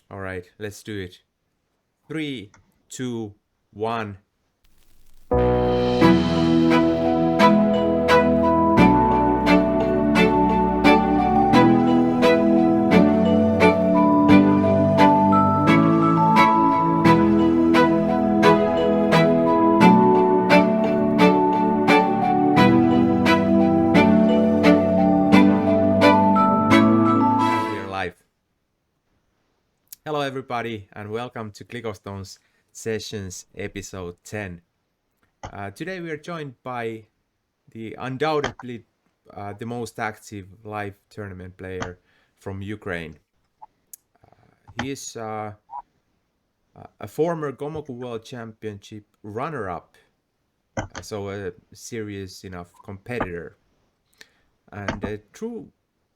All right, let's do it. 3, 2, 1. And we are live. Hello, everybody, and welcome to Clickostone's Sessions episode 10. Today we are joined by the undoubtedly the most active live tournament player from Ukraine. He is a former Gomoku World Championship runner-up, so a serious enough competitor, and a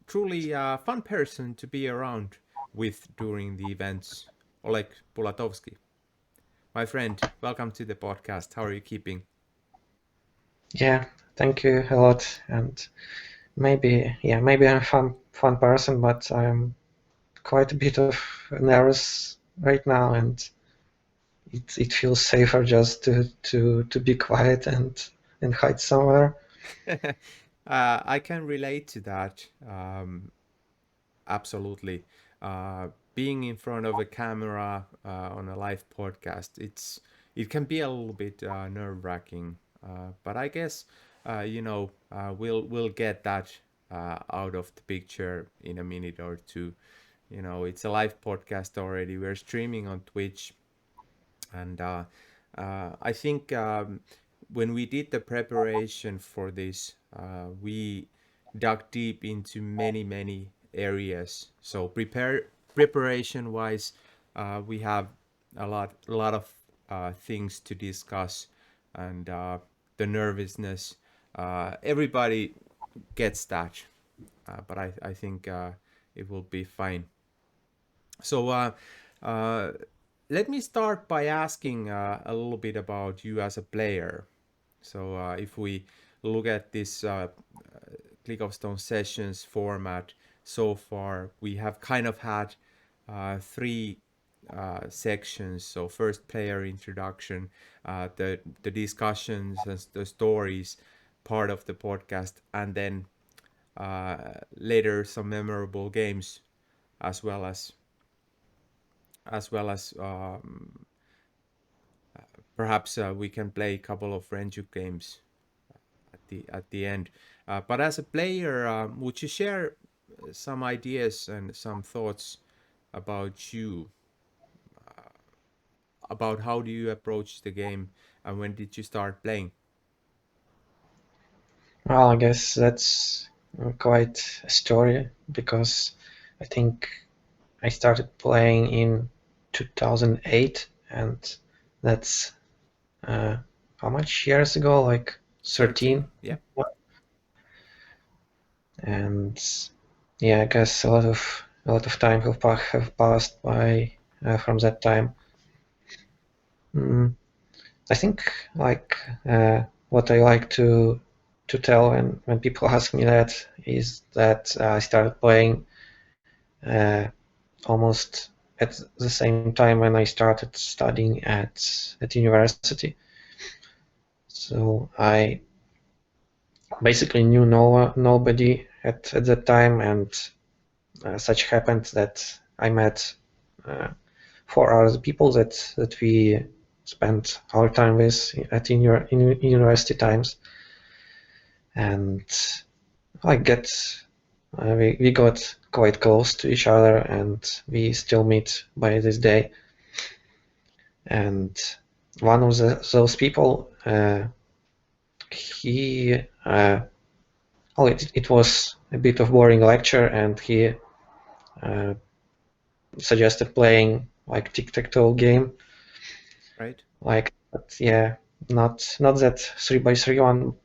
truly fun person to be around with during the events. Oleg Bulatovsky. My friend, welcome to the podcast. How are you keeping? Yeah, thank you a lot. And maybe I'm a fun person, but I'm quite a bit of nervous right now, and it feels safer just to be quiet and hide somewhere. I can relate to that. Absolutely. Being in front of a camera on a live podcast, it can be a little bit nerve-wracking. But I guess we'll get that out of the picture in a minute or two. It's a live podcast already. We're streaming on Twitch, and I think when we did the preparation for this, we dug deep into many areas. So preparation wise, we have a lot of things to discuss, and the nervousness. Everybody gets that, but I think it will be fine. So uh, let me start by asking a little bit about you as a player. So if we look at this Click of Stone sessions format so far, we have kind of had three sections. So first, player introduction, the discussions and the stories part of the podcast, and then later some memorable games as well as perhaps we can play a couple of friendship games at the end. But as a player, would you share some ideas and some thoughts about you, about how do you approach the game, and when did you start playing? Well, I guess that's quite a story because I think I started playing in 2008, and that's how much years ago? Like 13. 13. Yeah. And yeah, I guess a lot of time have passed by from that time. Mm, I think like what I like to tell when people ask me that is that I started playing uh, almost at the same time when I started studying at university. So I basically knew nobody at that time, and such happened that I met uh, four other people that we spent our time with in university times, and I get we got quite close to each other, and we still meet by this day. And one of those people, he it was a bit of boring lecture, and he uh, suggested playing like tic-tac-toe game, Right. like, but yeah, not that 3x3 one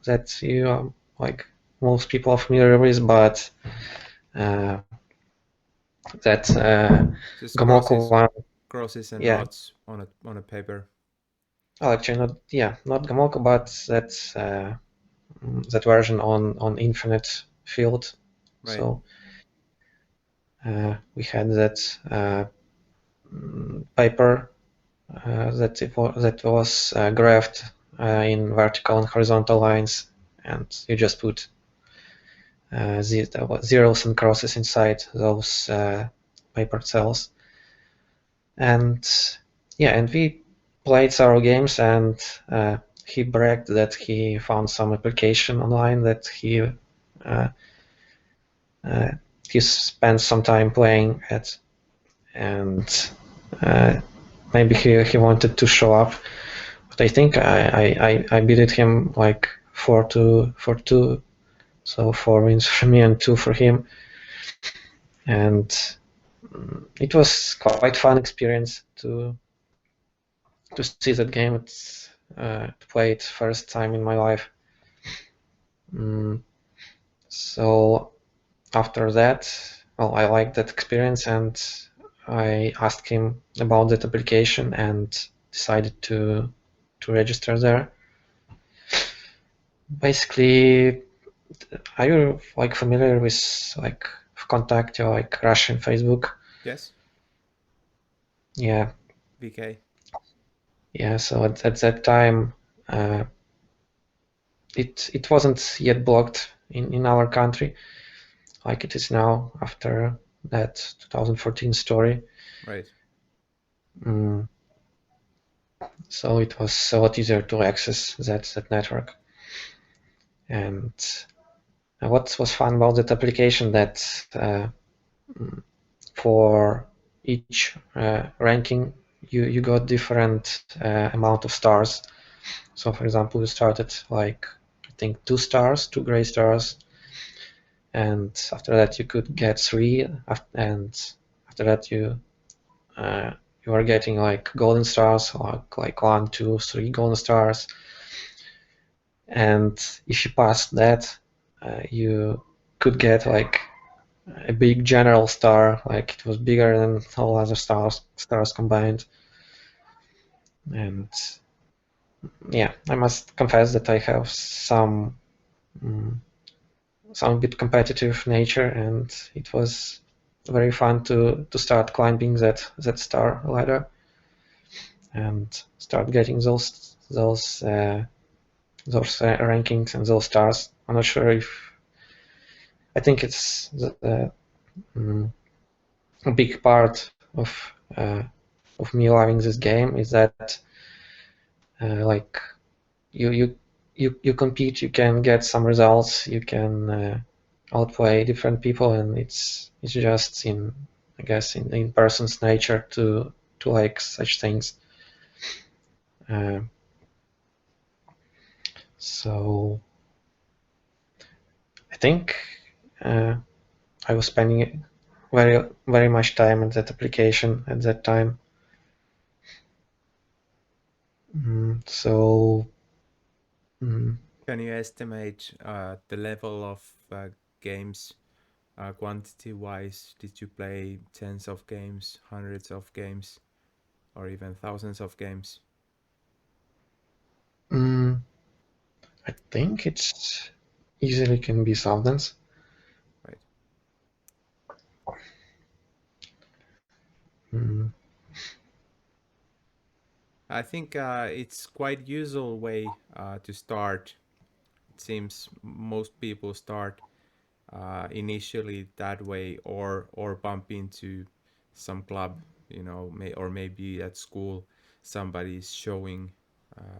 that you like most people are familiar with, but uh, that Just Gomoku one. crosses and Yeah, dots on a paper. well, actually not Gomoku, but that version on Infinite Field. Right. So we had that. paper that was graphed in vertical and horizontal lines, and you just put zeros and crosses inside those paper cells. And yeah, and we played several games, and he bragged that he found some application online that uh, uh, he spent some time playing at, and uh, maybe he wanted to show up. But I think I beat him like 4-2, so 4 wins for me and 2 for him, and it was quite fun experience to see that game. It's to play it first time in my life. Mm, so after that, well, I liked that experience, and I asked him about that application and decided to register there. Basically, are you like familiar with like contact or like Russian Facebook? Yes, Yeah, VK. yeah. So at that time, uh, it wasn't yet blocked in our country like it is now after that 2014 story. Right. Mm, so it was a lot easier to access that network. And what was fun about that application that for each ranking you got different amount of stars. So for example, you started like I think 2 stars, 2 gray stars, and after that you could get 3, and after that uh, you are getting like golden stars, like 1, 2, 3 golden stars, and if you pass that, you could get like a big general star, like it was bigger than all other stars combined. And yeah, I must confess that I have mm, some bit competitive nature, and it was very fun to start climbing that star ladder and start getting those rankings and those stars. I'm not sure if I think it's mm, a big part of me loving this game is that like you you you compete, you can get some results, you can outplay different people, and it's just in I guess in person's nature to like such things. Uh, so I think uh, I was spending very much time on that application at that time. So mm, Can you estimate the level of games quantity wise? Did you play tens of games, hundreds of games, or even thousands of games? mm, I think it's easily can be thousands. Right. Mm, I think it's quite usual way to start. It seems most people start initially that way, or bump into some club, or maybe at school somebody's showing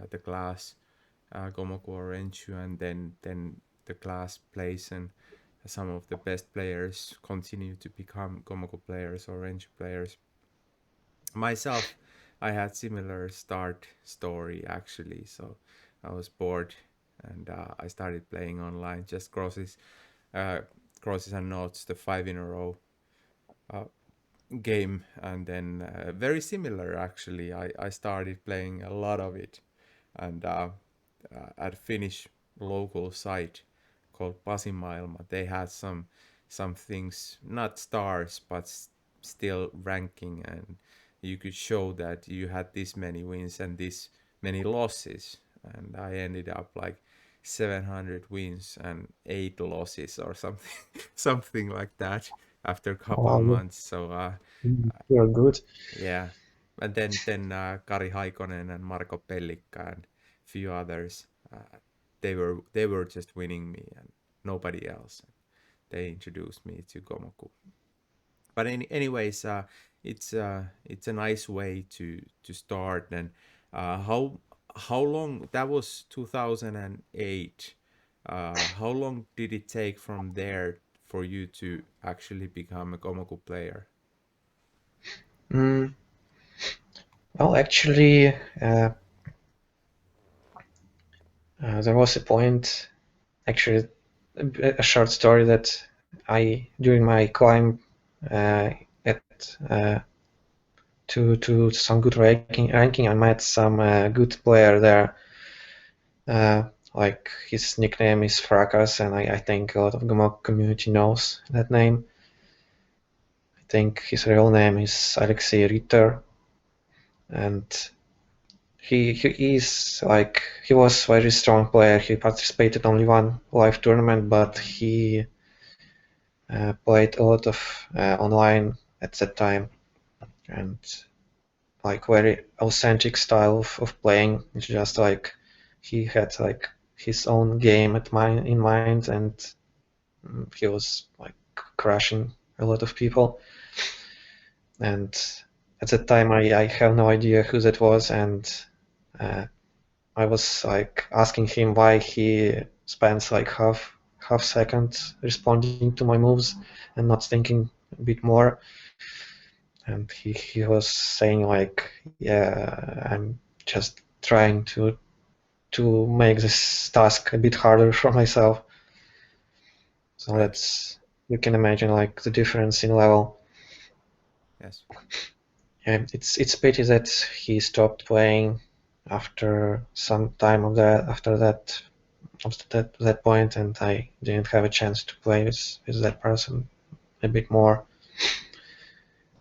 the class Gomoku or Renshu, and then the class plays, and some of the best players continue to become Gomoku players or Renshu players. Myself, I had similar start story actually. So I was bored, and I started playing online, just uh, crosses and notes, the 5 in a row uh, game, and then very similar actually. I started playing a lot of it, and at Finnish local site called Pasimaailma, they had some things, not stars, but still ranking, and you could show that you had this many wins and this many losses, and I ended up like 700 wins and 8 losses or something something like that. after a couple of Wow, months. So you're good. yeah, and then Kari Haikonen and Marco Pellikka and few others, they were just winning me and nobody else. They introduced me to Gomoku. But anyways, it's a nice way to start. And how long that was 2008. How long did it take from there for you to actually become a Gomoku player? Mm, well, actually, there was a point, actually, a short story that during my climb at to some good ranking, I met some good player there. Like his nickname is Fracas, and I think a lot of Gmok community knows that name. I think his real name is Alexei Ritter, and he was very strong player. He participated only one live tournament, but he played a lot of online at that time, and like very authentic style of playing. It's just like he had like his own game in mind, and he was like crushing a lot of people. And at that time, I have no idea who that was, and uh, I was like asking him why he spends like half second responding to my moves and not thinking a bit more. And he was saying like, yeah, I'm just trying to make this task a bit harder for myself. So Right. that's, you can imagine like the difference in level. Yes. And it's pity that he stopped playing after some time of that after that point, and I didn't have a chance to play with that person a bit more.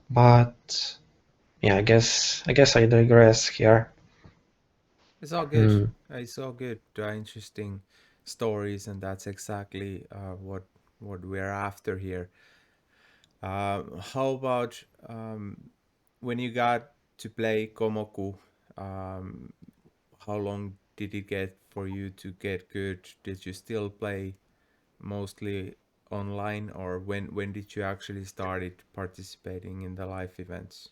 But yeah, I guess I digress here. It's all good. Hmm. It's all good. Interesting stories, and that's exactly what we're after here. How about when you got to play Komoku? Um, how long did it get for you to get good? Did you still play mostly online, or when did you actually started participating in the live events?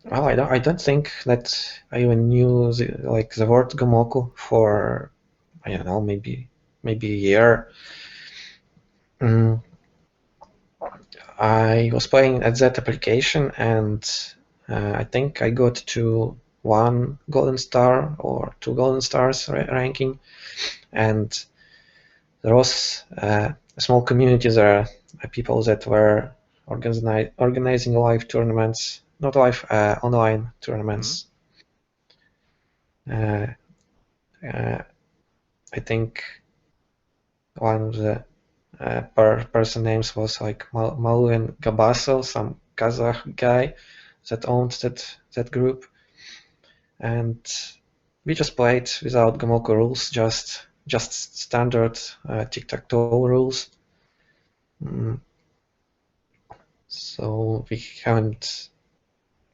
Well, I don't think that I even knew the word Gomoku for, I don't know, maybe a year. Mm, I was playing at that application, and I think I got to one golden star or two golden stars ranking, and there was a small community there, people that were organizing live tournaments, not live, online Hmm? tournaments. Uh, uh, I think one of the person names was like Maluin Gabasel, some Kazakh guy that owned that group, and we just played without Gomoko rules, just standard tic-tac-toe rules. Mm, so we haven't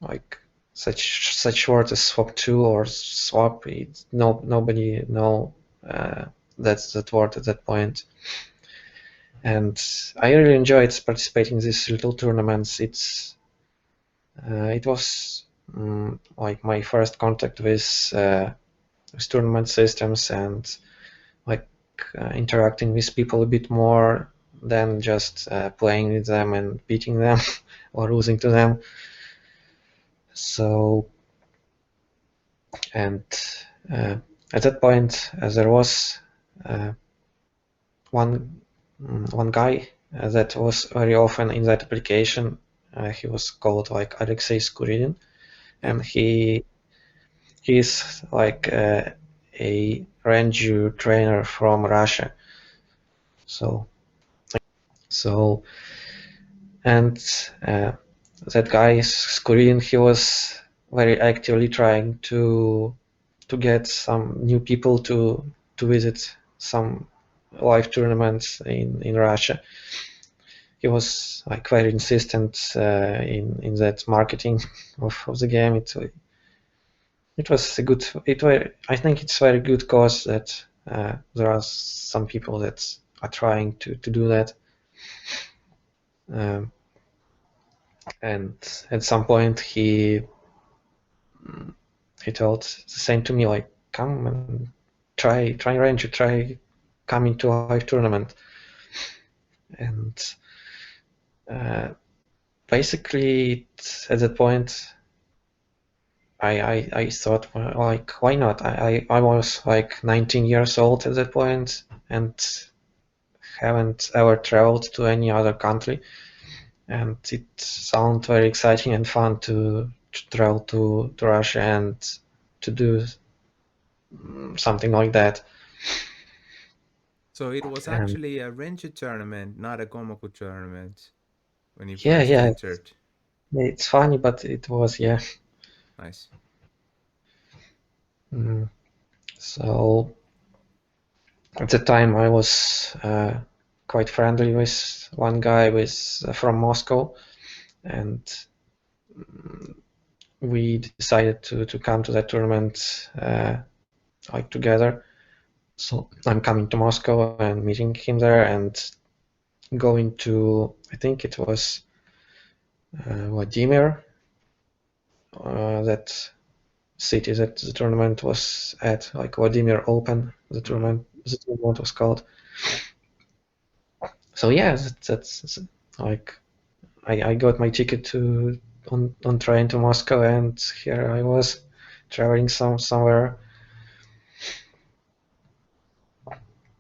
like such words as swap two or swap. Nobody know that's that word at that point. And I really enjoyed participating in these little tournaments. It was like my first contact with tournament systems, and like interacting with people a bit more than just playing with them and beating them or losing to them. So, and uh, at that point, there was uh, one one guy that was very often in that application. He was called like Alexei Skuridin, Yeah. and he's like a Ranju trainer from Russia. So so and uh, that guy Skuridin, he was very actively trying to get some new people to visit some live tournaments in Russia. he was like very insistent in that marketing of the game. It was a good. I think it's a very good cause that there are some people that are trying to do that. Um, and at some point he told the same to me, like, come and try Ranger, try coming to a live tournament. And basically at that point I thought, well, like, why not? I was like 19 years old at that point and haven't ever traveled to any other country, and it sounded very exciting and fun to travel to Russia and to do something like that. So it was And actually a Ranger tournament, not a Gomoku tournament when you yeah, first yeah, entered. it's funny, but it was, yeah. Nice. Mm. So at the time, I was quite friendly with one guy from Moscow, and we decided to come to that tournament like together. So I'm coming to Moscow and meeting him there and going to, I think it was Vladimir, that city that the tournament was at, like Vladimir Open, Mm. the tournament was called. So yeah, that's like I got my ticket to on train to Moscow, and here I was traveling somewhere.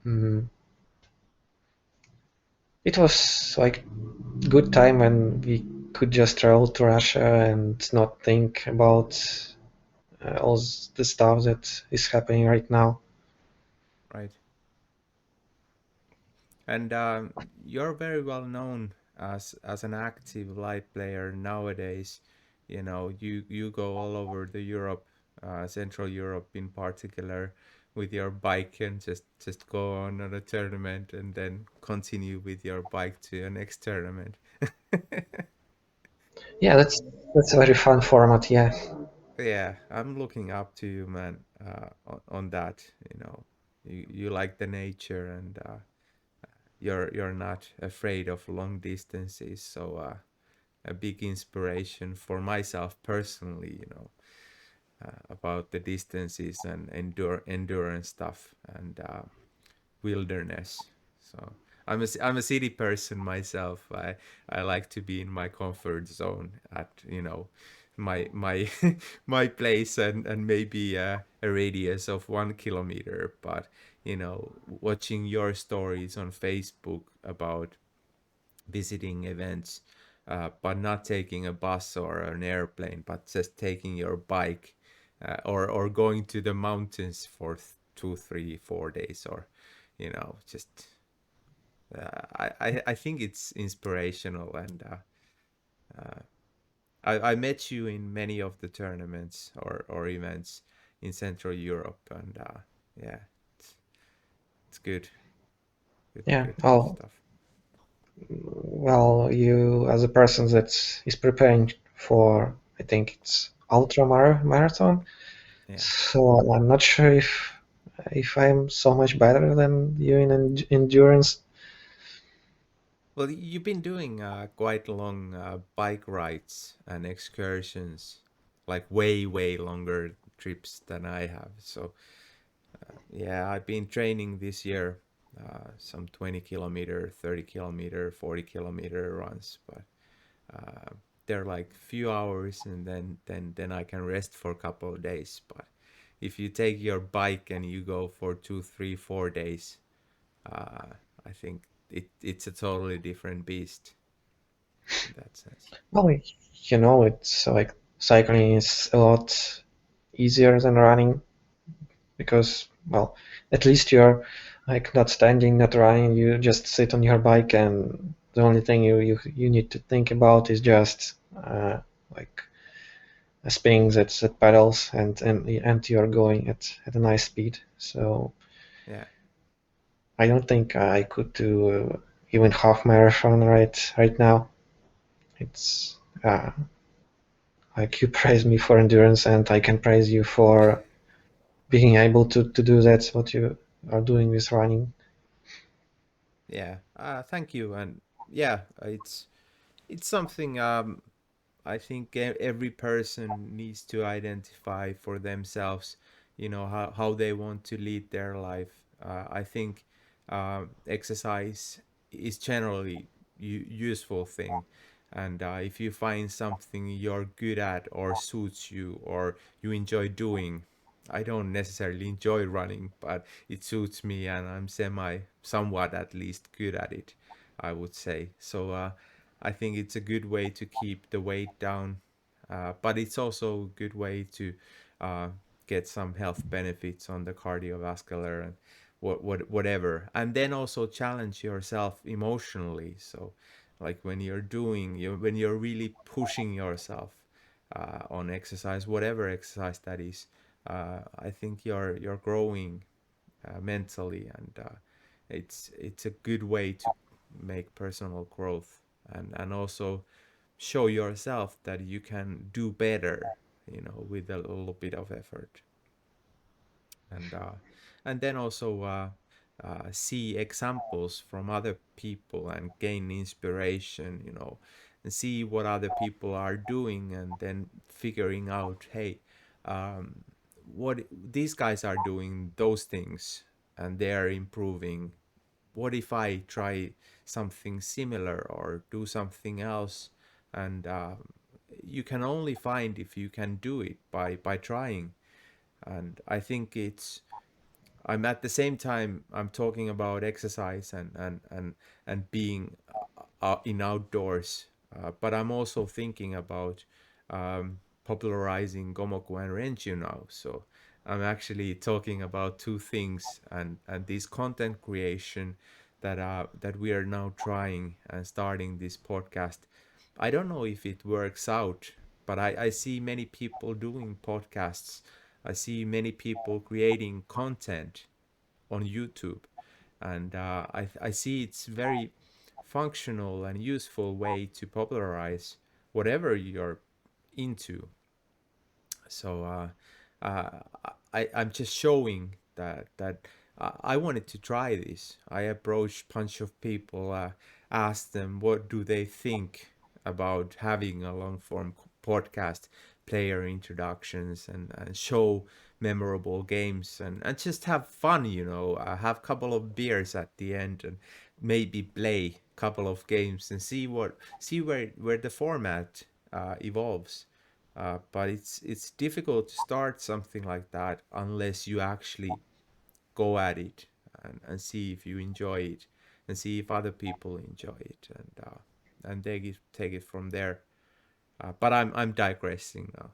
Mm. It was like good time when we could just travel to Russia and not think about all the stuff that is happening right now. Right. And you're very well known as an active light player nowadays. You know, you go all over the Europe, Central Europe in particular, with your bike and just go on a tournament and then continue with your bike to a next tournament. Yeah, that's a very fun format. Yeah, Yeah, I'm looking up to you, man, on that. You know, you like the nature and you're not afraid of long distances. So a big inspiration for myself personally, you know, about the distances and endurance stuff and wilderness. So I'm a city person myself. I like to be in my comfort zone at, you know, my my place and maybe a radius of 1 kilometer. But you know, watching your stories on Facebook about visiting events, but not taking a bus or an airplane, but just taking your bike, or going to the mountains for 2, 3, 4 days, or you know, just I think it's inspirational, and I met you in many of the tournaments or events in Central Europe, and yeah, it's, it's yeah. good Oh, stuff. well, you as a person that is preparing for, I think it's marathon. Yeah. So I'm not sure if I'm so much better than you in endurance. Well, you've been doing quite long bike rides and excursions, like way longer trips than I have. So, yeah, I've been training this year some 20 kilometer, 30 kilometer, 40 kilometer runs, but they're like few hours and then I can rest for a couple of days. But if you take your bike and you go for 2, 3, 4 days, uh, I think it's a totally different beast in that sense. Well, it's like cycling is a lot easier than running because, well, at least you're like not standing, not running. You just sit on your bike, and the only thing you need to think about is just like spinning that pedals, and you're going at a nice speed. So Yeah. I don't think I could do even half marathon right now. It's like you praise me for endurance, and I can praise you for being able to do that, what you are doing with running. Yeah, thank you. And yeah, it's something I think every person needs to identify for themselves, how they want to lead their life. I think exercise is generally useful thing. And if you find something you're good at or suits you or you enjoy doing, I don't necessarily enjoy running, but it suits me and I'm somewhat at least good at it, I would say. So I think it's a good way to keep the weight down, but it's also a good way to uh, get some health benefits on the cardiovascular and whatever. And then also challenge yourself emotionally. So, like when you're really pushing yourself on exercise, whatever exercise that is, I think you're growing mentally, and it's a good way to make personal growth and also show yourself that you can do better, with a little bit of effort. And uh, and then also see examples from other people and gain inspiration, and see what other people are doing, and then figuring out, hey, um, what these guys are doing those things and they are improving. What if I try something similar or do something else? And you can only find if you can do it by trying. And I think I'm at the same time I'm talking about exercise and being in outdoors, but I'm also thinking about popularizing Gomoku and Renju now. So I'm actually talking about two things, and this content creation that we are now trying and starting this podcast. I don't know if it works out, but I see many people doing podcasts. I see many people creating content on YouTube, and I see it's very functional and useful way to popularize whatever you're into. So uh, I'm just showing that I wanted to try this. I approached a bunch of people, asked them what do they think about having a long form podcast, player introductions, and show memorable games, and just have fun, have a couple of beers at the end and maybe play a couple of games and see where the format evolves. But it's difficult to start something like that unless you actually go at it and see if you enjoy it and see if other people enjoy it, and take it from there. But I'm digressing now.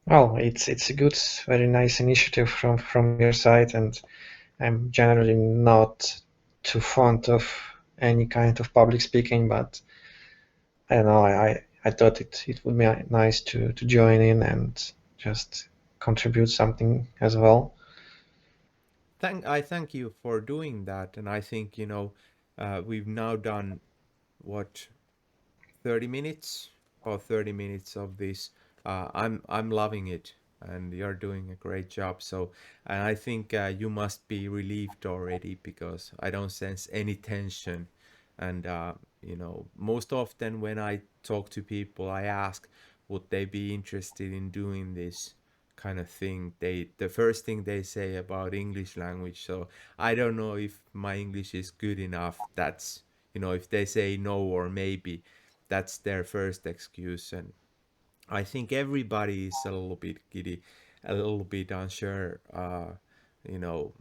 Well, it's a good, very nice initiative from your side, and I'm generally not too fond of any kind of public speaking, but I don't know. I thought it would be nice to join in and just contribute something as well. I thank you for doing that, and I think we've now done what 30 minutes, about 30 minutes of this. I'm loving it, and you're doing a great job. So, and I think you must be relieved already because I don't sense any tension. And most often when I talk to people, I ask, would they be interested in doing this kind of thing? The first thing they say about English language. So I don't know if my English is good enough. That's if they say no or maybe, that's their first excuse. And I think everybody is a little bit giddy, a little bit unsure, you know,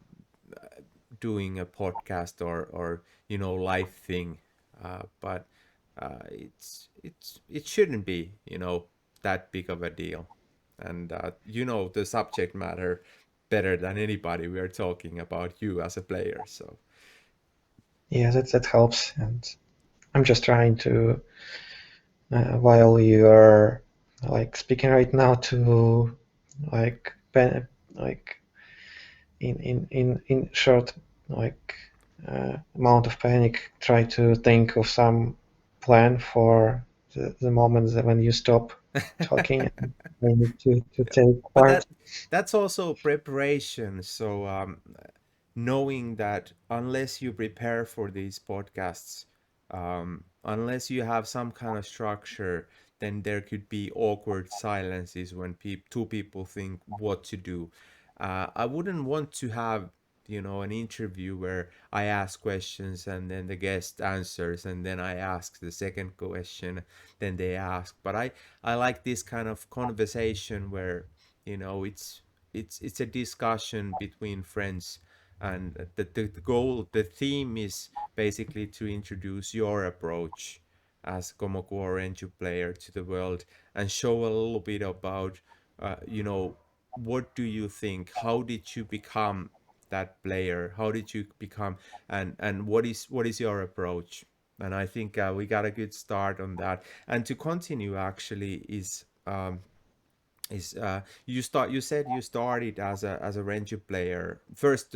doing a podcast or live thing. But it shouldn't be that big of a deal. And the subject matter better than anybody. We are talking about you as a player, so Yeah, that helps, and I'm just trying to while you are like speaking right now to like like in short like amount of panic, try to think of some plan for the moment that when you stop talking and you need to take But part. that's also preparation. So knowing that unless you prepare for these podcasts, unless you have some kind of structure, then there could be awkward silences when two people think what to do. I wouldn't want to have, an interview where I ask questions and then the guest answers, and then I ask the second question, then they ask. But I like this kind of conversation where, it's a discussion between friends, and the goal, the theme is basically to introduce your approach as Komoku Orange player to the world, and show a little bit about, what do you think, how did you become that player, how did you become, and what is your approach. And I think we got a good start on that. And to continue, actually, is you said you started as a Ranger player first,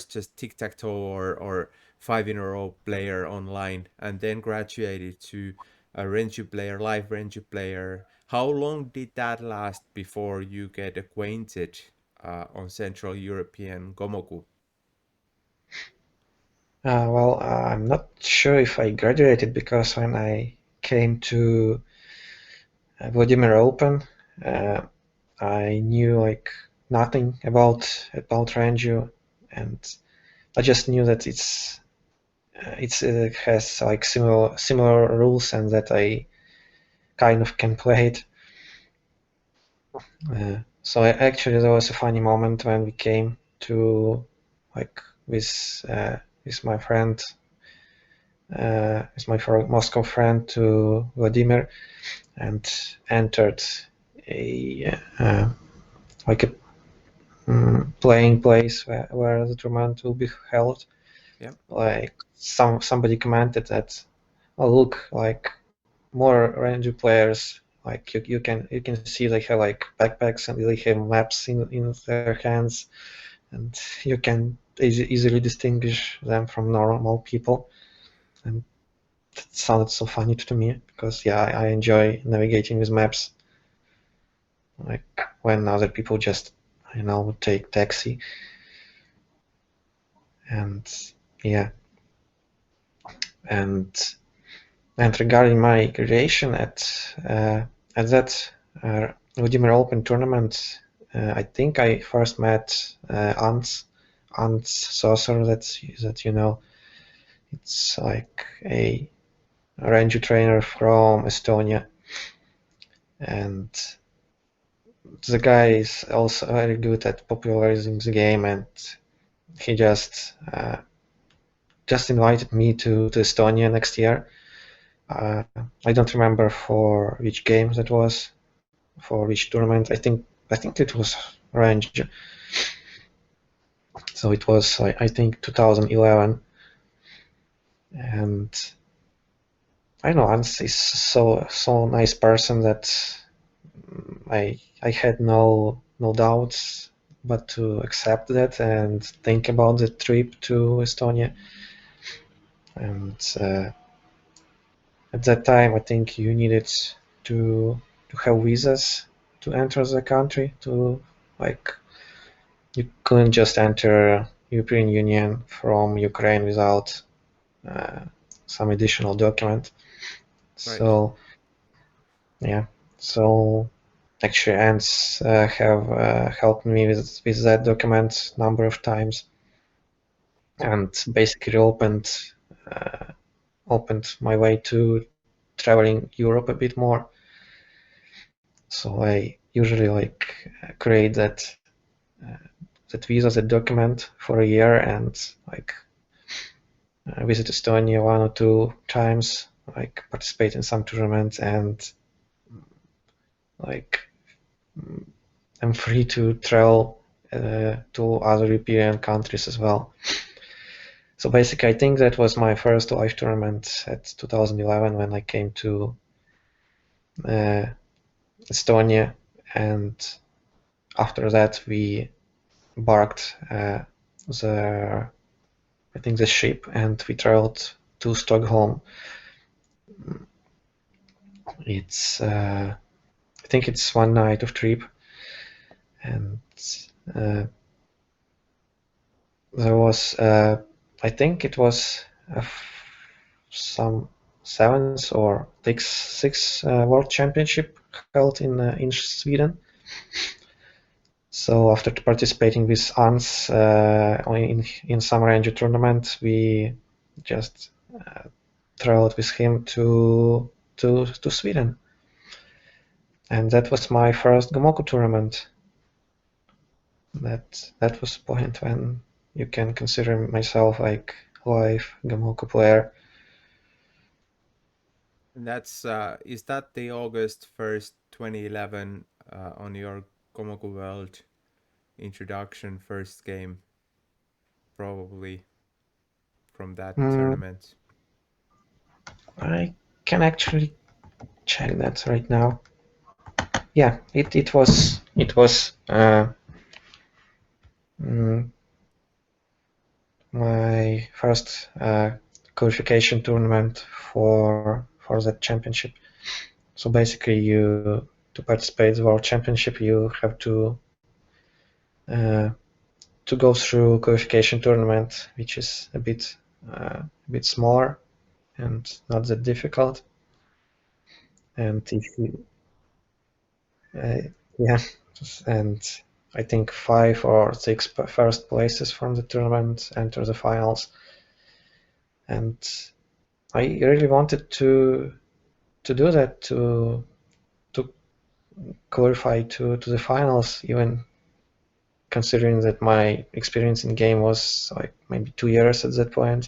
just tic-tac-toe or five in a row player online, and then graduated to a Ranger player, live Ranger player. How long did that last before you get acquainted on Central European Gomoku? Well, I'm not sure if I graduated because when I came to Vladimir Open, uh, I knew like nothing about Ranju, and I just knew that it has like similar rules and that I kind of can play it. Actually, there was a funny moment when we came to like with my friend, with my Moscow friend to Vladimir, and entered a like a playing place where the tournament will be held. Yeah. Like somebody commented that, oh look, like more Ranger players, like you can see they have like backpacks and they have maps in their hands, and you can easily distinguish them from normal people. And that sounded so funny to me because yeah, I enjoy navigating with maps, like when other people just take taxi. And yeah, and and regarding my graduation at that Vladimir Open tournament, I think I first met Ants Saucer. That it's like a ranger trainer from Estonia, and the guy is also very good at popularizing the game, and he just invited me to Estonia next year. I don't remember for which game that was, for which tournament. I think it was range, so it was I think 2011. And I know Hans is so nice person that I had no doubts but to accept that and think about the trip to Estonia. And at that time, I think you needed to have visas to enter the country. To like you couldn't just enter European Union from Ukraine without uh, some additional document. Right. So yeah, so actually ants have helped me with that document number of times, and basically opened my way to traveling Europe a bit more. So I usually like create uh, that visa, that document for a year, and like visit Estonia 1 or 2 times, like participate in some tournaments, and like I'm free to travel to other European countries as well. So basically, I think that was my first live tournament at 2011 when I came to uh, Estonia, and after that we embarked the I think the ship, and we traveled to Stockholm. It's I think it's one night of trip, and uh, there was I think it was some seventh or sixth world championship held in Sweden. So after participating with Ans in some ranger tournament, we just traveled with him to Sweden, and that was my first Gomoku tournament. That was the point when you can consider myself like live Gomoku player. And that's is that the August 1st, 2011 on your Komoku World introduction first game, probably from that Mm, tournament. I can actually check that right now. Yeah, it was mm, my first qualification tournament for that championship. So basically, you to participate in the World Championship, you have uh, to go through qualification tournament, which is a bit smaller and not that difficult. And if you, uh, yeah, and I think 5 or 6 first places from the tournament enter the finals. And I really wanted to do that to qualify to the finals, even considering that my experience in game was like maybe 2 years at that point.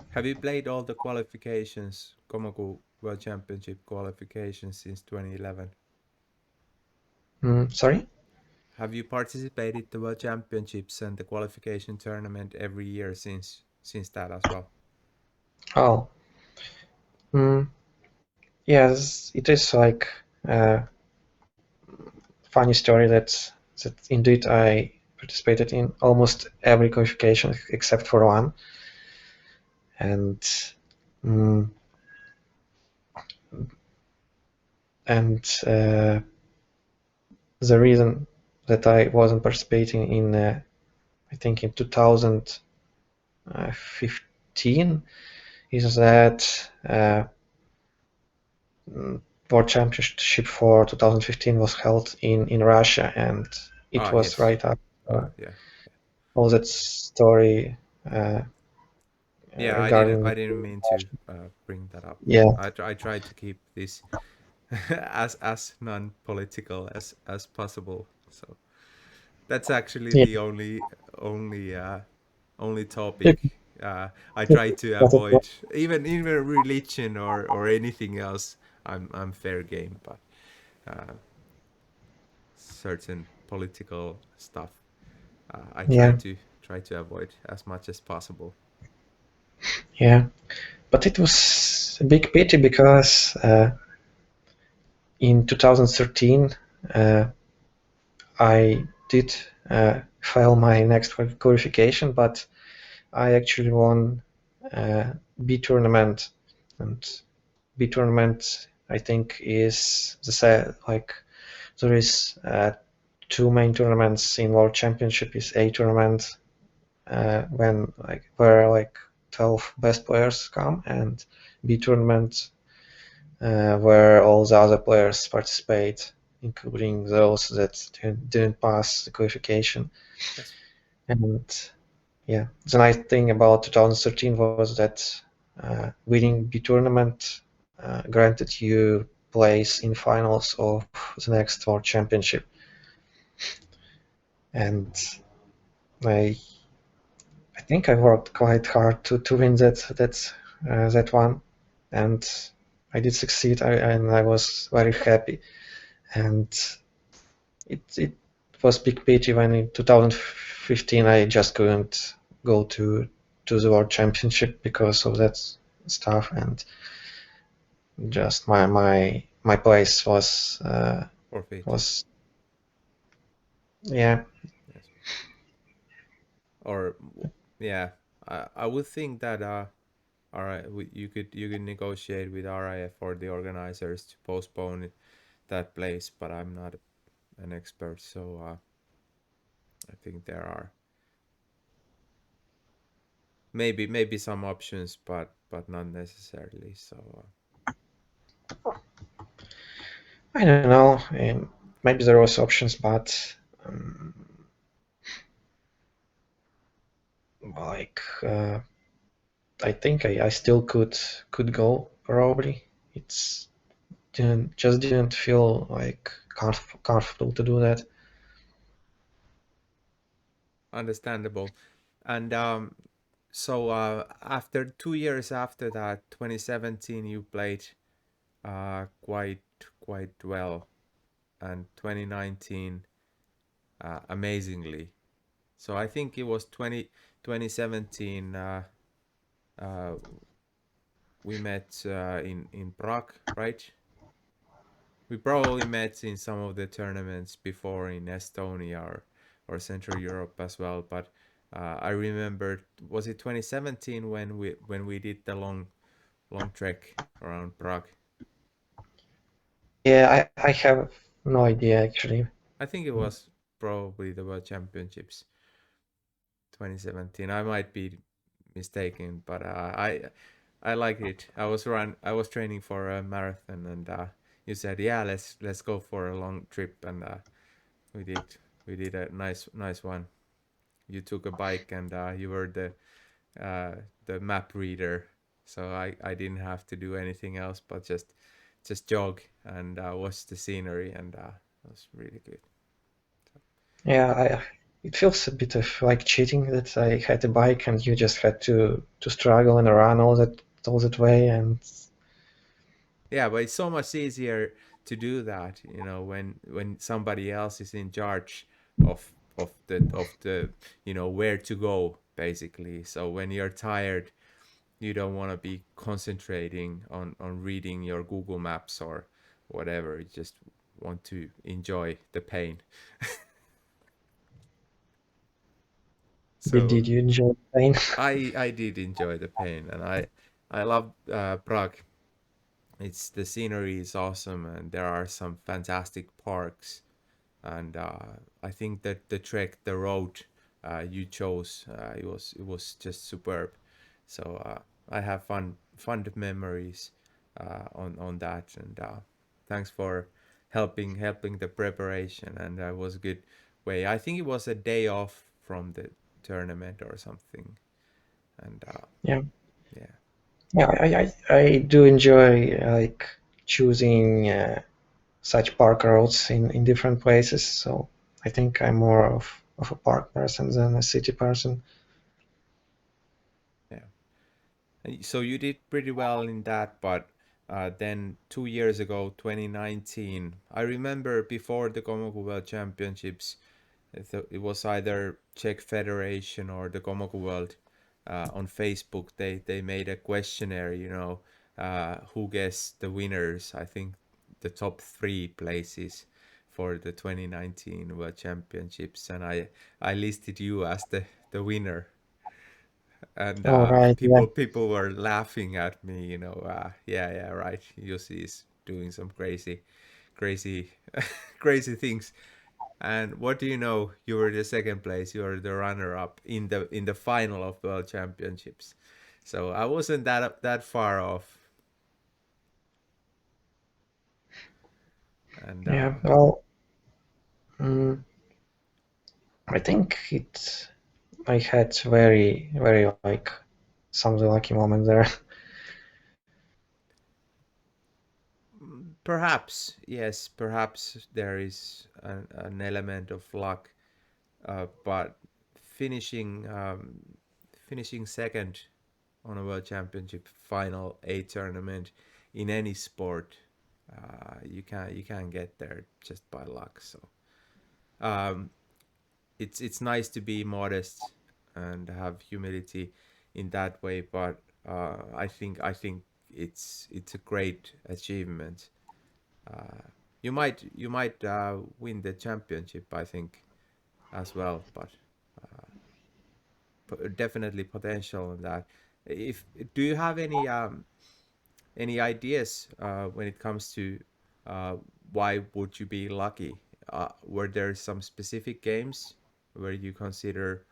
Have you played all the qualifications, Komoku World Championship qualifications since 2011? Sorry? Have you participated the World Championships and the qualification tournament every year since that as well? Oh, mm, yes, it is like a funny story that indeed I participated in almost every qualification except for one, and mm, and the reason that I wasn't participating in I think in 2015 is that World Championship for 2015 was held in Russia, and it Ah, was yes. right after Yeah. all that story uh, Yeah, regarding. I didn't mean to bring that up. Yeah, I tried to keep this as non-political as possible. So that's actually yeah, the only only you topic I try to got it right. avoid. Even religion or anything else, I'm fair game, but uh, certain political stuff, I Yeah, try to avoid as much as possible. yeah, but it was a big pity because in 2013 uh, I did file my next qualification, but I actually won B tournament, and B tournament I think is like there is two main tournaments in World Championship. Is A tournament when like where like 12 best players come, and B tournament where all the other players participate, including those that didn't pass the qualification. Yes. And yeah, the nice thing about 2013 was that winning B tournament granted you place in finals of the next World Championship, and I I think I worked quite hard to win that one, and I did succeed. And I was very happy, and it was big pity when in 2015 I just couldn't go to the World Championship because of that stuff, and just my place Forfeited. was yeah. Yes. or yeah, I would think that you could negotiate with RIF or the organizers to postpone that place, but I'm not an expert, so I think there are maybe some options, but not necessarily. So I don't know. Maybe there was options, but um, like I think I still could go probably. It's didn't feel like comfortable to do that. understandable. And so after 2 years after that, 2017, you played quite well, and 2019 amazingly. So I think it was 2017. Uh, we met in Prague, right? We probably met in some of the tournaments before in Estonia or Central Europe as well. But I remember, was it 2017 when we did the long trek around Prague? Yeah, I have no idea actually. I think it was probably the World Championships 2017. I might be mistaken, but I liked it. I was training for a marathon, and you said, yeah, let's go for a long trip, and we did we did a nice one. You took a bike, and you were the map reader, so I didn't have to do anything else but just jog and watch the scenery, and it was really good. Yeah, it feels a bit of like cheating that I had a bike and you just had to struggle and run all that way and Yeah, but it's so much easier to do that, when somebody else is in charge of the where to go, basically. So when you're tired, you don't want to be concentrating on reading your Google Maps or whatever. You just want to enjoy the pain. So did you enjoy playing? I did enjoy the pain, and I love Prague. It's the scenery is awesome, and there are some fantastic parks. And I think that the trek, the road you chose, it was just superb. So I have fond memories on that, and thanks for helping the preparation, and that was a good way. I think it was a day off from the tournament or something, and Yeah, yeah. yeah, I do enjoy like choosing such park roads in different places. So I think I'm more of a park person than a city person. Yeah. So you did pretty well in that, but then 2 years ago, 2019, I remember before the Komoku World Championships, it was either Czech Federation or the Komoku World on Facebook. They made a questionnaire, who guessed the winners. I think the top three places for the 2019 World Championships, and I listed you as the winner, and All right, yeah, people were laughing at me. Yeah, right. Jussi is doing some crazy, crazy things. And what do you know? You were the second place. You were the runner up in the final of World Championships. So I wasn't that far off. And yeah. Well, mm, I think I had very like some lucky moment there. perhaps, yes, perhaps there is an element of luck, but finishing finishing second on a World Championship final A tournament in any sport, you can't get there just by luck. So um, it's nice to be modest and have humility in that way, but I think it's a great achievement. You might win the championship, I think, as well, but definitely potential in that. If Do you have any ideas when it comes to uh, why would you be lucky? Were there some specific games where you consider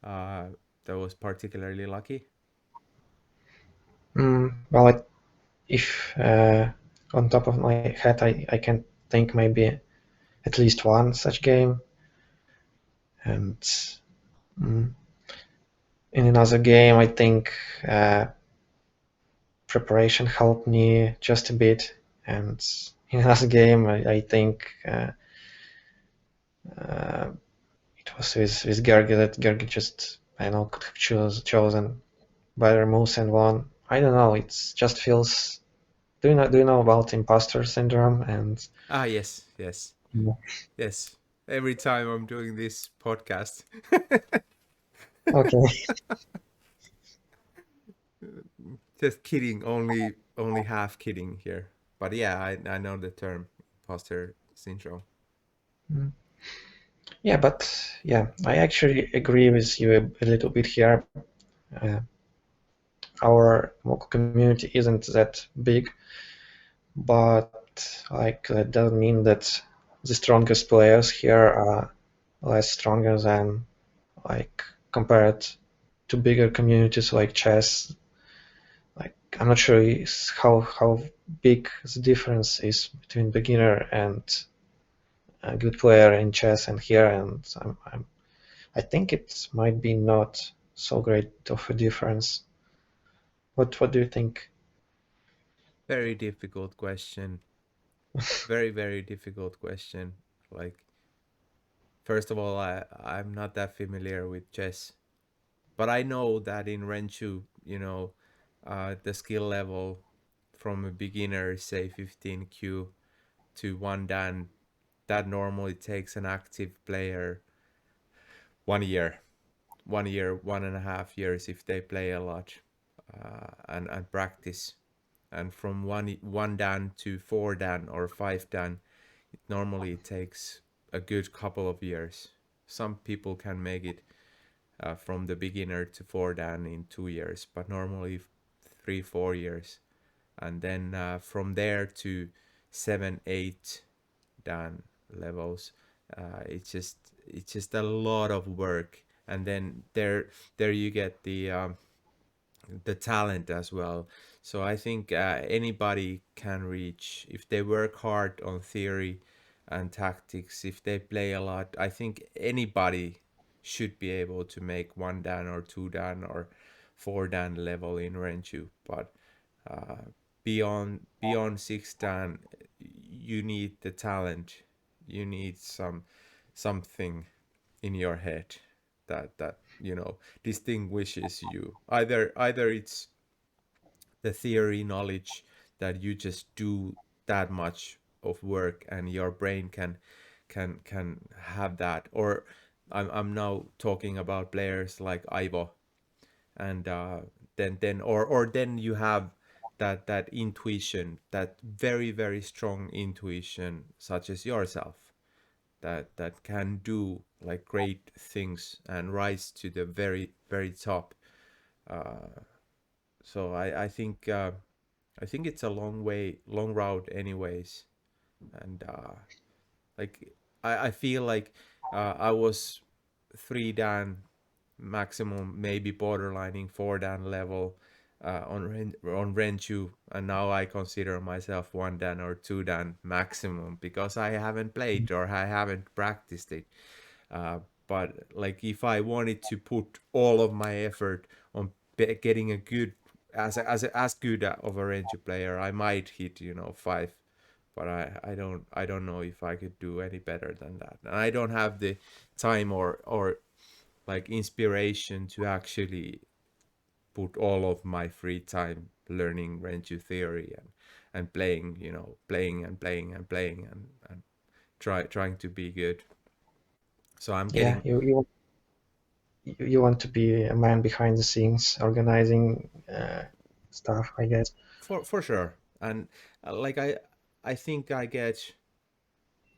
uh, that was particularly lucky? Well, if on top of my head I can think maybe at least one such game, and mm, in another game I think uh, preparation helped me just a bit, and in another game I think uh, it was with Gergi that Gergi just I don't know could have chosen better moves and won. I don't know. It just feels. Do you know about imposter syndrome and Ah, yes, yes, yes. Every time I'm doing this podcast. okay. Just kidding, only half kidding here. But yeah, I know the term imposter syndrome. Mm. Yeah, but yeah, I actually agree with you a little bit here. Uh, our local community isn't that big, but like that doesn't mean that the strongest players here are less stronger than like compared to bigger communities like chess. Like I'm not sure how big the difference is between beginner and a good player in chess and here, and I think it might be not so great of a difference. What do you think? Very difficult question. Very difficult question. Like, first of all, I'm not that familiar with chess, but I know that in Renchu, the skill level from a beginner, say 15Q to one dan, that normally takes an active player 1 year, 1 year, 1.5 years if they play a lot and practice. And from one dan to four dan or five dan, it normally takes a good couple of years. Some people can make it from the beginner to four dan in 2 years, but normally 3 4 years, and then from there to seven eight dan levels. It's just a lot of work, and then there you get the talent as well. So I think anybody can reach if they work hard on theory and tactics. If they play a lot, I think anybody should be able to make one dan or two dan or four dan level in Renju. But beyond six dan, you need the talent. You need something in your head that distinguishes you. Either it's the theory knowledge that you just do that much of work and your brain can have that, or I'm now talking about players like Ivo, and then then you have that intuition, that very strong intuition, such as yourself, that can do like great things and rise to the very top. So I think it's a long route anyways, and like I feel like I was three dan maximum, maybe borderlining four dan level on Renju, and now I consider myself one dan or two dan maximum because I haven't played or I haven't practiced it. Uh, but like if I wanted to put all of my effort on getting a good as good of a Ranger player, I might hit five, but I don't know if I could do any better than that. And I don't have the time or like inspiration to actually put all of my free time learning Renju theory and playing, playing and playing and playing and trying to be good. So I'm Yeah, getting you want to be a man behind the scenes, organizing stuff, I guess. for sure. And like I think I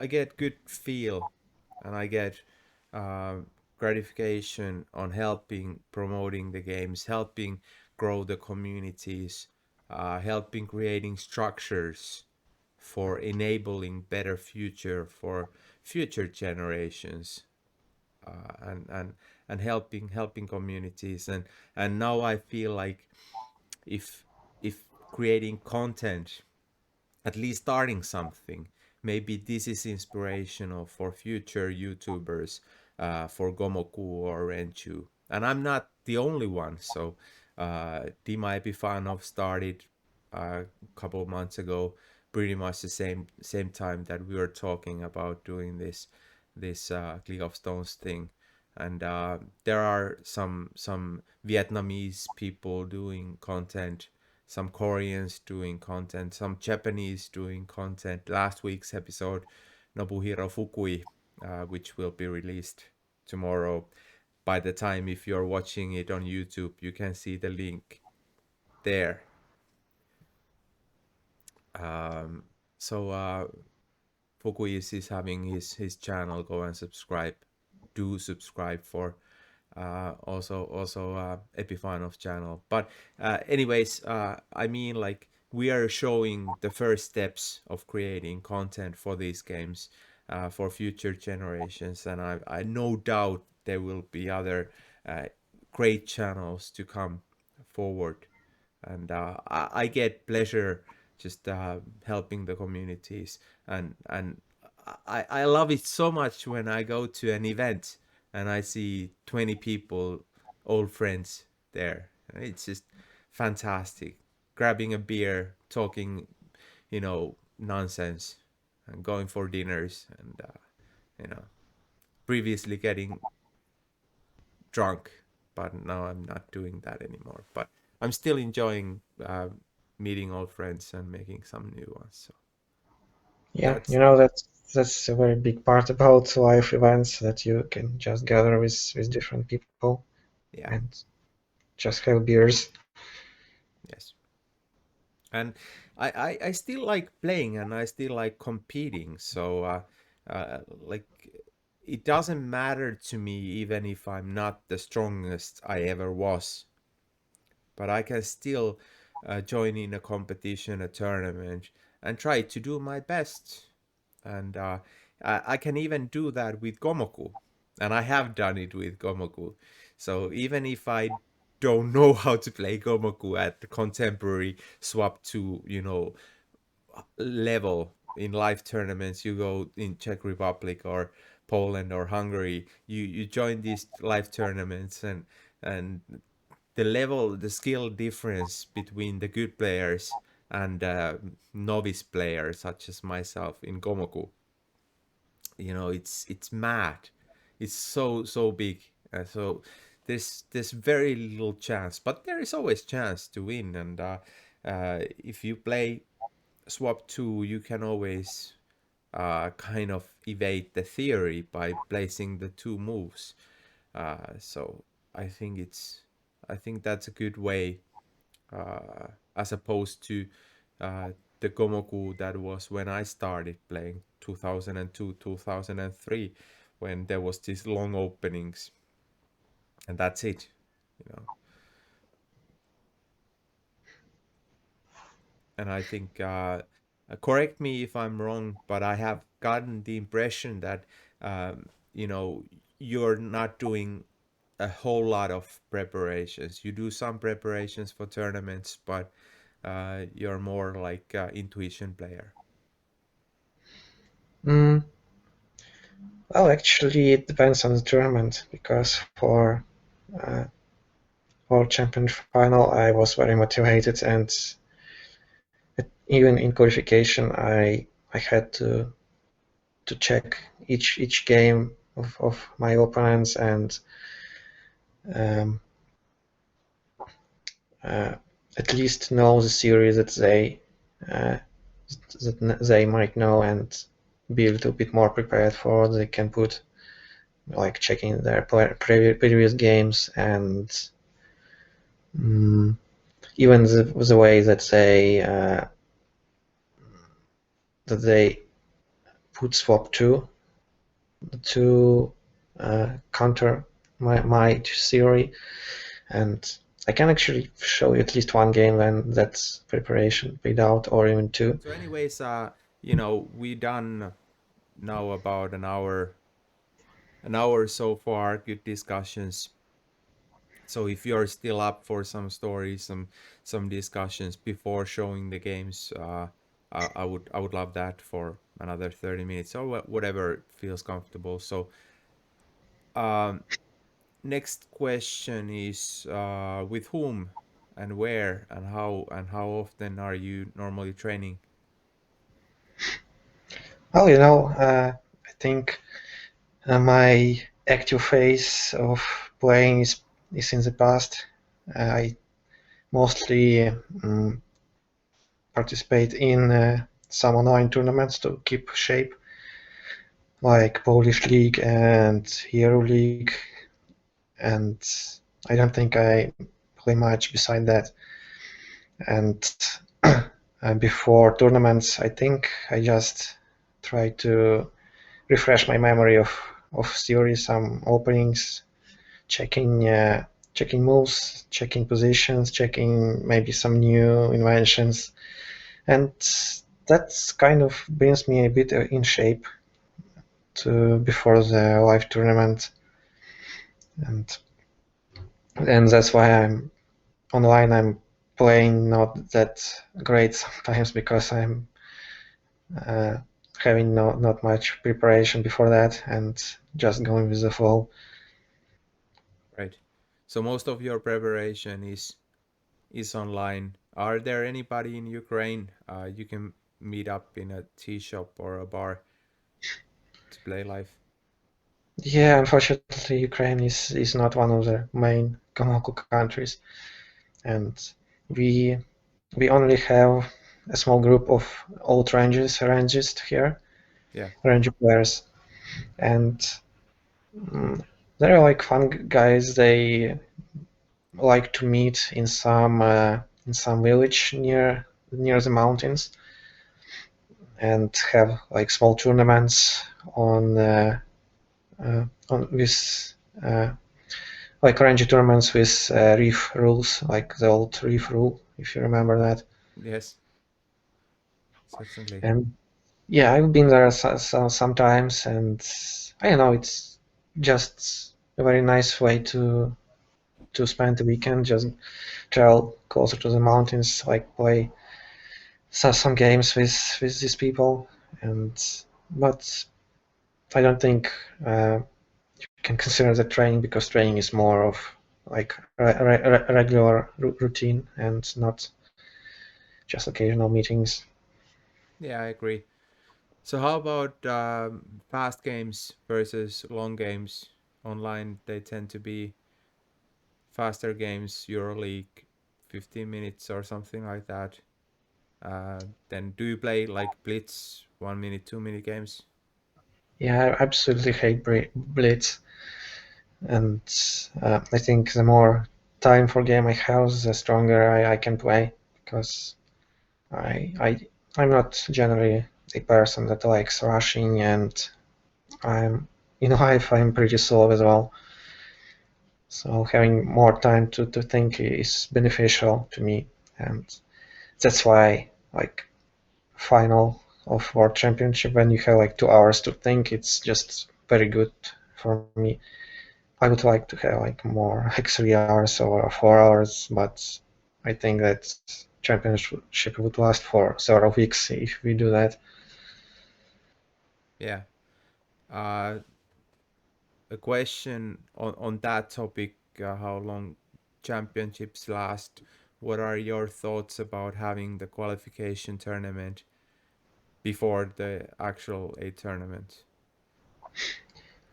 get good feel, and I get uh, gratification on helping promoting the games, helping grow the communities, helping creating structures for enabling better future for future generations, and helping communities. And now I feel like if if creating content, at least starting something, maybe this is inspirational for future YouTubers, for Gomoku or Renchu. And I'm not the only one. So Dima Epifanov started a couple of months ago, pretty much the same time that we were talking about doing this Click of Stones thing. And there are some Vietnamese people doing content, some Koreans doing content, some Japanese doing content. Last week's episode, Nobuhiro Fukui, which will be released tomorrow. By the time, if you're watching it on YouTube, you can see the link there. So Fukui is having his channel. Go and subscribe. Do subscribe for also Epifanov's channel. But anyways, I mean, like, we are showing the first steps of creating content for these games, for future generations, and I no doubt there will be other great channels to come forward. And I get pleasure just helping the communities, and I love it so much when I go to an event and I see 20 people, old friends there. It's just fantastic. Grabbing a beer, talking, nonsense, and going for dinners, and previously getting drunk, but now I'm not doing that anymore. But I'm still enjoying meeting old friends and making some new ones. So Yeah, that's that's a very big part about live events, that you can just gather with different people yeah, and just have beers. yes. And I still like playing, and I still like competing. So like, it doesn't matter to me even if I'm not the strongest I ever was, but I can still join in a competition, a tournament, and try to do my best. And I can even do that with Gomoku, and I have done it with Gomoku. So even if I don't know how to play Gomoku at the contemporary swap to level in live tournaments, you go in Czech Republic or Poland or Hungary, you join these live tournaments, and the skill difference between the good players and novice players such as myself in Gomoku, it's mad. It's so big. So there's very little chance, but there is always chance to win. And if you play swap 2, you can always kind of evade the theory by placing the two moves. So I think that's a good way, as opposed to uh, the Gomoku that was when I started playing 2002, 2003, when there was these long openings, and that's it, you know. And I think, correct me if I'm wrong, but I have gotten the impression that you know you're not doing a whole lot of preparations. You do some preparations for tournaments, but you're more like intuition player. Mm, well, actually, it depends on the tournament, because for World Champion final, I was very motivated, and even in qualification, I had to check each game of my opponents, and um, uh, at least know the series uh, that they might know, and be a little bit more prepared for. They can put, like, checking their previous games, and mm, even the way that they put swap 2 to counter my theory, and I can actually show you at least one game when that's preparation paid out, or even two. So, anyways, we done now about an hour so far. Good discussions. So if you're still up for some stories, some discussions before showing the games, I would love that for another 30 minutes or whatever feels comfortable. So um, next question is with whom and where and how often are you normally training? Well, I think my active phase of playing is in the past. I mostly participate in some online tournaments to keep shape, like Polish League and Hero League, and I don't think I play much beside that. And before tournaments, I think I just try to refresh my memory of theory, some openings, checking checking moves, checking positions, checking maybe some new inventions, and that's kind of brings me a bit in shape to before the live tournament, and that's why I'm online. I'm playing not that great sometimes because I'm uh, having not much preparation before that and just going with the flow. Right. So most of your preparation is online. Are there anybody in Ukraine you can meet up in a tea shop or a bar to play live? Yeah, unfortunately, Ukraine is not one of the main Komoku countries, and we we only have a small group of old rangists here, Yeah. ranger players, and they're like fun guys. They like to meet in some village near the mountains and have like small tournaments on with uh, like range tournaments with reef rules, like the old reef rule, if you remember that. Yes, certainly. And yeah, I've been there sometimes, and I don't know, it's just a very nice way to spend the weekend. Just travel closer to the mountains, like play some games with these people, and but I don't think you can consider that training because training is more of like regular routine and not just occasional meetings. Yeah, I agree. So how about fast games versus long games? Online, they tend to be faster games, EuroLeague, 15 minutes or something like that. Then do you play like Blitz, 1 minute, 2 minute games? Yeah, I absolutely hate Blitz, and I think the more time for game I have, the stronger I can play because I I I'm not generally a person that likes rushing, and I'm in life I'm pretty slow as well. So having more time to think is beneficial to me, and that's why like final of World Championship when you have like 2 hours to think, it's just very good for me. I would like to have like more like 3 hours or 4 hours, but I think that championship would last for several weeks if we do that. Yeah. Uh, a question on that topic, how long championships last. What are your thoughts about having the qualification tournament before the actual A tournament,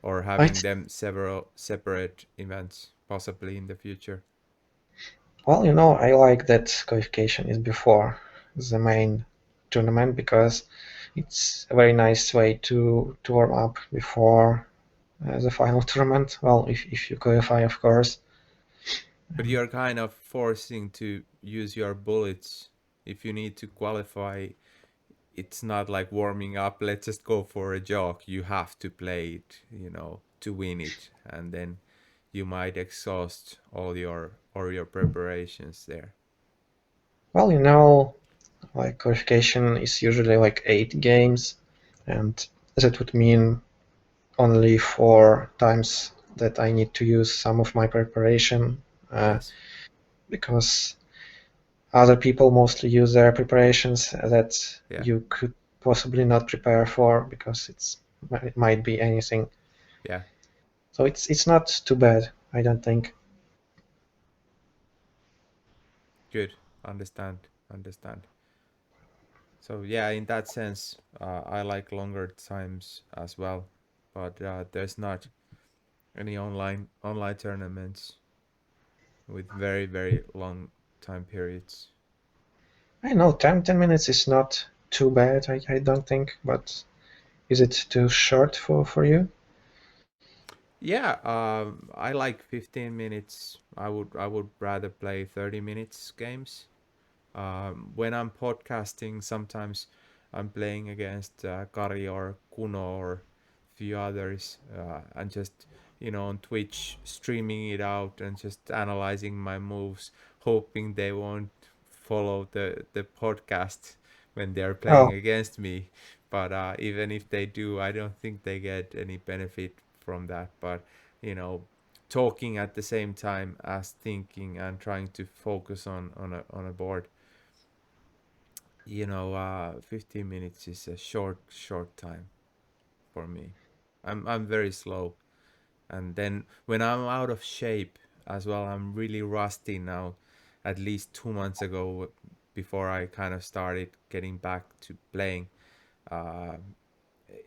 or I having them several separate events possibly in the future? Well, I like that qualification is before the main tournament because it's a very nice way to warm up before the final tournament. Well, if you qualify, of course. But you're kind of forcing to use your bullets if you need to qualify. It's not like warming up, let's just go for a jog. You have to play it, to win it, and then you might exhaust all your preparations there. Well, like qualification is usually like 8 games, and that would mean only 4 times that I need to use some of my preparation, Yes. because other people mostly use their preparations that Yeah. you could possibly not prepare for because it might be anything. Yeah. So it's not too bad, I don't think. Good. Understand. Understand. So yeah, in that sense, I like longer times as well, but there's not any online tournaments with very long time periods. I know 10 minutes is not too bad, I don't think, but is it too short for you? Yeah, I like 15 minutes. I would rather play 30 minutes games. When I'm podcasting, sometimes I'm playing against Kari or Kuno or few others, and just on Twitch streaming it out and just analyzing my moves, hoping they won't follow the podcast when they're playing Oh, against me. But even if they do, I don't think they get any benefit from that. But you know, talking at the same time as thinking and trying to focus on a board, 15 minutes is a short time for me. I'm very slow, and then when I'm out of shape as well, I'm really rusty now. At least 2 months ago, before I kind of started getting back to playing, uh,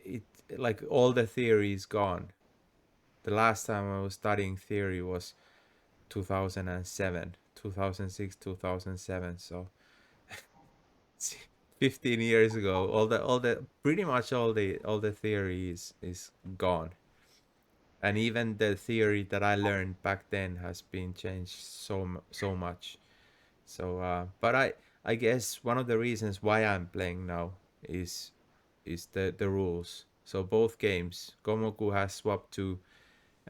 it like all the theory is gone. The last time I was studying theory was 2007, 2006, 2007. So 15 years ago, all the pretty much all the theory is gone, and even the theory that I learned back then has been changed so much. So but I guess one of the reasons why I'm playing now is the rules. So both games, Gomoku has swapped to,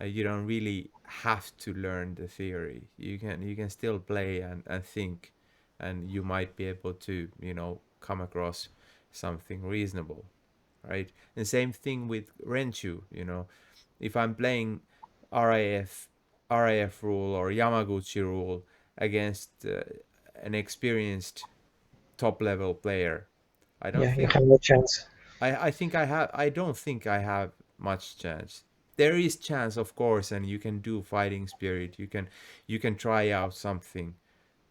you don't really have to learn the theory. You can still play and think, and you might be able to come across something reasonable, right? And same thing with Renshu. If I'm playing RIF RIF rule or Yamaguchi rule against an experienced top level player, I don't yeah, you think have no chance. I think I have. I don't think I have much chance. There is chance, of course, and you can do fighting spirit. You can try out something.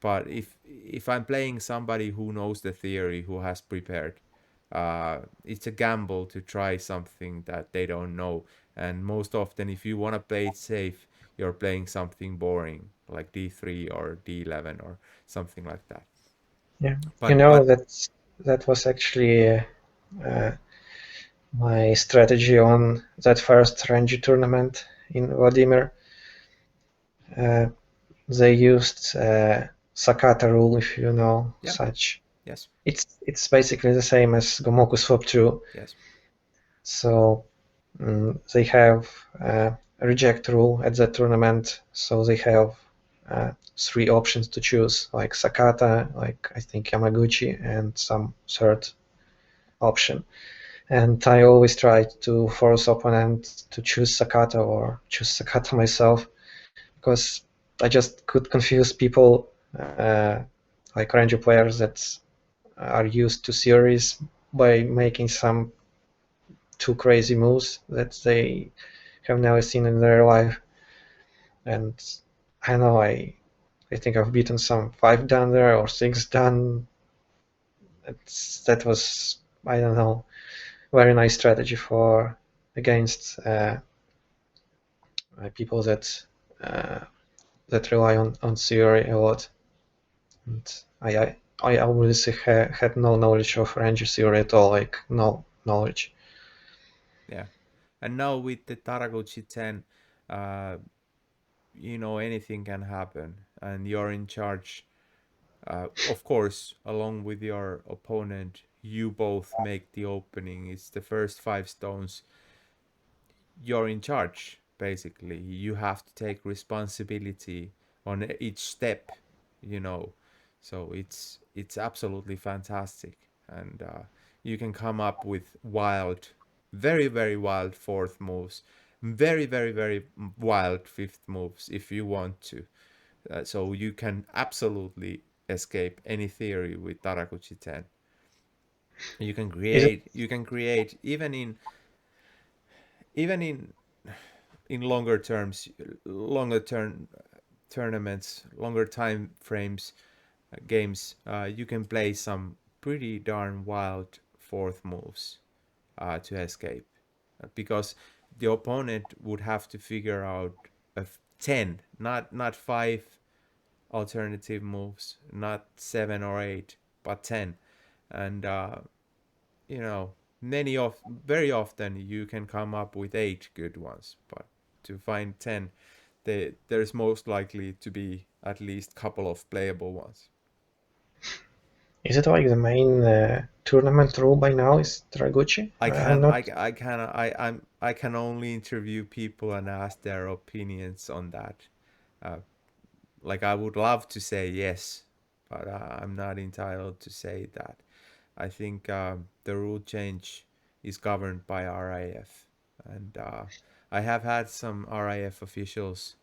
But if I'm playing somebody who knows the theory, who has prepared, it's a gamble to try something that they don't know. And most often, if you want to play it safe, you're playing something boring like D3 or D11 or something like that. Yeah, But that was actually uh, my strategy on that first Ranji tournament in Vladimir. Uh, they used Sakata rule, if you know yeah, such. yes, It's basically the same as Gomoku Swap 2. yes, So they have a reject rule at that tournament. So they have 3 options to choose, like Sakata, like I think Yamaguchi, and some third option. And I always try to force opponent to choose Sakata or choose Sakata myself because I just could confuse people, like Ranger players that are used to series, by making some too crazy moves that they have never seen in their life. And I know I think I've beaten some 5 dan there or 6 dan. That was, I don't know, very nice strategy for against people uh, that rely on theory a lot. And I obviously had no knowledge of range theory at all, like no knowledge. yeah. And now with the Taraguchi 10, uh, anything can happen, and you're in charge. Of course, along with your opponent, you both make the opening. It's the first 5 stones. You're in charge. basically. You have to take responsibility on each step, you know. So it's absolutely fantastic, and you can come up with wild, very very wild fourth moves, very very very wild fifth moves if you want to. So you can absolutely escape any theory with Taraguchi 10. Is it You can create even in longer terms, longer term tournaments, longer time frames, games, you can play some pretty darn wild fourth moves to escape, because the opponent would have to figure out a 10, not 5 alternative moves, not 7 or 8, but 10. And you know, very often you can come up with 8 good ones, but to find 10, there's most likely to be at least couple of playable ones. is it like the main tournament rule by now is Draguchi? I'm not. I can only interview people and ask their opinions on that. Uh, like I would love to say yes, but I'm not entitled to say that. I think the rule change is governed by RIF, and I have had some RIF officials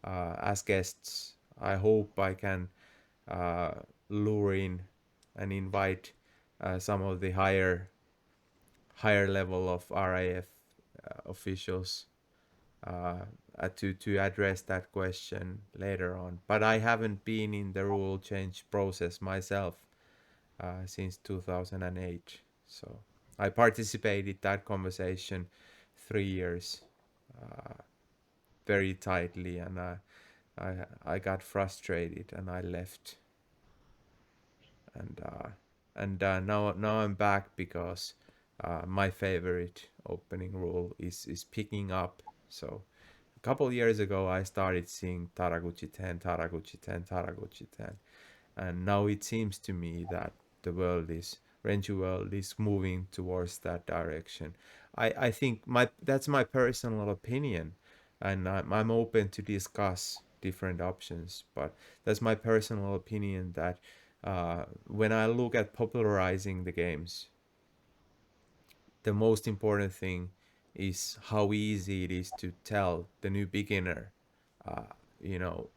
as guests. I hope I can uh, lure in and invite some of the higher level of RIF officials uh, to address that question later on. But I haven't been in the rule change process myself since 2008. So I participated that conversation 3 years very tightly, and I got frustrated and I left. And now I'm back because my favorite opening rule is picking up. So a couple years ago I started seeing Taraguchi 10, Taraguchi 10, Taraguchi 10, and now it seems to me that the world is Renju world is moving towards that direction. I think my that's my personal opinion, and I'm open to discuss different options, but that's my personal opinion that when I look at popularizing the games, the most important thing is how easy it is to tell the new beginner, uh, you know,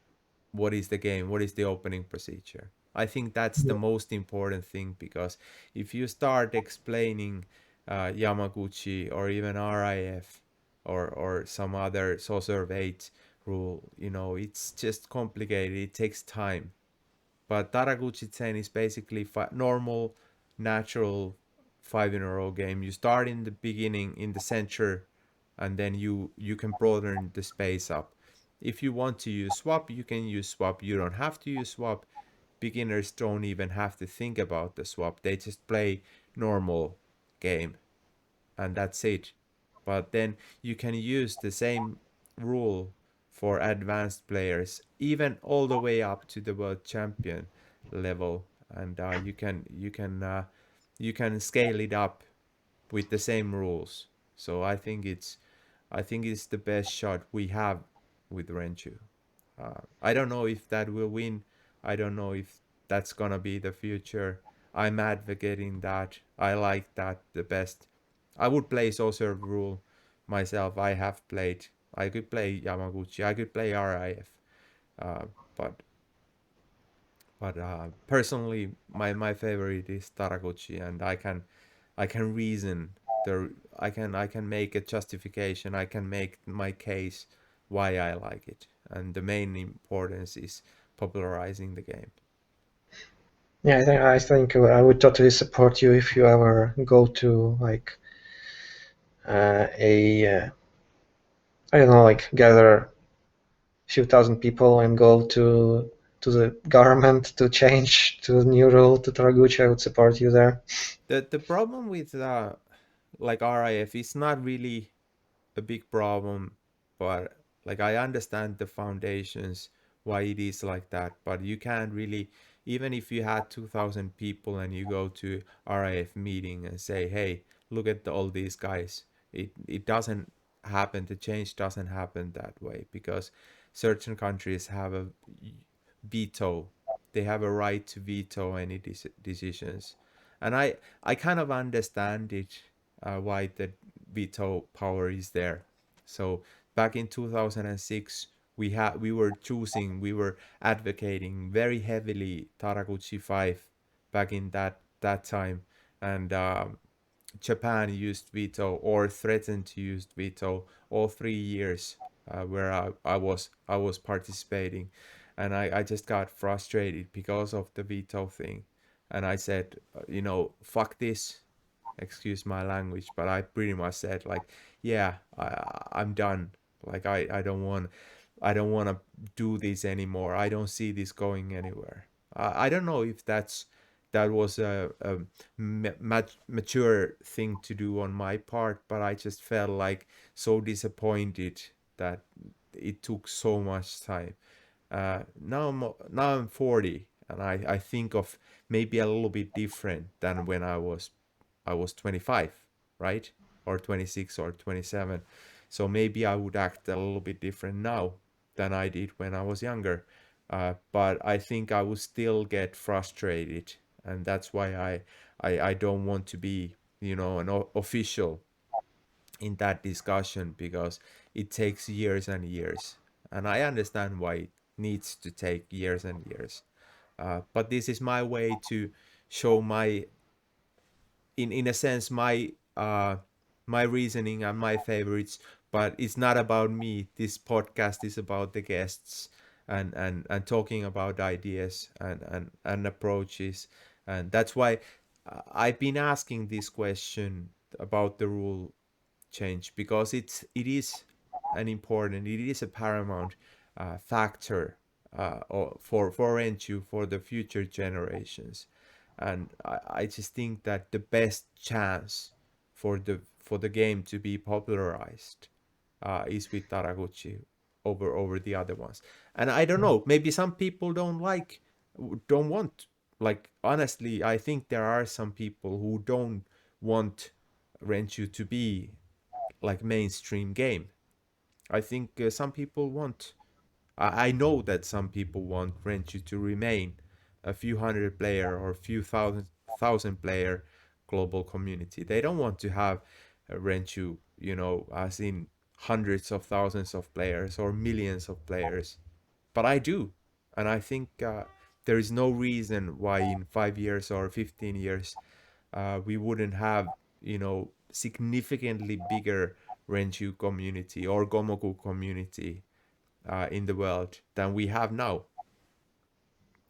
what is the game, what is the opening procedure. I think that's the most important thing, because if you start explaining Yamaguchi or even RIF or some other Soserve 8 rule, it's just complicated, it takes time. But Taraguchi 10 is basically normal, natural 5 in a row game. You start in the beginning, in the center, and then you can broaden the space up. If you want to use swap, you can use swap. You don't have to use swap. Beginners don't even have to think about the swap. They just play normal game, and that's it. But then you can use the same rule for advanced players, even all the way up to the world champion level, and you can scale it up with the same rules. So I think it's the best shot we have with Renju. I don't know if that will win. I don't know if that's gonna be the future. I'm advocating that. I like that the best. I would play Soserve rule myself. I have played. I could play Yamaguchi. I could play RIF. Uh, but personally, my favorite is Taraguchi, and I can reason I can make a justification. I can make my case why I like it, and the main importance is popularizing the game. Yeah, I think I would totally support you if you ever go to like a I don't know, like gather a few thousand people and go to the government to change to the new rule to Taraguchi. I would support you there. The problem with like RIF is not really a big problem, but like I understand the foundations why it is like that, but you can't really, even if you had 2,000 people and you go to RIF meeting and say, hey, look at all these guys, it doesn't happen, the change doesn't happen that way, because certain countries have a veto. They have a right to veto any decisions, and I kind of understand it, why the veto power is there. So back in 2006, we were advocating very heavily Taraguchi 5 back in that time, and Japan used veto or threatened to use veto all 3 years, where I was participating, and I just got frustrated because of the veto thing, and I said, fuck this, excuse my language, but I pretty much said like, yeah, I'm done. Like I don't want to do this anymore. I don't see this going anywhere. I don't know if that was a mature thing to do on my part, but I just felt like so disappointed that it took so much time. Now I'm 40, and I think of maybe a little bit different than when I was 25, right? Or 26 or 27. So maybe I would act a little bit different now than I did when I was younger. But I think I would still get frustrated. And that's why I don't want to be, an official in that discussion, because it takes years and years. And I understand why it needs to take years and years. But this is my way to show my, in a sense, my reasoning and my favorites. But it's not about me. This podcast is about the guests, and talking about ideas and approaches. And that's why I've been asking this question about the rule change, because it is an important, it is a paramount factor, for Renchu, for the future generations. And I just think that the best chance for the game to be popularized is with Taraguchi over the other ones. And I don't know, maybe some people don't want, like, honestly, I think there are some people who don't want Renchu to be like mainstream game. I think some people want. I know that some people want Renchi to remain a few hundred player or a few thousand player global community. They don't want to have Renchu, as in hundreds of thousands of players or millions of players. But I do, and I think there is no reason why in 5 years or 15 years we wouldn't have, significantly bigger Renju community or Gomoku community in the world than we have now.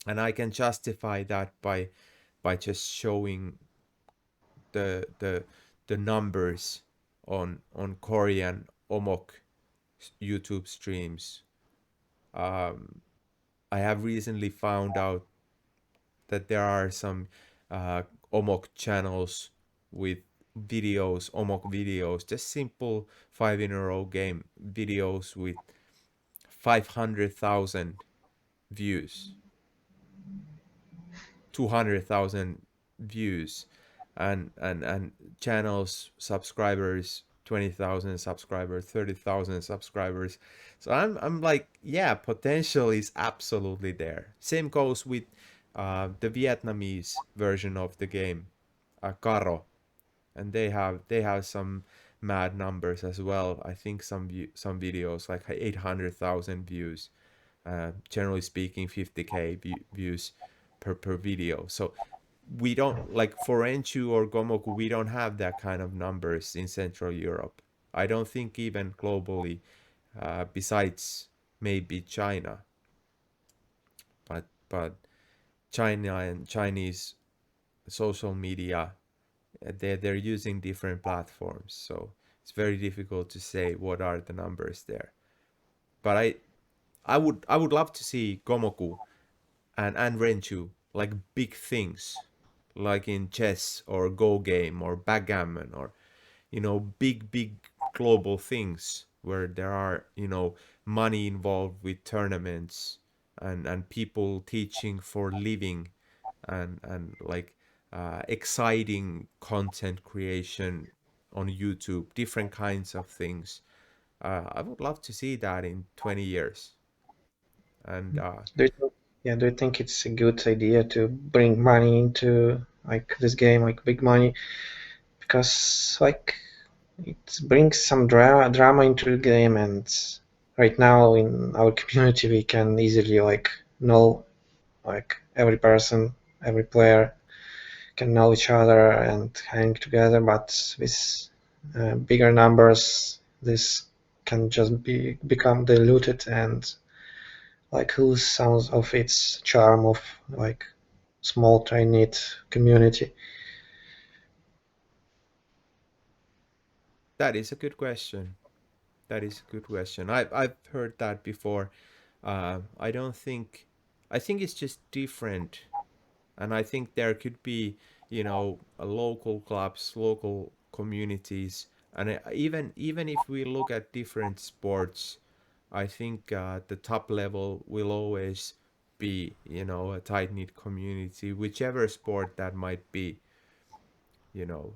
And I can justify that by just showing the the the numbers on Korean Omok YouTube streams. Um, I have recently found out that there are some uh, Omok channels with videos, Omok videos, just simple 5 in a row game videos with 500,000 views, 200,000 views, and channels subscribers 20,000 subscribers, 30,000 subscribers. So I'm like, yeah, potential is absolutely there. Same goes with the Vietnamese version of the game, Caro, and they have some mad numbers as well. I think some videos like 800,000 views, generally speaking 50k views per video. So we don't, like, for Enchu or Gomoku, we don't have that kind of numbers in Central Europe. I don't think even globally, besides maybe China. But China and Chinese social media, they're using different platforms, so it's very difficult to say what are the numbers there. But I would love to see Gomoku and Renchu like big things, like in chess or Go game or backgammon, or big global things where there are money involved with tournaments, and people teaching for living, and like exciting content creation on YouTube, different kinds of things. I would love to see that in 20 years. And Do you think, yeah, do you think it's a good idea to bring money into like this game, like big money? Because like it brings some drama into the game, and right now in our community we can easily like know like every person, every player can know each other and hang together. But with bigger numbers, this can just become diluted and like lose some of its charm of like small tight knit community. that is a good question. That is a good question. I've heard that before. I don't think. I think it's just different, and I think there could be, local clubs, local communities, and even if we look at different sports, I think the top level will always be, a tight knit community, whichever sport that might be, you know.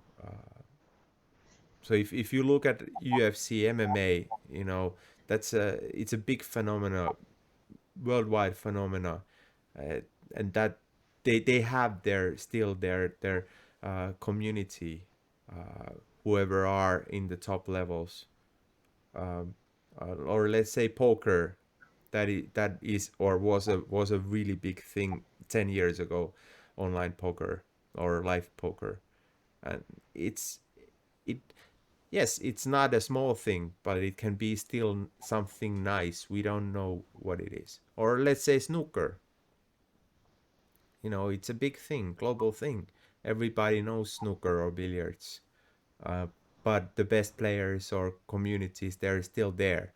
So if you look at UFC, MMA, it's a big phenomena, worldwide phenomena, uh, and that they have their community, whoever are in the top levels, um, or let's say poker, that is or was a really big thing 10 years ago, online poker or live poker, and it's it yes, it's not a small thing, but it can be still something nice. We don't know what it is. Or let's say snooker. It's a big thing, global thing. Everybody knows snooker or billiards. Uh, but the best players or communities, they're still there.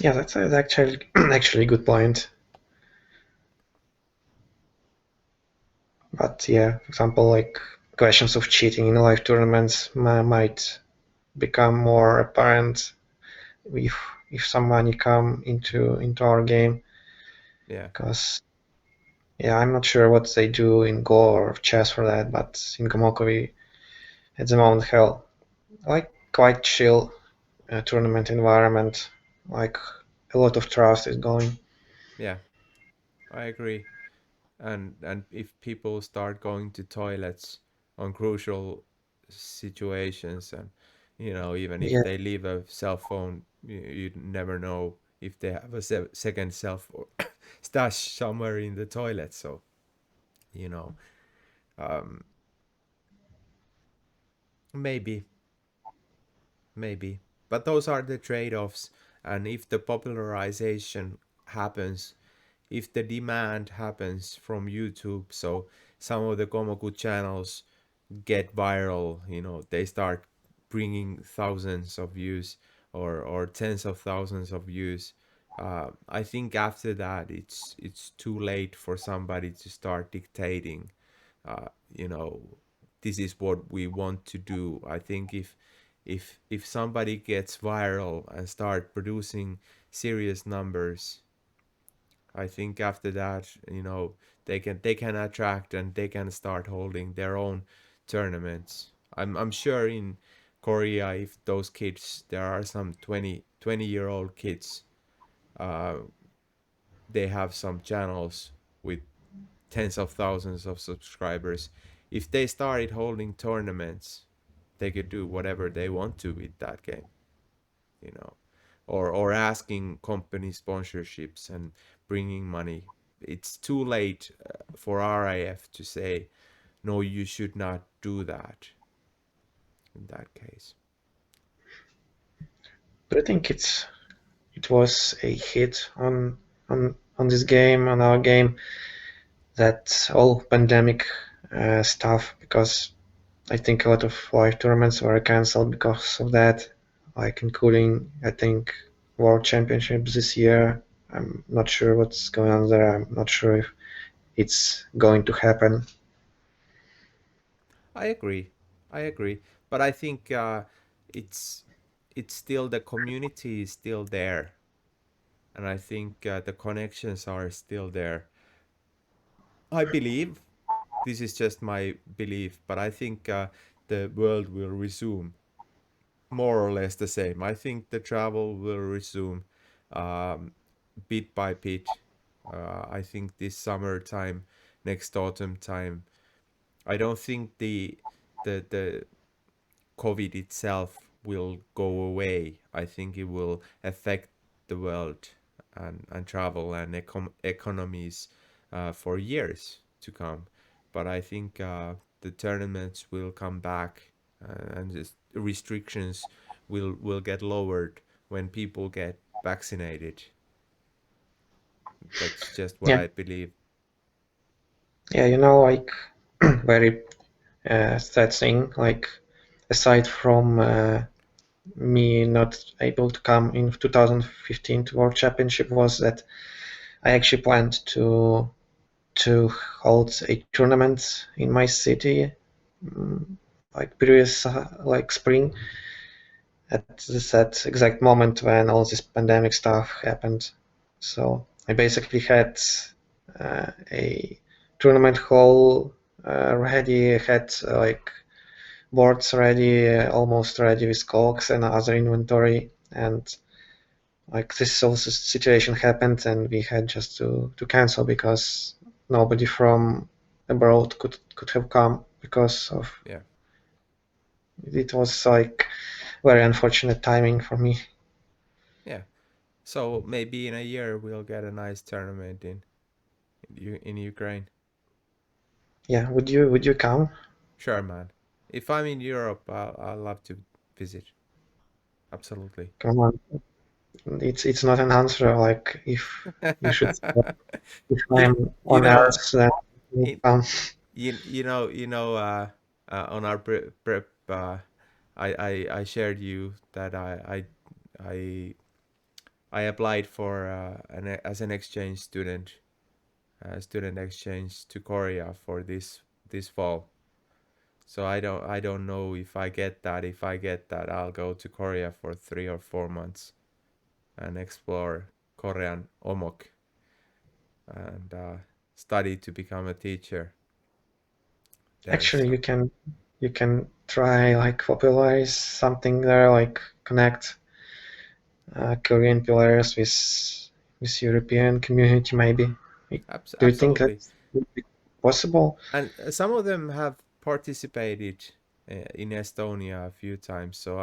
Yeah, that's actually actually a good point. But yeah, for example, like questions of cheating in live tournaments might become more apparent if some money come into our game. Yeah, Because yeah, I'm not sure what they do in Go or chess for that, but in Gamoko we at the moment have like quite chill tournament environment. Like a lot of trust is going. yeah, I agree. And if people start going to toilets on crucial situations, and even if Yeah, they leave a cell phone, you never know if they have a second cell phone stashed somewhere in the toilet. So you know um, maybe, maybe, but those are the trade-offs. And if the popularization happens, if the demand happens from YouTube, so some of the Komoku channels get viral, they start bringing thousands of views, or tens of thousands of views. I think after that, it's too late for somebody to start dictating, uh, you know this is what we want to do. I think if somebody gets viral and start producing serious numbers, I think after that, they can attract, and they can start holding their own tournaments. I'm sure in Korea, if those kids, there are some 20-year-old kids, uh, they have some channels with tens of thousands of subscribers. If they started holding tournaments, they could do whatever they want to with that game, you know, or asking company sponsorships and bringing money. It's too late for RIF to say no, you should not do that in that case. but I think it was a hit on this game on our game that all pandemic stuff because I think a lot of live tournaments were cancelled because of that, like including I think World Championships this year. I'm not sure what's going on there. I'm not sure if it's going to happen. I agree. I agree. But I think it's it's still, the community is still there, and I think the connections are still there. I believe, this is just my belief, but I think the world will resume more or less the same. I think the travel will resume um, bit by bit. I think this summertime, next autumn time. I don't think the COVID itself will go away. I think it will affect the world and travel and economies for years to come. But I think the tournaments will come back and just restrictions will get lowered when people get vaccinated. That's just what Yeah, I believe. yeah, like very sad thing. Like aside from me not able to come in 2015 to World Championship was that I actually planned to hold a tournament in my city, mm, like previous like spring, at that exact moment when all this pandemic stuff happened. So I basically had a tournament hall ready, had like boards ready, almost ready with cogs and other inventory, and like this also situation happened, and we had just to cancel because nobody from abroad could have come because of Yeah, it was like very unfortunate timing for me. yeah. So maybe in a year we'll get a nice tournament in Ukraine. Yeah, would you come? Sure, man. If I'm in Europe, I'll love to visit. Absolutely. Come on, it's not an answer. Like if you should, if you I'm you on know Earth, then you in come. on our prep I shared you that I I applied for as an exchange student, student exchange to Korea for this fall. So I don't know if I get that. If I get that, I'll go to Korea for 3 or 4 months and explore Korean omok and study to become a teacher there. Actually, So you can try like popularize something there, like connect Korean players with European community maybe. Do you think absolutely. that's possible? And some of them have participated in Estonia a few times. So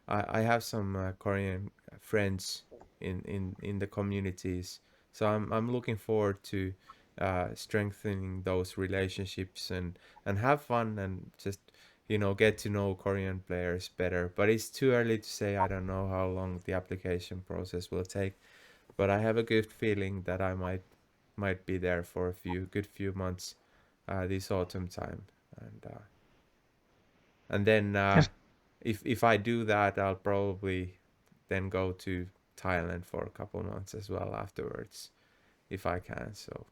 I have some Korean friends in the communities. So I'm looking forward to strengthening those relationships and have fun and just get to know Korean players better. But it's too early to say. I don't know how long the application process will take. But I have a good feeling that I might be there for a few months this autumn time, and then Yes. if I do that, I'll probably then go to Thailand for a couple months as well afterwards if I can. So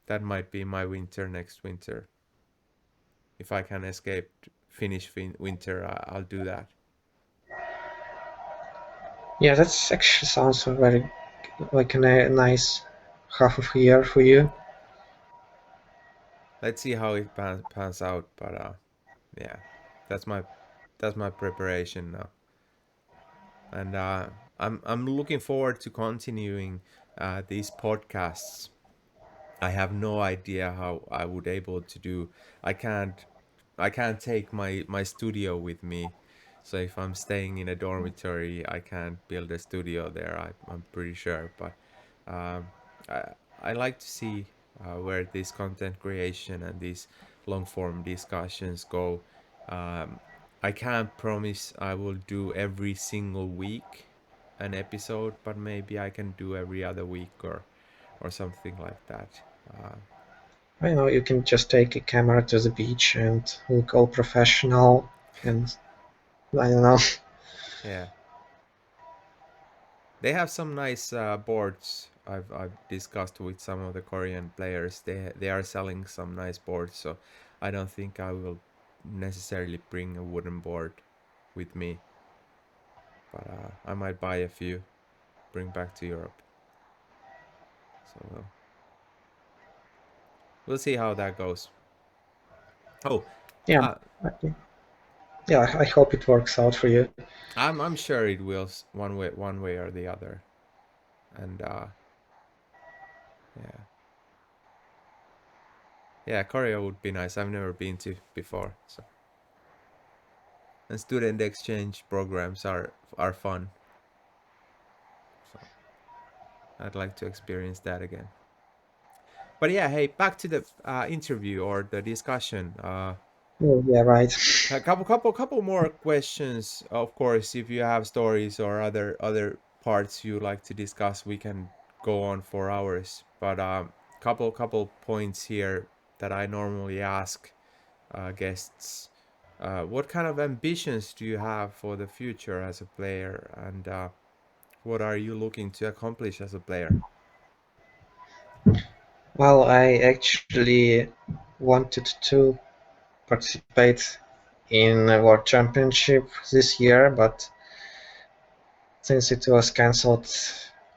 that might be my winter next winter. If I can escape Finnish winter, I'll do that. Yeah, that's actually sounds very like a nice half of a year for you. Let's see how it pans out, but yeah, that's my preparation now, and I'm looking forward to continuing these podcasts. I have no idea how I would able to do. I can't I can't take my studio with me. So if I'm staying in a dormitory, I can't build a studio there. I'm pretty sure, but um, I like to see where this content creation and these long form discussions go. Um, I can't promise I will do every single week an episode, but maybe I can do every other week or something like that. I know you can just take a camera to the beach and look all professional, and I don't know. Yeah, they have some nice boards. I've discussed with some of the Korean players. They are selling some nice boards, so I don't think I will necessarily bring a wooden board with me, but I might buy a few, bring back to Europe. So we'll see how that goes. Oh, Yeah, uh, okay. yeah, I hope it works out for you. I'm sure it will one way or the other. And yeah, yeah, Korea would be nice. I've never been to before, so and student exchange programs are fun. So I'd like to experience that again. But yeah, hey, back to the interview or the discussion. Oh, yeah, right. A couple more questions. Of course, if you have stories or other parts you like to discuss, we can go on for hours. But couple points here that I normally ask guests. What kind of ambitions do you have for the future as a player, and what are you looking to accomplish as a player? Well, I actually wanted to participate in a World Championship this year, but since it was cancelled,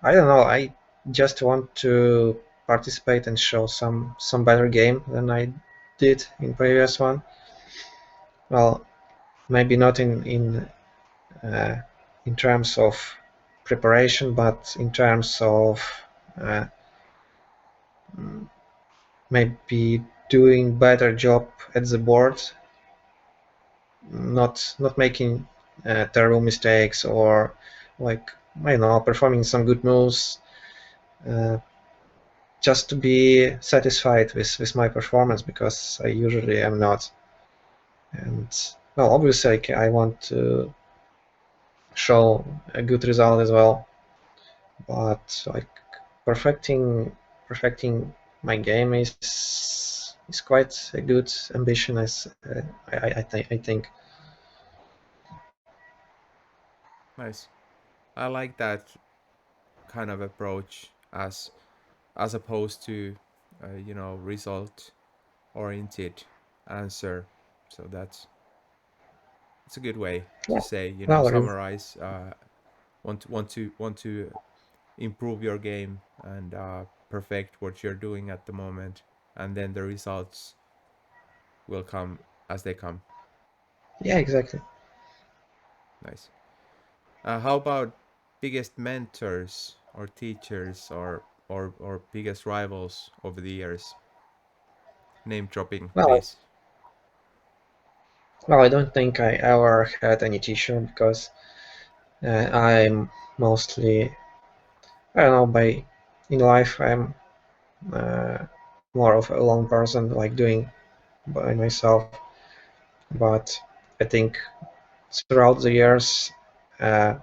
I don't know. I just want to participate and show some better game than I did in previous one. Well, maybe not uh, in terms of preparation, but in terms of uh, maybe doing better job at the board, not making terrible mistakes or like I don't know, performing some good moves. Uh, just to be satisfied with my performance because I usually am not. And well, obviously, I want to show a good result as well, but like perfecting my game is quite a good ambition. As I think. Nice. I like that kind of approach as opposed to result oriented answer. So that's a good way to Yeah. say, Well, summarize. Want to improve your game and perfect what you're doing at the moment, and then the results will come as they come. yeah, exactly. Nice. How about biggest mentors or teachers or biggest rivals over the years? Name dropping, Well, please. well, I don't think I ever had any teacher because I'm mostly I don't know by in life I'm uh, more of a lone person, like doing by myself. But I think throughout the years, uh,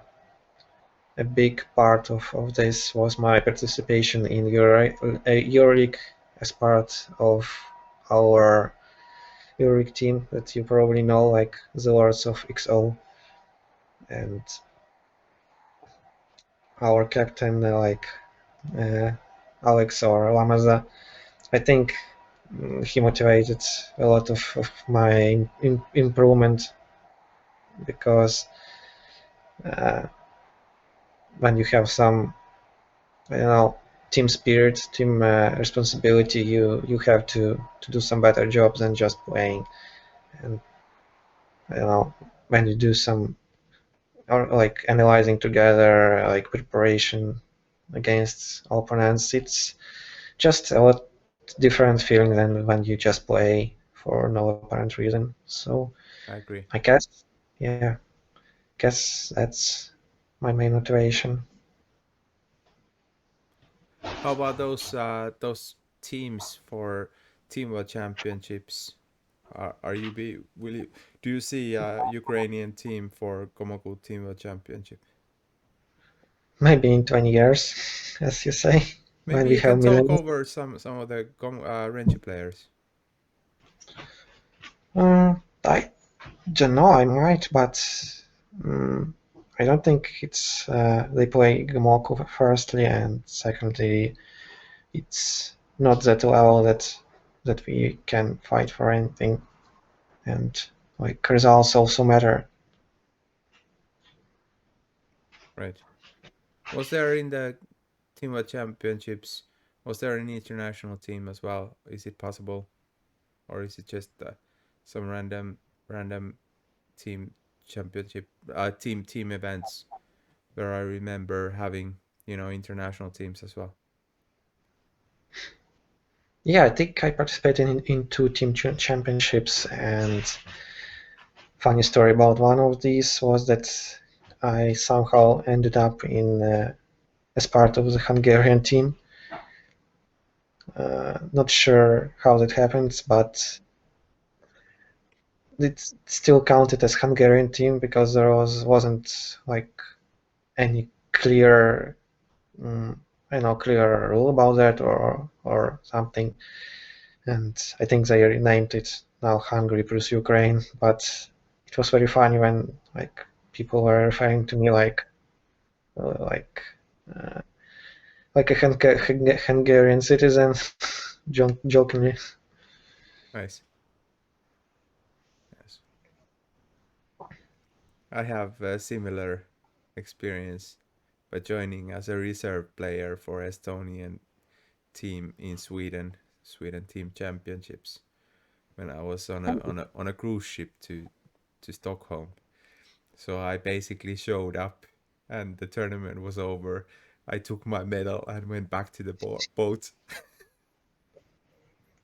a big part of this was my participation in EuroLeague as part of our EuroLeague team that you probably know, like the Lords of XO, and our captain, uh, Alex or Lamaza. I think he motivated a lot of my improvement because uh, when you have some, I don't know, team spirit, team responsibility, you have to do some better job than just playing. And I don't know, when you do some or like analyzing together, like preparation against opponents, it's just a lot different feeling than when you just play for no apparent reason. So I agree. I guess that's my main motivation. How about those teams for team world championships? Are you be will you do you see a Ukrainian team for Komoku team world championship? Maybe in 20 years, as you say, when Maybe we you have can talk millions. over some of the Renchi players. I don't know, I might, but um, I don't think it's they play Gmoko firstly, and secondly, it's not that level that we can fight for anything, and like results also matter. Right. Was there in the team world championships? Was there an international team as well? Is it possible, or is it just some random team championship, team events where I remember having international teams as well. Yeah, I think I participated in two team championships, and funny story about one of these was that I somehow ended up in as part of the Hungarian team. Not sure how that happened, but it still counted as Hungarian team because there wasn't like any clear, clear rule about that or something. And I think they renamed it now Hungary plus Ukraine. But it was very funny when like people were referring to me uh, like uh, like a Hungarian citizen, jokingly. Nice. Yes. I have a similar experience by joining as a reserve player for Estonian team in Sweden team championships when I was on a cruise ship to Stockholm. So I basically showed up and the tournament was over. I took my medal and went back to the boat.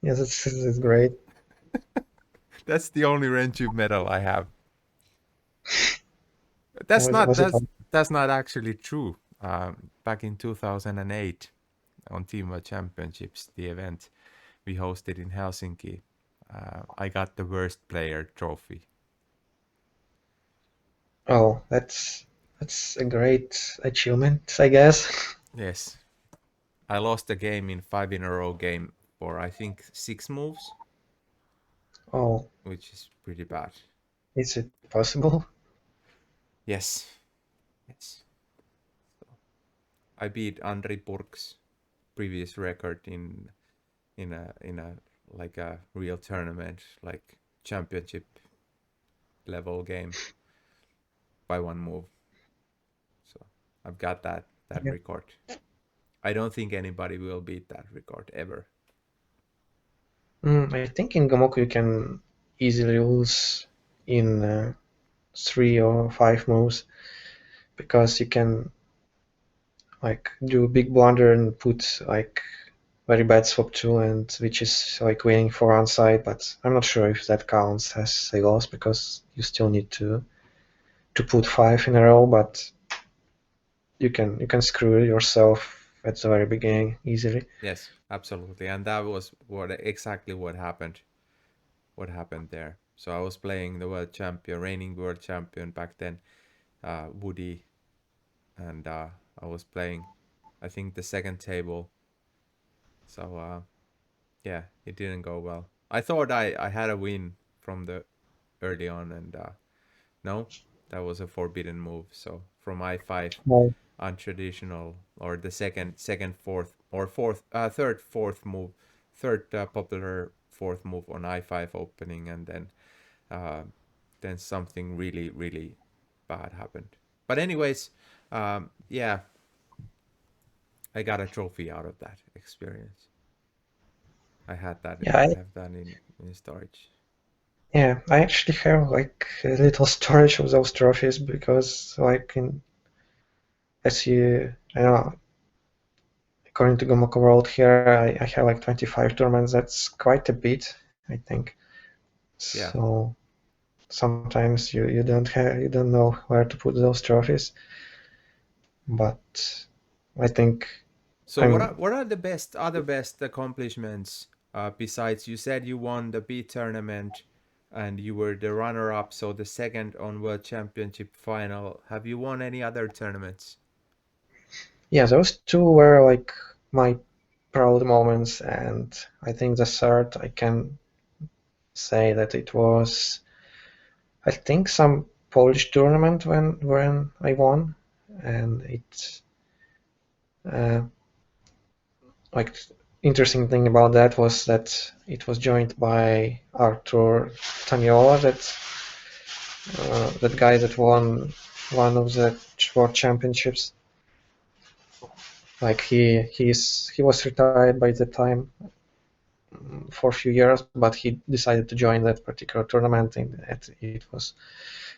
Yeah, that's great. That's the only Renju medal I have. That's not Was it? that's that's not actually true. Back in 2008 on Team World Championships, the event we hosted in Helsinki, I got the worst player trophy. Oh, that's a great achievement, I guess. Yes, I lost a game in 5 in a row game for I think 6 moves, Oh, which is pretty bad. is it possible? Yes, yes. I beat Andri Purk's previous record in a like a real tournament, like championship level game by 1 move. So I've got that Yeah. record. I don't think anybody will beat that record ever. I think in Gomoku you can easily lose in 3 or 5 moves because you can like do a big blunder and put like very bad swap two, and which is like waiting for onside. But I'm not sure if that counts as a loss because you still need to put 5 in a row. But you can screw yourself at the very beginning easily. Yes, absolutely. And that was exactly what happened. What happened there? So I was playing the world champion, reigning world champion back then, Woody, and I was playing, I think the second table. So yeah, it didn't go well. I thought I had a win from the early on, and no, that was a forbidden move. So from I5, Well, untraditional, or the second fourth or fourth third fourth move, third popular fourth move on I5 opening, and uh, then something really bad happened. But anyways, yeah, I got a trophy out of that experience. I had that. yeah, I I, have that in storage. yeah, I actually have like a little storage of those trophies because like in as you I don't know, according to Gomoko World here, I have like 25 tournaments. That's quite a bit, I think. Yeah. So sometimes you don't know where to put those trophies. But I think So I'm what are the best other best accomplishments besides you said you won the B tournament and you were the runner up, so the second on World Championship final. Have you won any other tournaments? yeah, those two were like my proud moments, and I think the third I can say that it was I think some Polish tournament when I won, and it uh, like interesting thing about that was that it was joined by Artur Taniola, that guy that won one of the world championships. Like he was retired by the time, for a few years, but he decided to join that particular tournament, and it was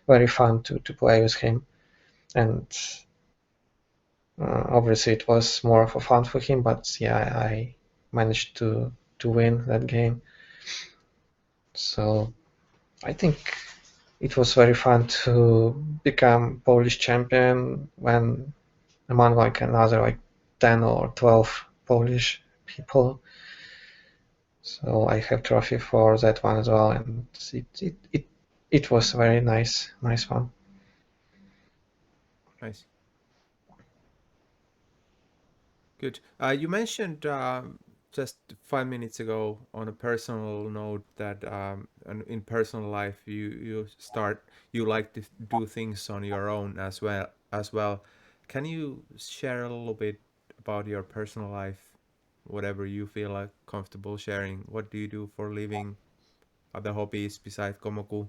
very fun to play with him. And obviously, it was more of a fun for him, but yeah, I managed to win that game. So I think it was very fun to become Polish champion when among like another like 10 or 12 Polish people. So I have trophy for that one as well, and it was very nice one. Nice. Good. You mentioned just 5 minutes ago on a personal note that in personal life you like to do things on your own as well. Can you share a little bit about your personal life, whatever you feel like comfortable sharing? What do you do for a living? Other hobbies besides Komoku?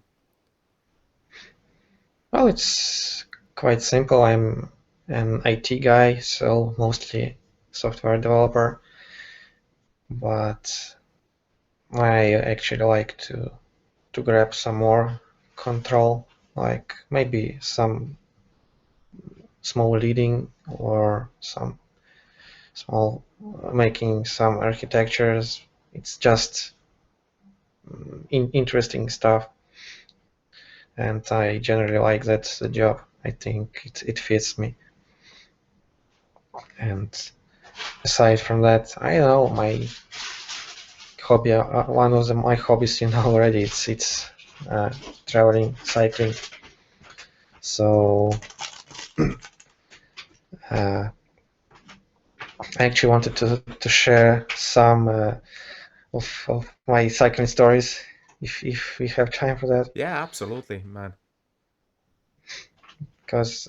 Well, it's quite simple. I'm an IT guy, so mostly software developer, but I actually like to grab some more control, like maybe some small leading or some small making some architectures. It's just interesting stuff, and I generally like that the job. I think it fits me. And aside from that, I don't know my hobby. One of my hobbies, already. It's uh, traveling, cycling. So uh, I actually wanted to share some of my cycling stories, if we have time for that, Yeah, absolutely, man. because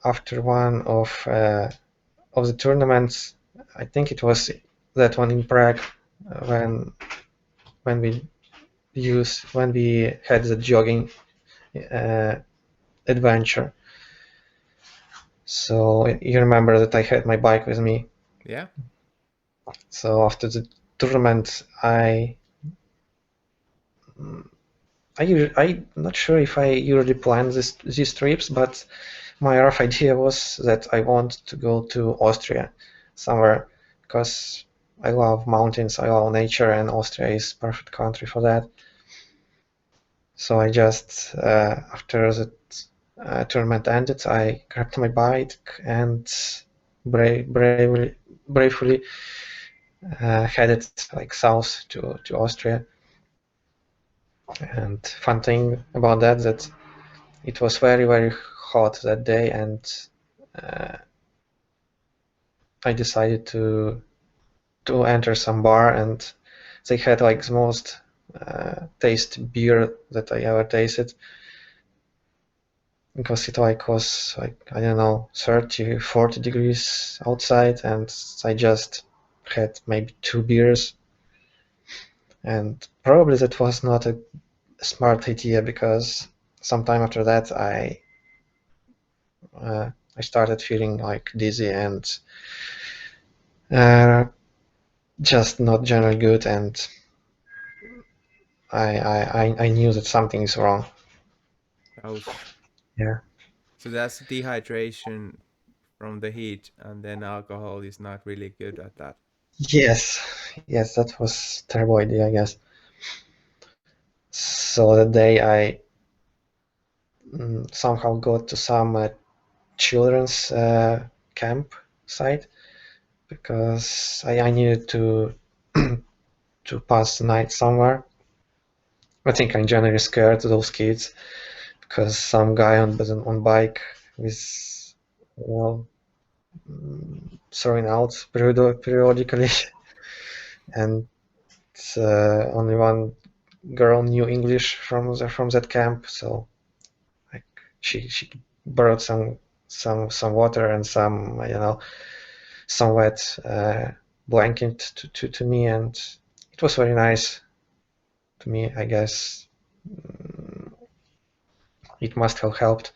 after one of the tournaments, I think it was that one in Prague, when we when we had the jogging uh, adventure. So you remember that I had my bike with me. Yeah. So after the tournament, I'm not sure if I usually plan these trips, but my rough idea was that I want to go to Austria somewhere, because I love mountains, I love nature, and Austria is perfect country for that. So I just after the tournament ended, I grabbed my bike and bravely headed like south to Austria. And fun thing about that it was very hot that day, and uh, I decided to enter some bar, and they had like the most taste beer that I ever tasted, because it like was like, I don't know, 30 40 degrees outside, and I just had maybe 2 beers, and probably that was not a smart idea, because sometime after that I started feeling like dizzy and uh, just not generally good, and I knew that something is wrong. That was Yeah. So that's dehydration from the heat, and then alcohol is not really good at that. Yes. Yes, that was terrible idea, I guess. So that day I somehow got to some children's camp site, because I needed to pass the night somewhere. I think I'm generally scared of those kids, because some guy on bike with, well, throwing out periodically, and only one girl knew English from that camp, so like she borrowed some water and some, some wet blanket to me, and it was very nice to me, I guess. It must have helped,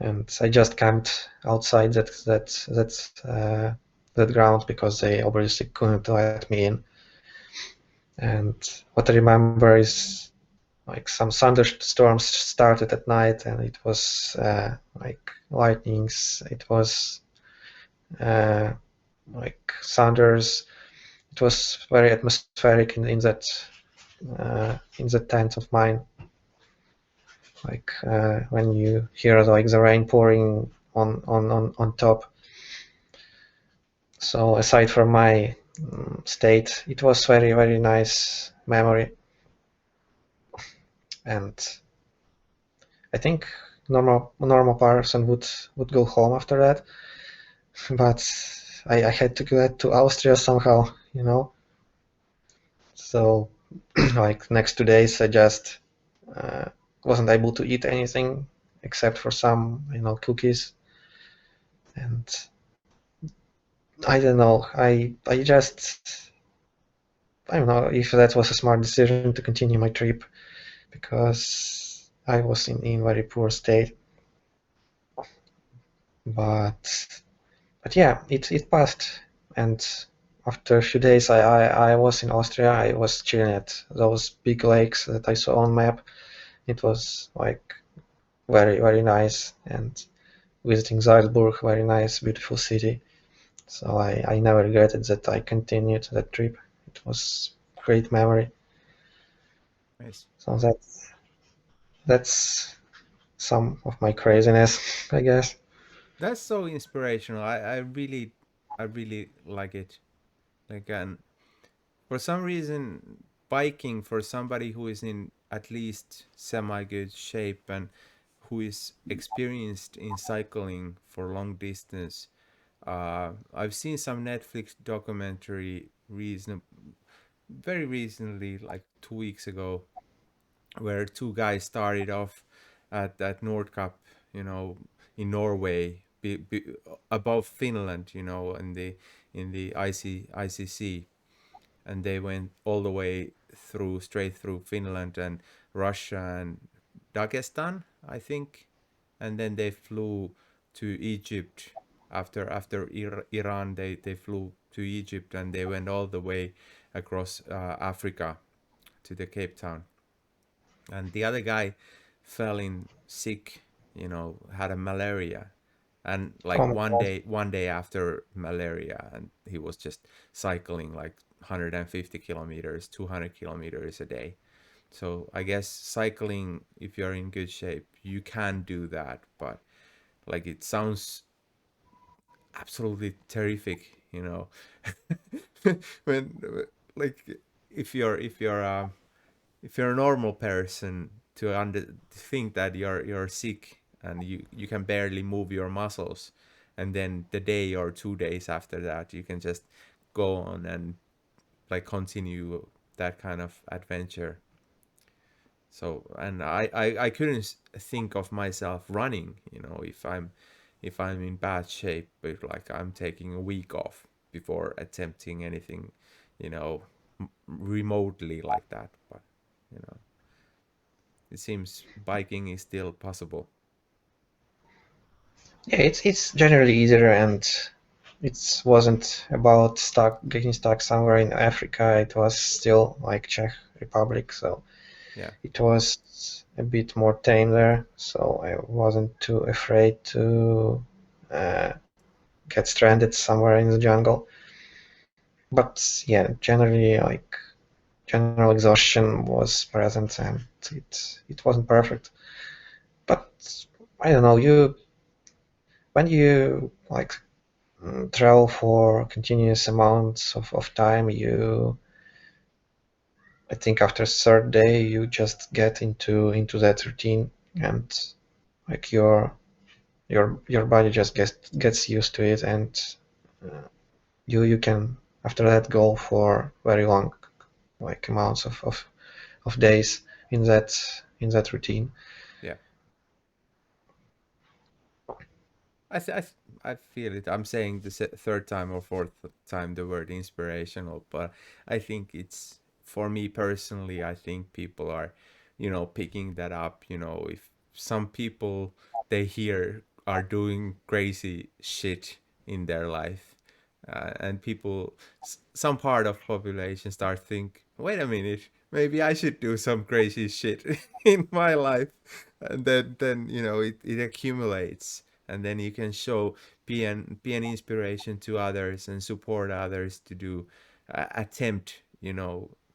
and I just camped outside that that ground because they obviously couldn't let me in. And what I remember is like some thunderstorms started at night, and it was like lightnings. It was uh, like thunders. It was very atmospheric in that tent of mine. Like when you hear like the rain pouring on top. So aside from my state, it was very nice memory, and I think normal person would go home after that, but I had to get to Austria somehow, you know. So like next 2 days, I just uh, wasn't able to eat anything except for some, cookies, and I don't know. I don't know if that was a smart decision to continue my trip because I was in very poor state. But yeah, it passed. And after a few days, I was in Austria. I was chilling at those big lakes that I saw on map. It was like very nice, and visiting Salzburg, very nice, beautiful city. So I never regretted that I continued that trip. It was great memory. Nice. So that's some of my craziness, I guess. That's so inspirational. I really like it. Like, and for some reason, biking for somebody who is in at least semi good shape and who is experienced in cycling for long distance. I've seen some Netflix documentary very recently, like 2 weeks ago, where two guys started off at Nordkapp, you know, in Norway, above Finland, in the ICC, and they went all the way through, straight through Finland and Russia and Dagestan, I think, and then they flew to Egypt. After Iran, they flew to Egypt, and they went all the way across Africa to the Cape Town. And the other guy fell in sick, had a malaria, and Oh like my one day after malaria, and he was just cycling like 150 kilometers, 200 kilometers a day. So I guess cycling, if you're in good shape, you can do that, but like it sounds absolutely terrific, when like if you're a normal person, to think that you're sick and you can barely move your muscles, and then the day or 2 days after that you can just go on and like continue that kind of adventure. So, and I couldn't think of myself running, if I'm in bad shape, but like I'm taking a week off before attempting anything, you know remotely like that. But you know it seems biking is still possible. Yeah, it's generally easier, and it wasn't about getting stuck somewhere in Africa. It was still like Czech Republic, so Yeah. it was a bit more tame there. So I wasn't too afraid to uh, get stranded somewhere in the jungle. But yeah, generally like general exhaustion was present, and it wasn't perfect. But I don't know, when you like travel for continuous amounts of time, I think after a third day you just get into that routine, and like your body just gets used to it, and uh, you can after that go for very long like amounts of days in that routine. Yeah. I feel it. I'm saying the third time or fourth time the word inspirational, but I think it's, for me personally, I think people are, picking that up. If some people they hear are doing crazy shit in their life, and people, some part of population start think, wait a minute, maybe I should do some crazy shit in my life, and then it accumulates, and then you can show, be an inspiration to others and support others to do, attempt,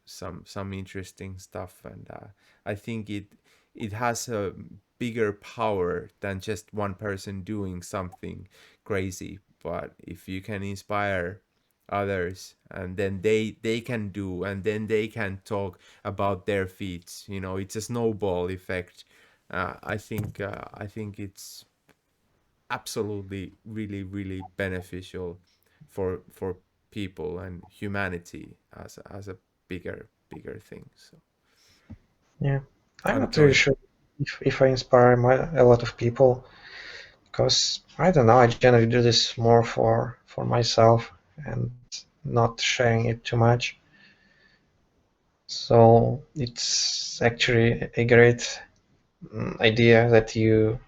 some interesting stuff. And I think it has a bigger power than just one person doing something crazy. But if you can inspire others, and then they can do, and then they can talk about their feats, it's a snowball effect. I think it's absolutely really really beneficial for people and humanity as a bigger thing. So Yeah, I'm I'm not really joining. sure if I inspire a lot of people, because I don't know. I generally do this more for myself and not sharing it too much. So it's actually a great idea that you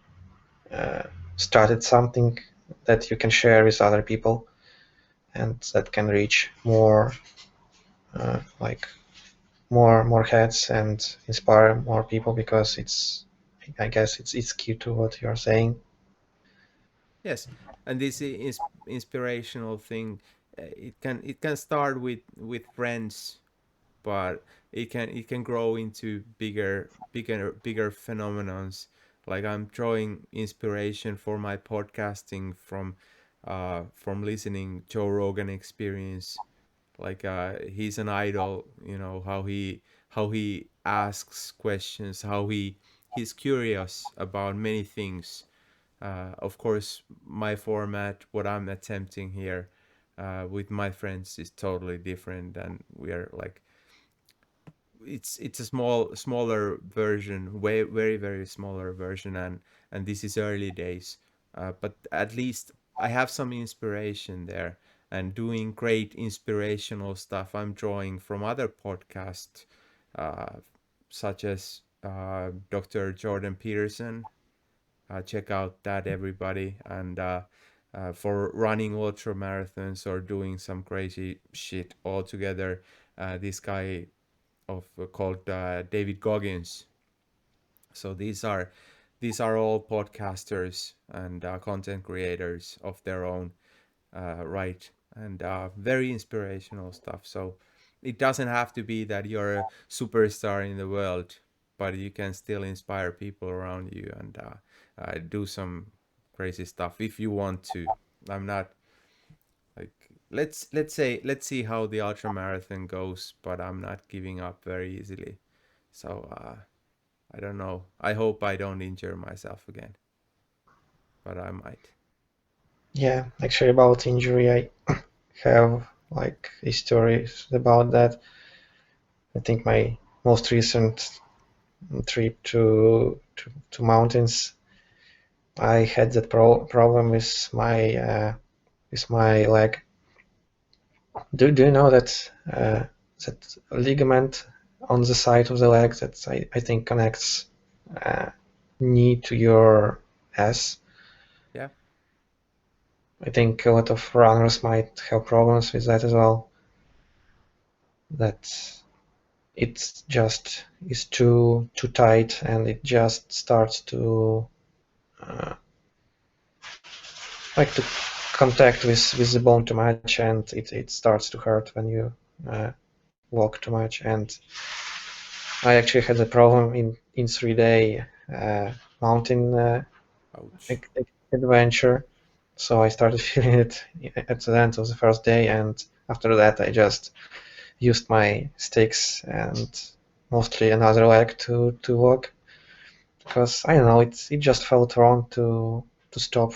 uh, started something that you can share with other people and that can reach like more heads and inspire more people, because I guess it's key to what you're saying. Yes, and this is inspirational thing. It can start with friends, but it can grow into bigger phenomenons. Like, I'm drawing inspiration for my podcasting from listening Joe Rogan Experience. Like, he's an idol, how he asks questions, how he's curious about many things. Of course, my format, what I'm attempting here with my friends, is totally different, and we are like, it's a smaller version, way very very smaller version, and this is early days, but at least I have some inspiration there, and doing great inspirational stuff I'm drawing from other podcasts, uh, such as Dr. Jordan Peterson. Check out that, everybody. And for running ultra marathons or doing some crazy shit altogether, this guy called David Goggins. So these are all podcasters and content creators of their own right, and very inspirational stuff. So it doesn't have to be that you're a superstar in the world, but you can still inspire people around you, and do some crazy stuff if you want to. I'm not like, let's see how the ultra marathon goes, but I'm not giving up very easily. So I don't know. I hope I don't injure myself again, but I might. Yeah, actually, about injury, I have like stories about that. I think my most recent trip to mountains, I had that problem with my leg. Do you know that ligament on the side of the leg that I think connects uh, knee to your ass? Yeah. I think a lot of runners might have problems with that as well. That it just is too tight, and it just starts to uh, like to contact with the bone too much, and it starts to hurt when you uh, walk too much. And I actually had a problem in 3 day mountain Ouch. adventure. So I started feeling it at the end of the first day, and after that I just used my sticks and mostly another leg to walk, because I don't know, it just felt wrong to stop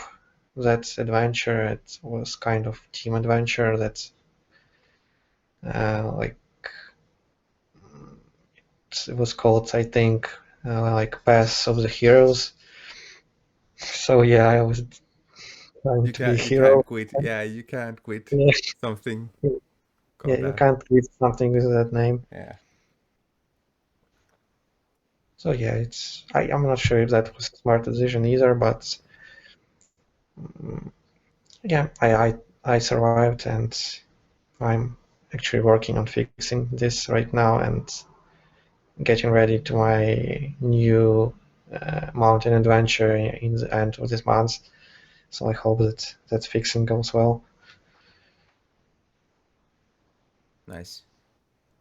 that adventure. It was kind of team adventure that like it was called, I think, like Pass of the Heroes. So yeah, I was trying You to be a can't you can't hero. quit. Yeah, you can't quit Yeah, something yeah, called you that. can't read something with that name. Yeah. So yeah, I'm not sure if that was a smart decision either, but yeah, I survived, and I'm actually working on fixing this right now and getting ready to my new mountain adventure in the end of this month. So I hope that that fixing goes well. Nice.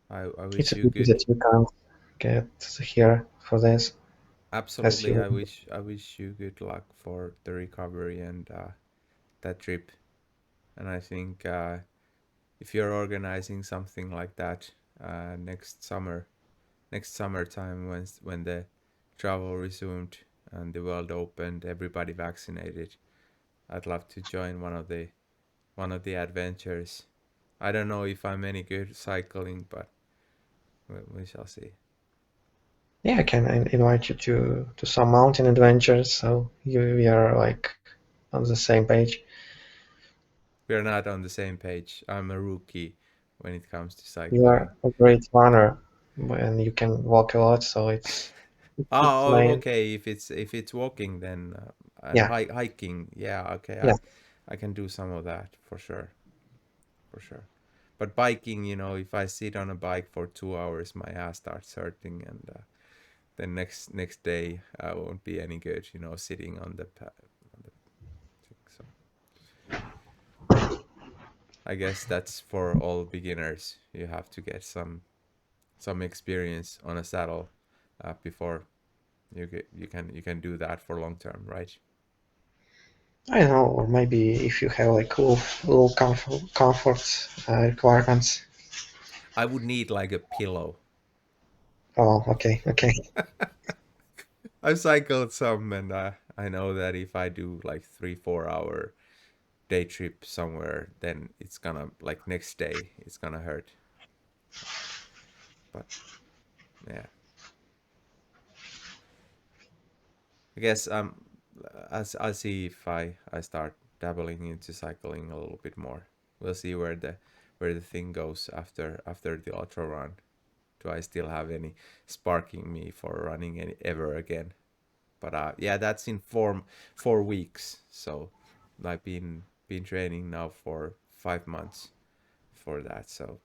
I It's wish a you pity good. that you can't get here for this, as Absolutely. you. I wish you good luck for the recovery and that trip. And I think if you're organizing something like that next summer, next summertime when the travel resumed and the world opened, everybody vaccinated, I'd love to join one of the adventures. I don't know if I'm any good cycling, but we shall see. Yeah, I can invite you to some mountain adventures, so we are like on the same page. We're not on the same page. I'm a rookie when it comes to You cycling. are a great runner, and you can walk a lot, so it's Oh, my okay. If it's walking, then and yeah, hiking, yeah, okay. yeah. I can do some of that for sure, for sure. But biking, if I sit on a bike for 2 hours, my ass starts hurting, and then next day I won't be any good, sitting on the thing. So I guess that's for all beginners. You have to get some experience on a saddle before you can do that for long term, right? I don't know, or maybe if you have like low comfort requirements. I would need like a pillow. Oh, okay, okay. I've cycled some, and I know that if I do like 3-4 hour day trip somewhere, then it's gonna like next day it's gonna hurt. So, but yeah, I guess I'll see if I start dabbling into cycling a little bit more. We'll see where the thing goes after the ultra run. Do I still have any sparking me for running any ever again? But yeah, that's in 4 weeks. So I've been training now for 5 months for that. So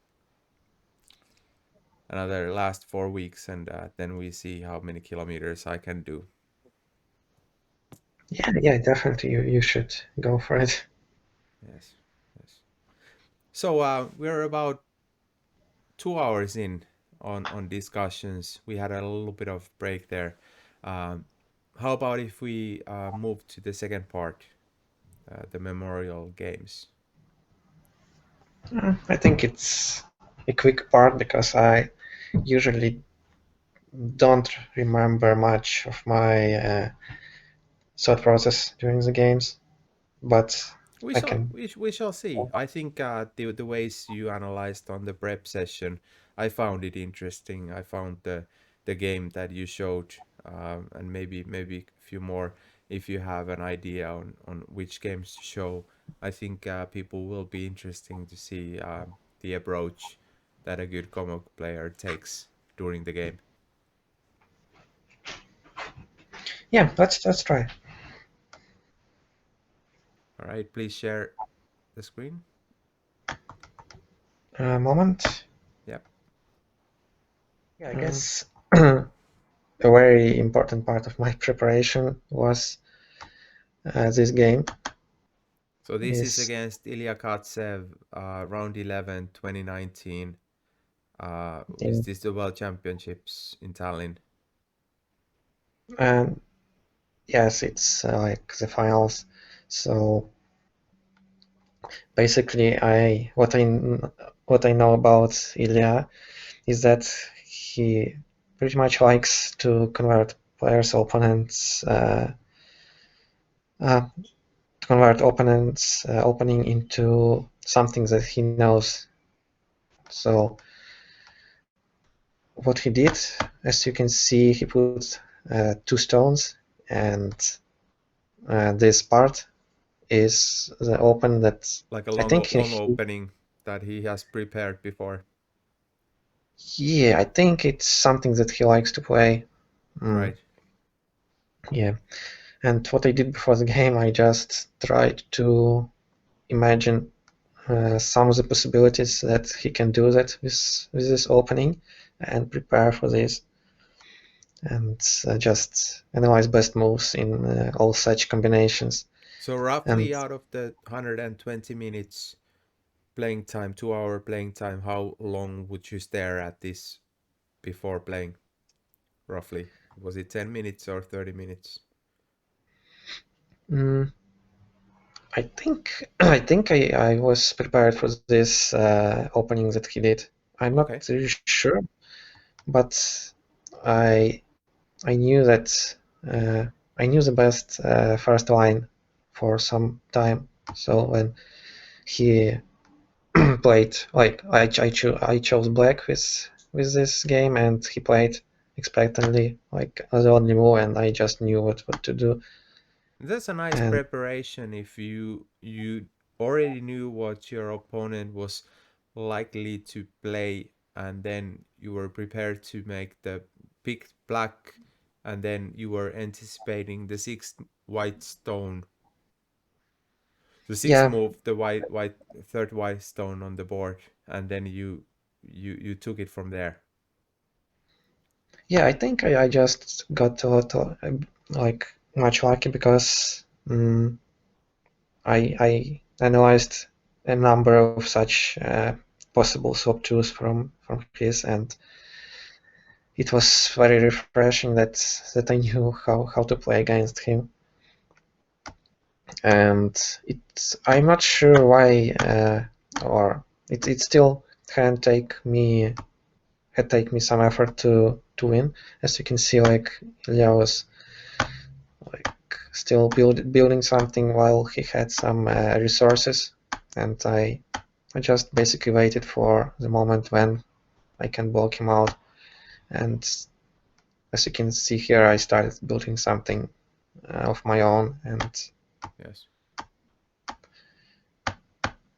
another last 4 weeks, and then we see how many kilometers I can do. Yeah, yeah, definitely. You should go for it. Yes, yes. So we're about 2 hours in on discussions. We had a little bit of break there. Um, how about if we move to the second part, the memorial games? I think it's a quick part because I usually don't remember much of my thought process during the games, but We I shall can. we shall see. I think the ways you analyzed on the prep session, I found it interesting. I found the game that you showed, and maybe a few more if you have an idea on which games to show. I think people will be interesting to see the approach that a good comic player takes during the game. Yeah, let's try. All right, please share the screen. A moment. Yep. Yeah, I guess a very important part of my preparation was this game. So this is Is against Ilya Katsev, round 11, 2019. Is in, this the World Championships in Tallinn? and yes, it's like the finals. So basically, what I know about Ilya is that he pretty much likes to convert players' opponents, uh, to convert opponents' opening into something that he knows. So what he did, as you can see, he put two stones, and this part is the open that Like a I long think long opening that he has prepared before, yeah, I think it's something that he likes to play. Mm, right? yeah, and what I did before the game, I just tried to imagine. some of the possibilities that he can do that with this opening and prepare for this and just analyze best moves in all such combinations. So And roughly out of the 120 minutes playing time, 2 hour playing time, how long would you stare at this before playing? Roughly, was it 10 minutes or 30 minutes? mm, I was prepared for this opening that he did. I'm not Okay. really sure, but I I knew that uh, I knew the best first line for some time. So when he played, like I chose black with this game, and he played expectantly, like as the only move, and I just knew what to do. That's a nice And preparation if you already knew what your opponent was likely to play, and then you were prepared to make the pick black, and then you were anticipating the sixth white stone, the sixth yeah, move, the white third white stone on the board, and then you took it from there. yeah, I think I just got a lot of, like much lucky because I analyzed a number of such possible swap twos from his, and it was very refreshing that I knew how to play against him. And it's I'm not sure why, or it still can take me some effort to win. As you can see, like Ilya was like still building something while he had some resources, and I just basically waited for the moment when I can block him out. And as you can see here, I started building something of my own, and Yes.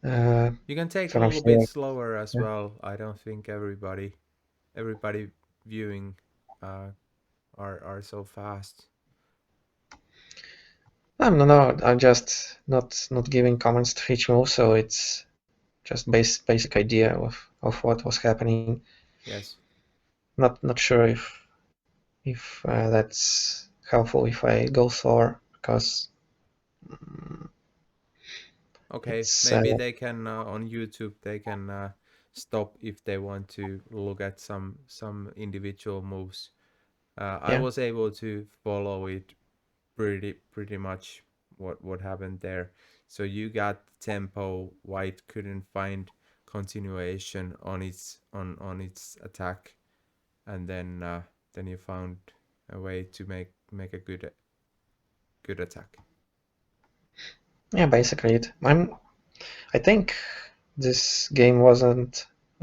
uh, You can take a from little bit here, slower as yeah. well. I don't think everybody viewing uh, are so fast. No, I'm just not giving comments to each move, so it's just basic idea of what was happening. Yes. Not sure if that's helpful if I go slower because Okay. it's Maybe they can on YouTube they can stop if they want to look at some individual moves. I yeah was able to follow it pretty much what happened there. So you got tempo. White couldn't find continuation on its attack, and then you found a way to make a good attack. yeah basically it. I think this game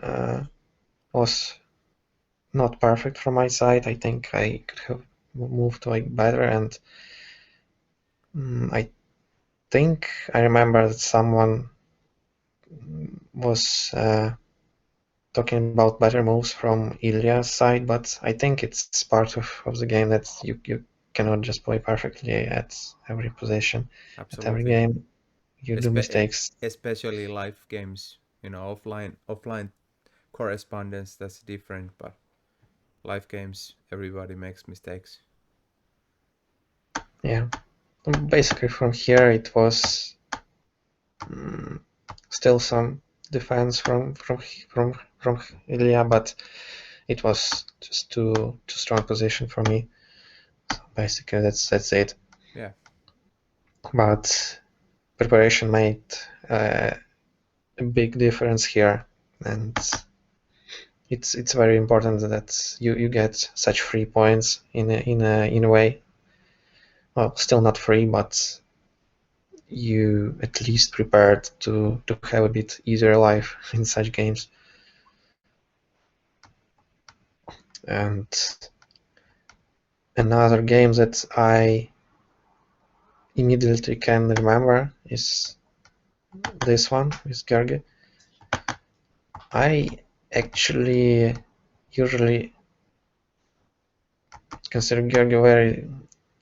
uh, was not perfect from my side. I think I could have moved like better, and I think I remember that someone was talking about better moves from Ilya's side, but I think it's part of the game that you cannot just play perfectly at every position, at every Absolutely. game. You do Espe- mistakes. especially live games. Offline correspondence that's different, but live games everybody makes mistakes. Yeah. Basically, from here it was mm, still some defense from Ilya, but it was just too strong position for me. Basically, that's it. Yeah. But preparation made uh, a big difference here, and it's very important that you get such free points in a way. Well, still not free, but you at least prepared to have a bit easier life in such games. And another game that I immediately can remember is this one with Georgi. I actually usually consider Georgi a very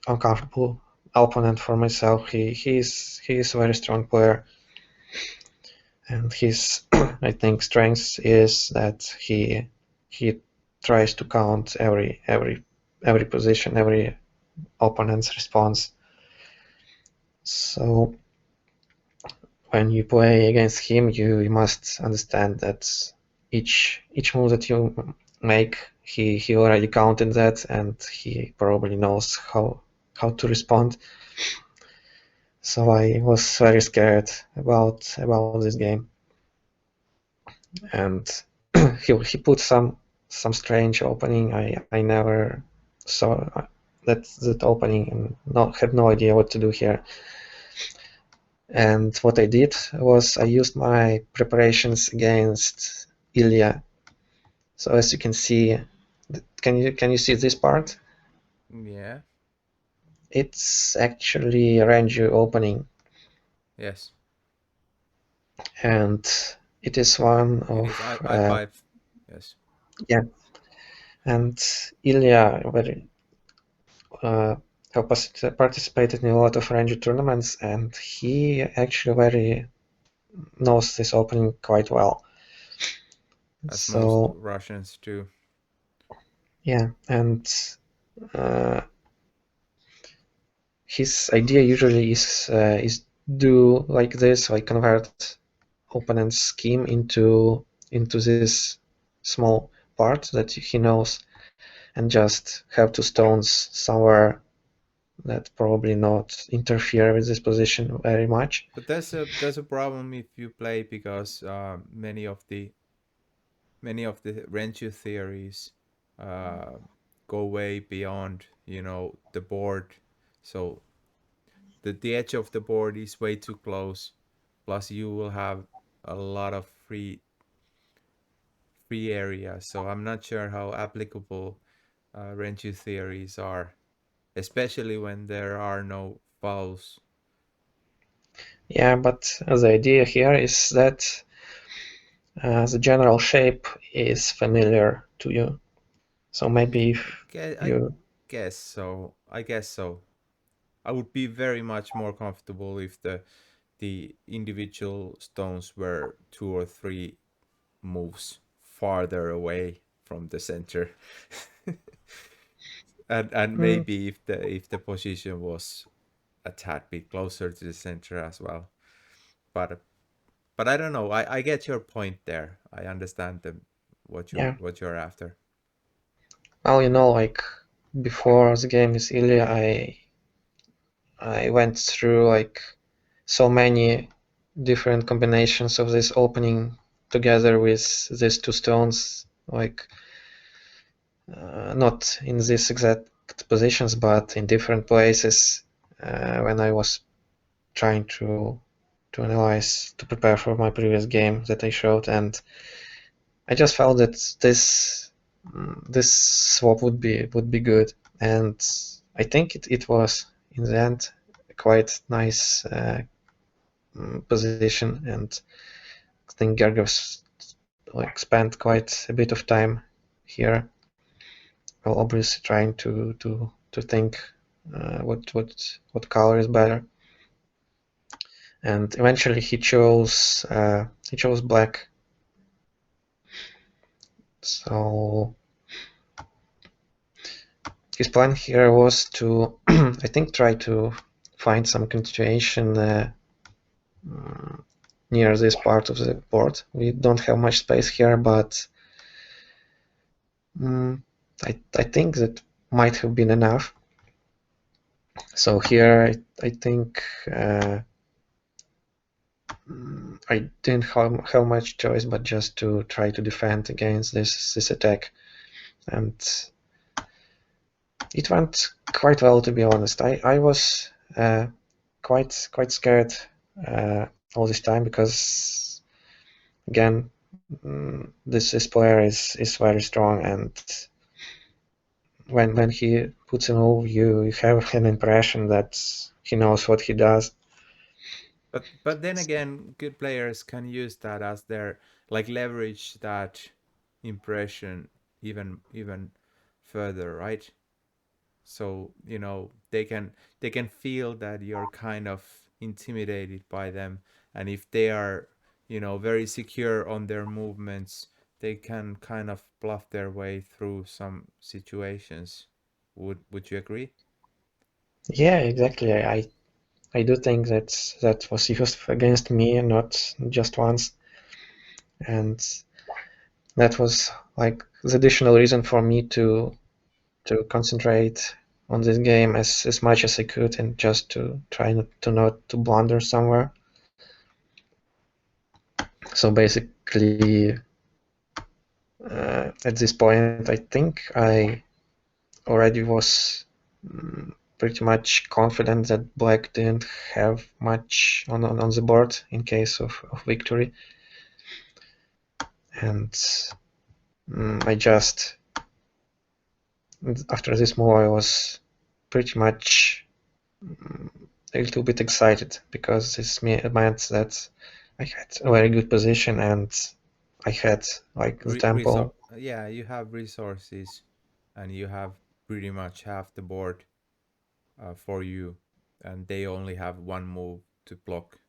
uncomfortable opponent for myself. He is a very strong player, And his, I think, strength is that he tries to count every position, every opponent's response. So when you play against him, you must understand that each move that you make, he already counted that, and he probably knows how to respond. So I was very scared about this game, and he put some strange opening. I never saw that opening and had no idea what to do here. And what I did was I used my preparations against Ilya. So as you can see, can you see this part? Yeah. It's actually a Ranju opening, Yes. and it is one It of is I5. Yes. yeah. And Ilya very have participated in a lot of Ranju tournaments, and he actually very knows this opening quite well. As most So Russians do. yeah, and uh, his idea usually is do like this, like convert opponent's scheme into this small part that he knows, and just have two stones somewhere that probably not interfere with this position very much. But there's a problem if you play because many of the Renju theories uh, go way beyond the board. So the edge of the board is way too close. Plus you will have a lot of free area. So I'm not sure how applicable Renju theories are, especially when there are no fouls. Yeah, but the idea here is that the general shape is familiar to you. So maybe if I you, guess so. I guess so. I would be very much more comfortable if the individual stones were 2 or 3 moves farther away from the center. And mm, maybe if the position was a tad bit closer to the center as well. But I don't know. I get your point there. I understand what you yeah, what you're after. well, like before the game with Ilya, I went through like so many different combinations of this opening together with these two stones, like not in these exact positions, but in different places when I was trying to analyze to prepare for my previous game that I showed, and I just felt that this swap would be good, and I think it was in the end a quite nice position, and I think Gergev's like spent quite a bit of time here, well, obviously trying to think what color is better, and eventually he chose black. So his plan here was to, I think, try to find some continuation mm, near this part of the board. We don't have much space here, but mm, I think that might have been enough. So here I think I didn't have much choice but just to try to defend against this attack, and it went quite well, to be honest. I was quite scared all this time because again this player is very strong, and when he puts a move, you have an impression that he knows what he does. But then again, good players can use that as their like leverage that impression even further, right? So they can feel that you're kind of intimidated by them, and if they are very secure on their movements, they can kind of bluff their way through some situations. Would you agree? Yeah, exactly. I do think that was used against me and not just once, and that was like the additional reason for me to concentrate on this game as much as I could and just to try not to blunder somewhere. So basically, at this point, I think I already was pretty much confident that Black didn't have much on the board in case of victory, and I just after this move I was pretty much a little bit excited because this meant that I had a very good position and I had like the tempo. Yeah, you have resources, and you have pretty much half the board for you, and they only have one move to block.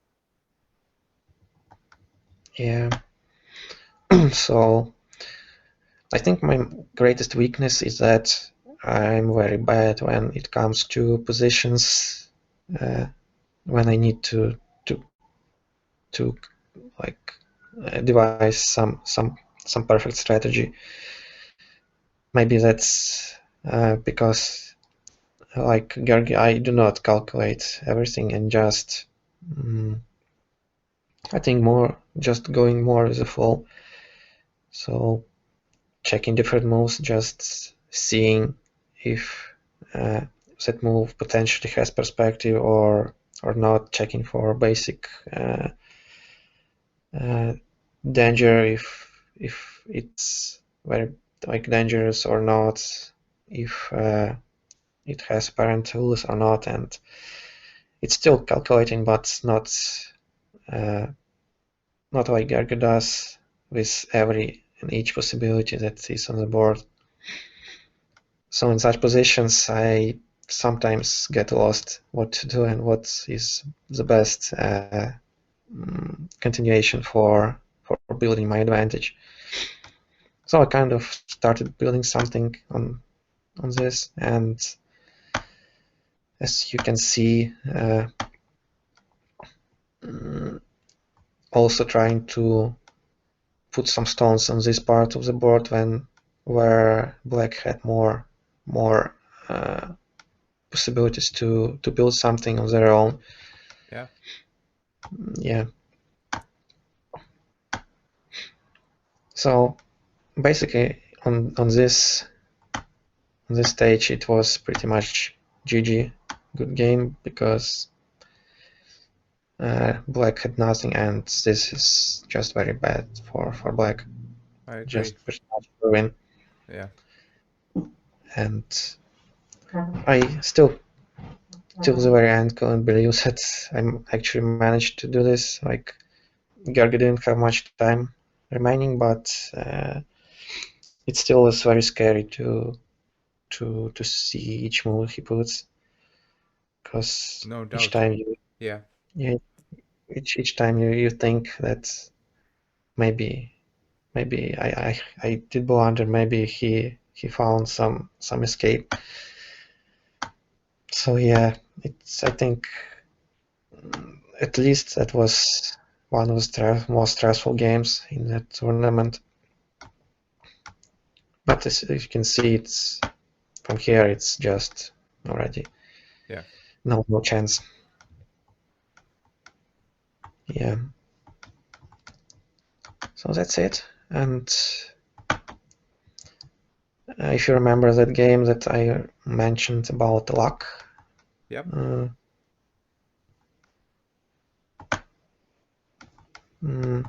Yeah. So I think my greatest weakness is that I'm very bad when it comes to positions uh, when I need to to like devise some perfect strategy. Maybe that's because like Georgi, I do not calculate everything and just I think more just going more with the flow. So checking different moves, just seeing if uh, that move potentially has perspective or not. Checking for basic uh, danger if it's very like dangerous or not, if it has apparent tools or not, and it's still calculating, but uh, not like Gergo does with every and each possibility that is on the board. So in such positions, I sometimes get lost what to do and what is the best continuation for building my advantage. So I kind of started building something on this, and as you can see, also trying to put some stones on this part of the board when where black had more possibilities to build something on their own. Yeah. Yeah. So basically on this stage it was pretty much GG, good game because black had nothing and this is just very bad for black. I agree. Just pretty much a win. Yeah. And I still till the very end couldn't believe that I actually managed to do this. Like Georgi didn't have much time remaining, but it still was very scary to see each move he puts because No each doubt. time you Yeah. yeah, each time you think that maybe maybe I did blunder, maybe he found some escape. So yeah, it's I think at least that was one of the most stressful games in that tournament. But as you can see, it's from here it's just already Yeah. no chance. Yeah, so that's it. And if you remember that game that I mentioned about luck, Yep. uh, mm,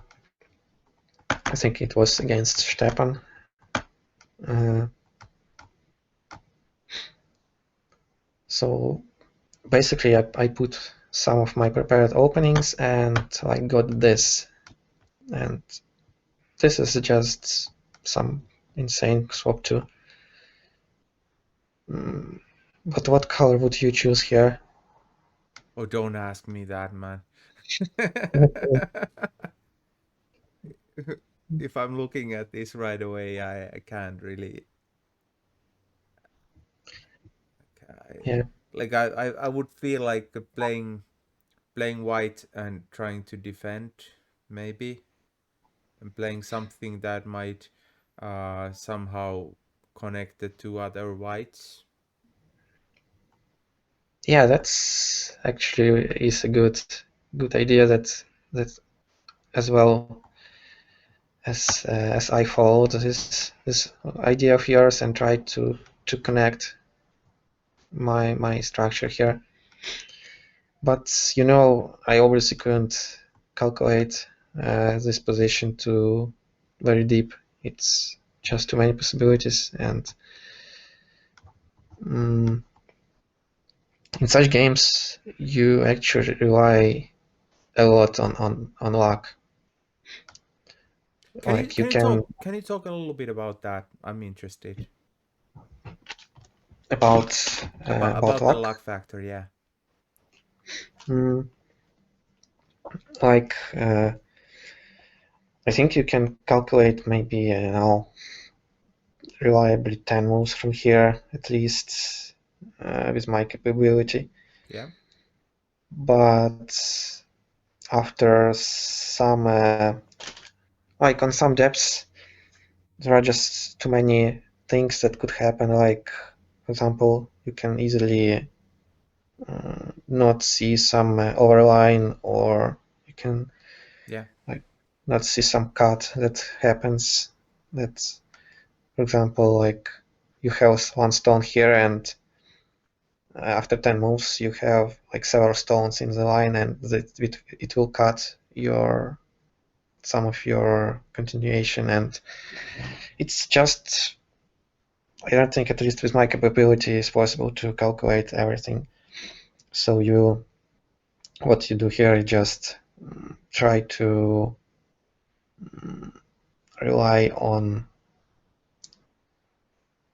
I think it was against Stepan. Uh, so basically, I put some of my prepared openings and I got this, and this is just some insane swap too. Mm, but what color would you choose here? Oh, don't ask me that, man. If I'm looking at this right away, I can't really. I, Yeah, like I would feel like playing white and trying to defend, maybe, and playing something that might somehow connect the two other whites. yeah, that's actually is a good idea. That as well as I followed this idea of yours and tried to connect my structure here. But I obviously couldn't calculate this position to very deep. It's just too many possibilities, and mm, in such games, you actually rely a lot on luck. Can you Like you can you can talk can you talk a little bit about that? I'm interested about about the luck. luck factor. Yeah. Mm, like I think you can calculate maybe reliably 10 moves from here at least with my capability. Yeah. But after some like on some depths, there are just too many things that could happen. Like for example, you can easily not see some overline, or you can Yeah. like not see some cut that happens. That, for example, like you have one stone here, and after 10 moves, you have like several stones in the line, and it will cut your some of your continuation. And it's just, I don't think, at least with my capability, it's possible to calculate everything. So what you do here is just try to rely on,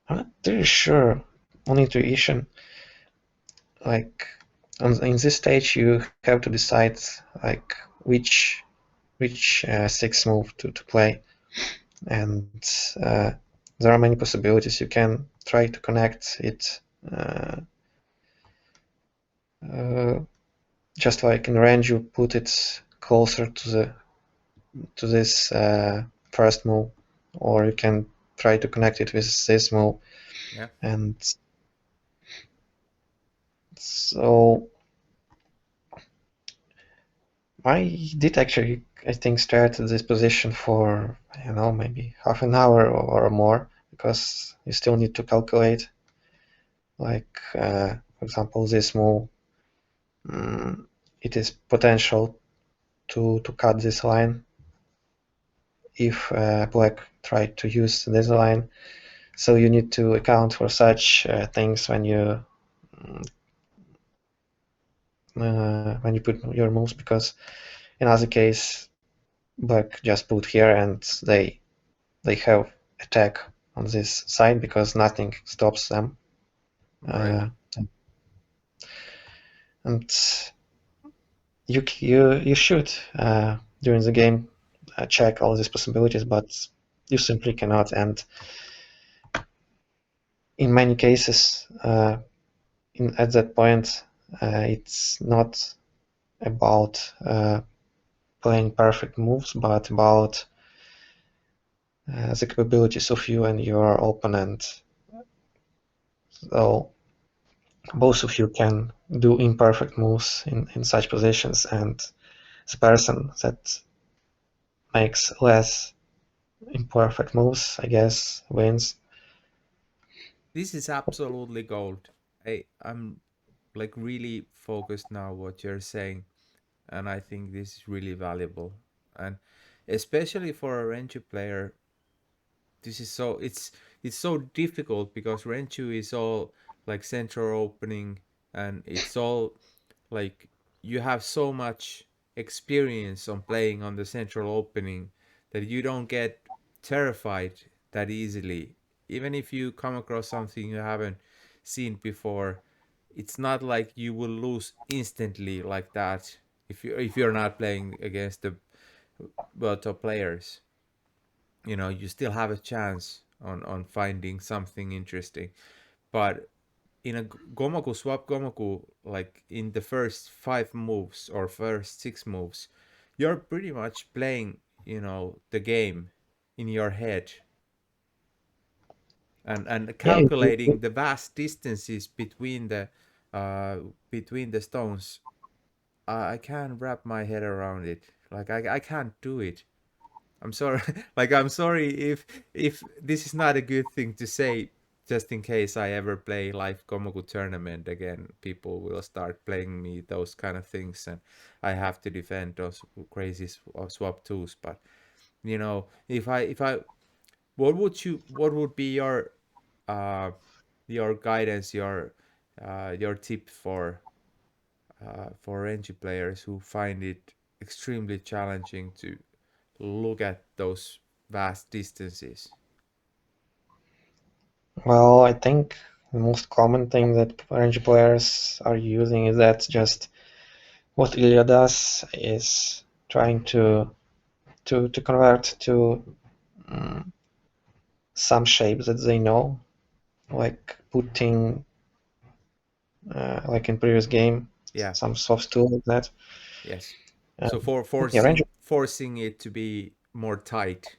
I'm not really sure, on intuition. Like in this stage, you have to decide like which six move to play, and uh, there are many possibilities. You can try to connect it uh, just like in range. You put it closer to this first move, or you can try to connect it with this move. Yeah. And so I did actually, I think, start at this position for, I don't know, maybe half an hour or more, because you still need to calculate, like, for example, this move, mm, it is potential to cut this line if black tried to use this line. So you need to account for such things when you put your moves, because in other case, black just put here and they have attack on this side because nothing stops them. Right. Uh, and you should during the game check all these possibilities, but you simply cannot. And in many cases, at that point, it's not about playing perfect moves, but about the capabilities of you and your opponent. So both of you can do imperfect moves in such positions, and the person that makes less imperfect moves, I guess, wins. This is absolutely gold. I'm like really focused now what you're saying, and I think this is really valuable. And especially for a Renju player, this is so it's so difficult because Renju is all like central opening, and it's all like you have so much experience on playing on the central opening that you don't get terrified that easily. Even if you come across something you haven't seen before, it's not like you will lose instantly like that if you're not playing against the top players. you still have a chance on finding something interesting. But in a Gomoku swap Gomoku, like in the first 5 moves or first 6 moves, you're pretty much playing, the game in your head, and Yeah, calculating the vast distances uh between the stones. I can't wrap my head around it. Like I can't do it. I'm sorry. Like I'm sorry if this is not a good thing to say. Just in case I ever play live Komoku tournament again, people will start playing me those kind of things, and I have to defend those crazy swap twos. But if I, what would be your guidance, your tip for NG players who find it extremely challenging to look at those vast distances? well, I think the most common thing that RNG players are using is that just what Ilya does is trying to convert to um, some shapes that they know, like putting like in previous game, Yeah, some soft tool like that. yes. So Um, for yeah, range. forcing it to be more tight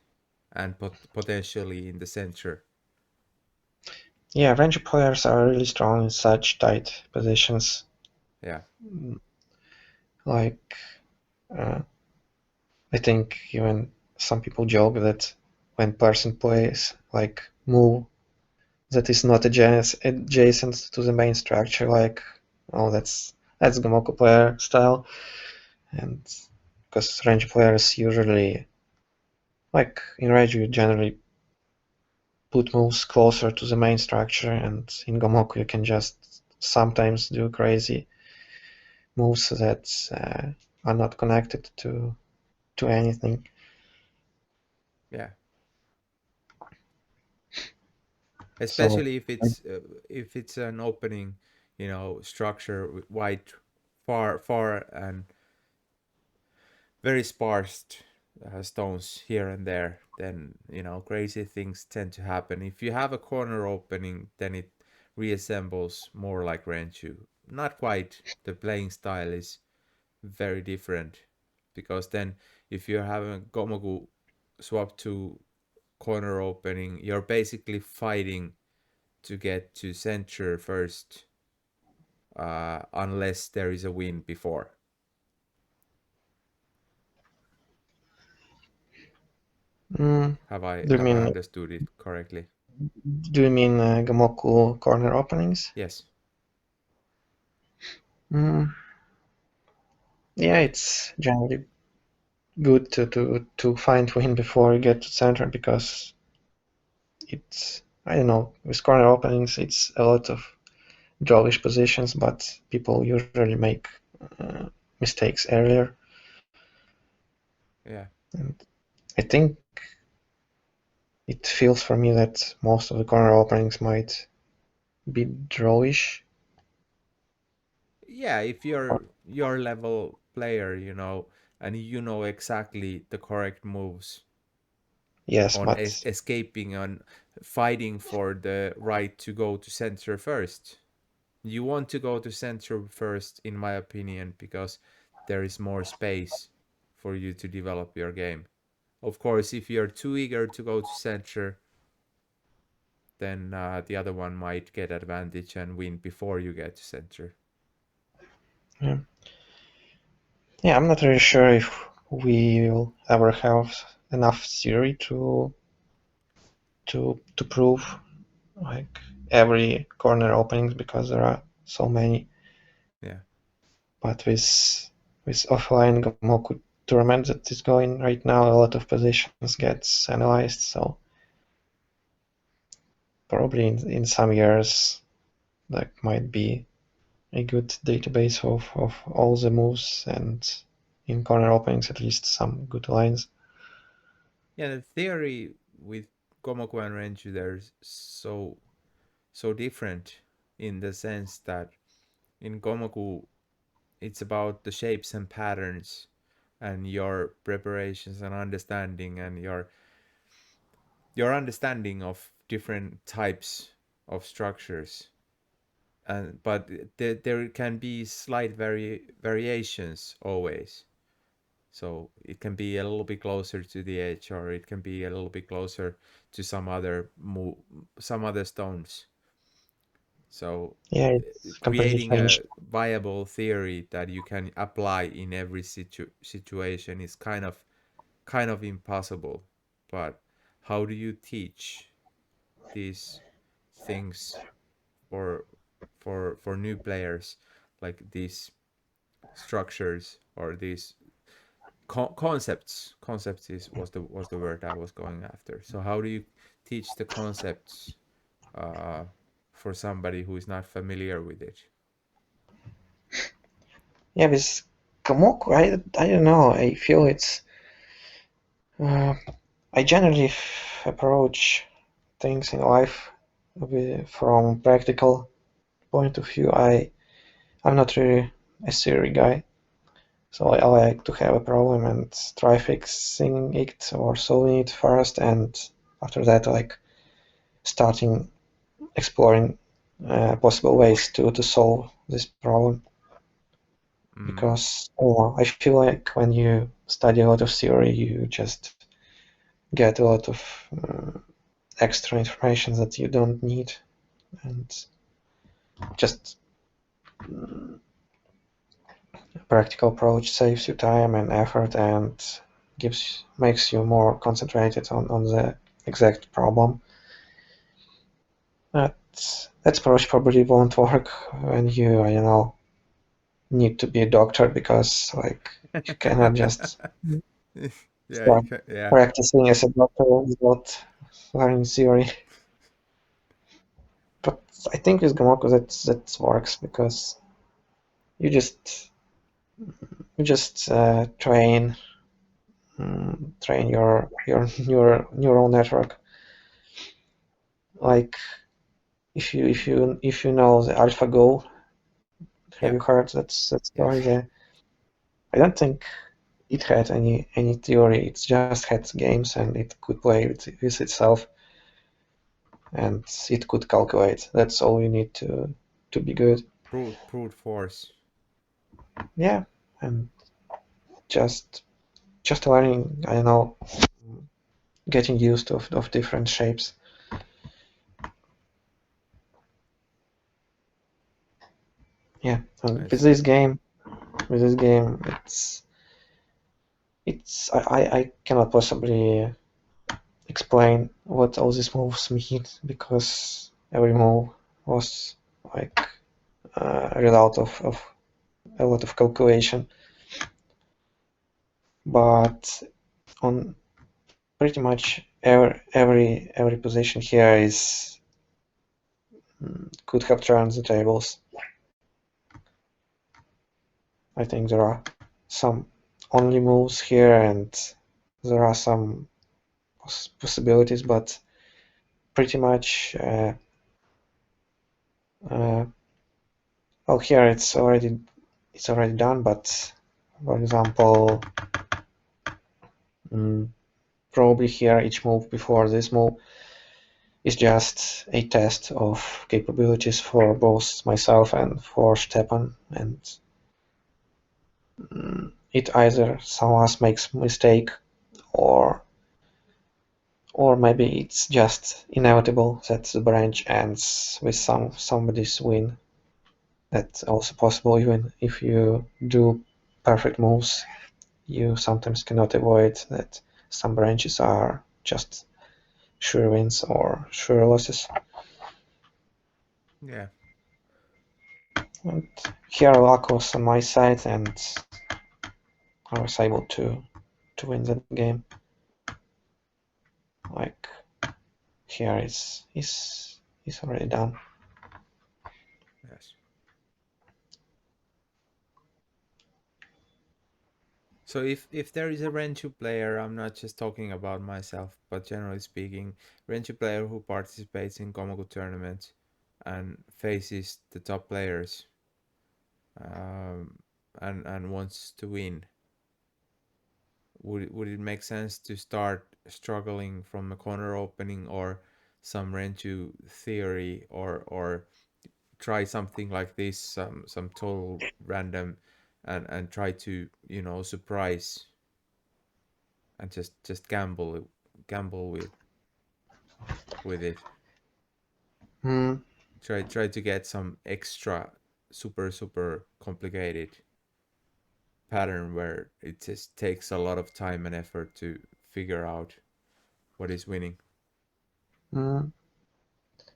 and potentially in the center. Yeah, range players are really strong in such tight positions. Yeah, Like uh, I think even some people joke that when person plays like move that is not adjacent to the main structure, like oh that's Gamoku player style, and because range players usually like in range you generally put moves closer to the main structure, and in Gomoku you can just sometimes do crazy moves that are not connected to anything. yeah. So Especially if it's an opening, structure with wide, far and very sparse stones here and there, then crazy things tend to happen. If you have a corner opening, then it reassembles more like Renchu. Not quite. The playing style is very different, because then if you have a Gomoku swap to corner opening, you're basically fighting to get to center first, unless there is a win before. mm, Have I do you have I mean understood it correctly? Gamoku corner openings? Yes. Mm, yeah, it's generally good to find win before you get to center because it's I don't know with corner openings it's a lot of drawish positions, but people usually make uh, mistakes earlier. Yeah. And I think it feels for me that most of the corner openings might be drawish. Yeah, if Or, you're your level player, and you know exactly the correct moves yes, on but escaping, on fighting for the right to go to center first. You want to go to center first, in my opinion, because there is more space for you to develop your game. Of course, if you're too eager to go to center, then the other one might get advantage and win before you get to center. yeah, yeah, I'm not really sure if we will ever have enough theory to prove like every corner openings because there are so many. Yeah. But with offline Gomoku tournament that is going right now, a lot of positions gets analyzed. So probably in some years that might be a good database of all the moves and in corner openings at least some good lines. Yeah, the theory with Gomoku and Renju, they're so different, in the sense that in Gomoku it's about the shapes and patterns and your preparations and understanding and your your understanding of different types of structures, and but there can be slight variations always. So it can be a little bit closer to the edge, or it can be a little bit closer to some other stones. So Yeah, it's completely creating a changed. viable theory that you can apply in every situation is kind of impossible. But how do you teach these things for for new players, like these structures or these concepts is was the word I was going after. So how do you teach the concepts uh, for somebody who is not familiar with it? Yeah, with Komoku, I don't know. I feel it's. Uh, I generally approach things in life from practical point of view. I'm not really a theory guy, so I like to have a problem and try fixing it or solving it first, and after that, like starting exploring possible ways to solve this problem. Mm, Because I feel like when you study a lot of theory, you just get a lot of extra information that you don't need, and just a practical approach saves you time and effort and gives makes you more concentrated on the exact problem. That that approach probably won't work when you need to be a doctor because like you cannot just yeah, you start can. Yeah, practicing as a doctor without learning theory. But I think with Gamoku that works because you just you just train your neural network. Like if you know the AlphaGo, have yeah, you heard that story? yes, Yeah. I don't think it had any theory. It just had games and it could play with itself and it could calculate. That's all you need to be good. brute force. Yeah, and just just learning. I don't know, getting used of different shapes. Yeah, and I see. with this game, it's I cannot possibly explain what all these moves mean because every move was like a result of a lot of calculation. But on pretty much every position here is could have turned the tables. I think there are some only moves here and there are some possibilities, but pretty much uh, well here it's already done. But for example, mm, probably here each move before this move is just a test of capabilities for both myself and for Stepan, and it either someone makes mistake or or maybe it's just inevitable that the branch ends with somebody's win. That's also possible even if you do perfect moves. You sometimes cannot avoid that some branches are just sure wins or sure losses. Yeah, And here luck was on my side and I was able to win that game. Like here is already done. yes. So if there is a Renchu player, I'm not just talking about myself, but generally speaking, Renchu player who participates in Komoku tournaments and faces the top players, um, and wants to win. would it make sense to start struggling from a corner opening or some Renju theory, or try something like this, some total random, and try to, surprise, and just gamble with it. Mm, Try to get some extra super complicated pattern where it just takes a lot of time and effort to figure out what is winning. mm.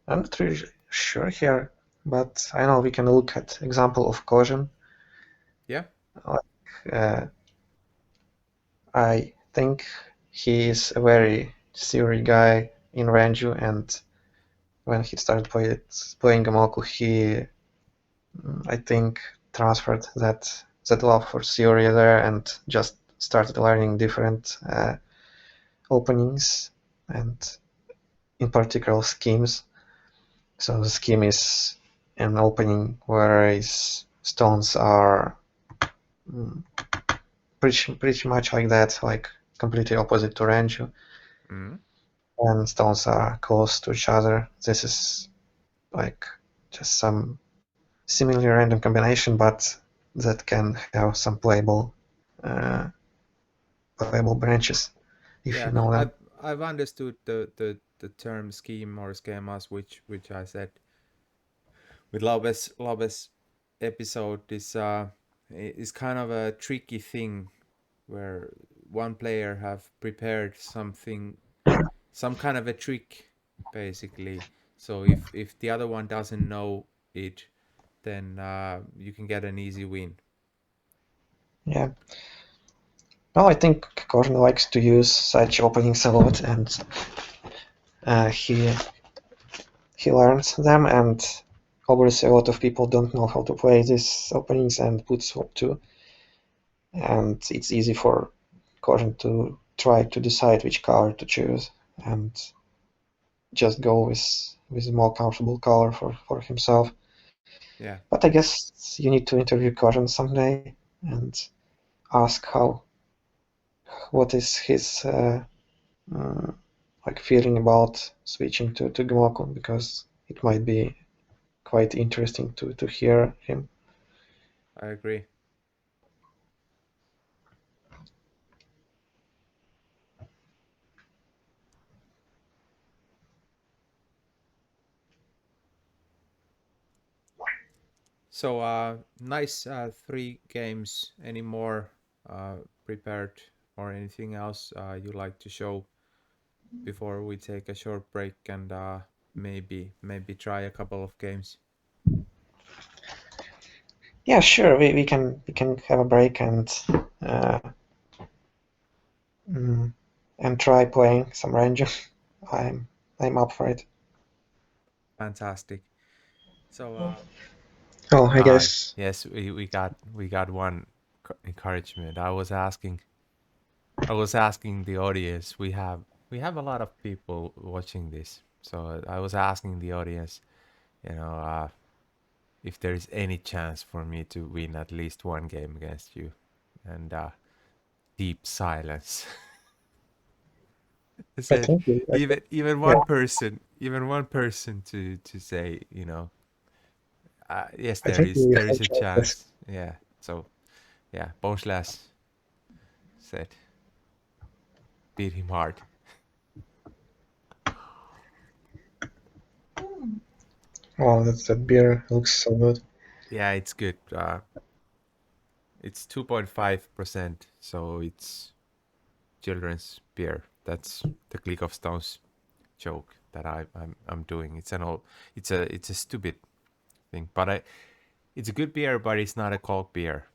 I'm not really sure here, but I know we can look at example of Kojin. Yeah. Like, I think he is a very theory guy in Ranju, and when he started playing Gamoku, he, I think, transferred that love for theory there and just started learning different openings and in particular schemes. So the scheme is an opening where his stones are mm, pretty much like that, like completely opposite to Ranju, Mm. and stones are close to each other. This is like just some seemingly random combination, but that can have some uh, playable branches if Yeah, you know them. I've understood the term scheme or schemas, which I said with Lobes episode, is kind of a tricky thing where one player have prepared something, some kind of a trick, basically. So if the other one doesn't know it, then you can get an easy win. Yeah. Well, I think Korn likes to use such openings a lot, and he learns them, and obviously a lot of people don't know how to play these openings and put swap too, and it's easy for Korn to try to decide which color to choose and just go with a more comfortable color for himself. Yeah, But I guess you need to interview Korn someday and ask what is his uh, like feeling about switching to Gmoku, because it might be quite interesting to hear him. I agree. So, nice, three games. Any more prepared, or anything else you like to show before we take a short break and maybe try a couple of games? Yeah, sure. We can have a break uh, mm, and try playing some Ranger. I'm I'm up for it. Fantastic. So, Oh, I guess. yes, we got one encouragement. I was asking the audience. We have a lot of people watching this, so I was asking the audience, you know, if there is any chance for me to win at least one game against you, and deep silence. I I said, think we, I think, even yeah, one person to say, yes, I there think is we there is have a chances. chance. Yeah. So yeah, Bonslash said, beat him hard. Oh, that beer looks so good. Yeah, it's good. It's 2.5%, so it's children's beer. That's the Click of Stones joke that I'm doing. It's a stupid thing, but it's a good beer, but it's not a Coke beer.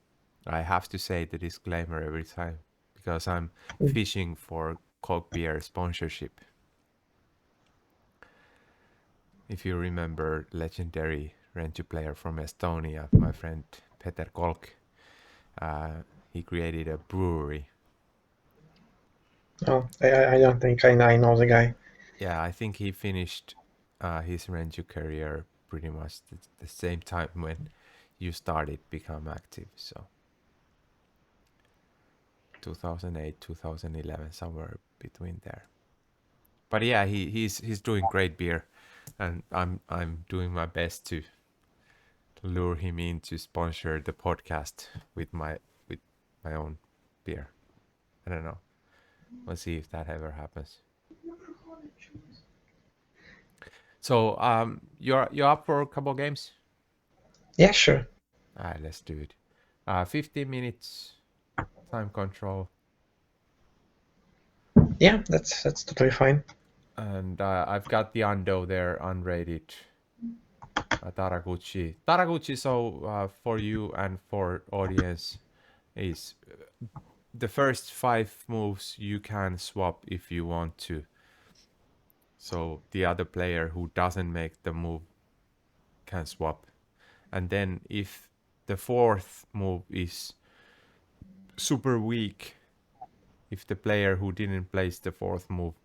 I have to say the disclaimer every time because I'm fishing for Coke beer sponsorship. If you remember legendary Rentu player from Estonia, my friend Peter Kolk, he created a brewery. Oh, I don't think I know the guy. Yeah, I think he finished his Renju career pretty much the same time when you started become active. So 2008, 2011, somewhere between there. But yeah, he's doing great beer, and I'm doing my best to lure him in to sponsor the podcast with my own beer. I don't know. We'll see if that ever happens. So you're up for a couple games? Yeah, sure. All right, let's do it. 15 minutes time control, Yeah, that's totally fine. and I've got the Ando there unrated. Taraguchi. Taraguchi. So for you and for audience is the first 5 moves you can swap if you want to. So the other player who doesn't make the move can swap. And then if the fourth move is super weak, if the player who didn't place the fourth move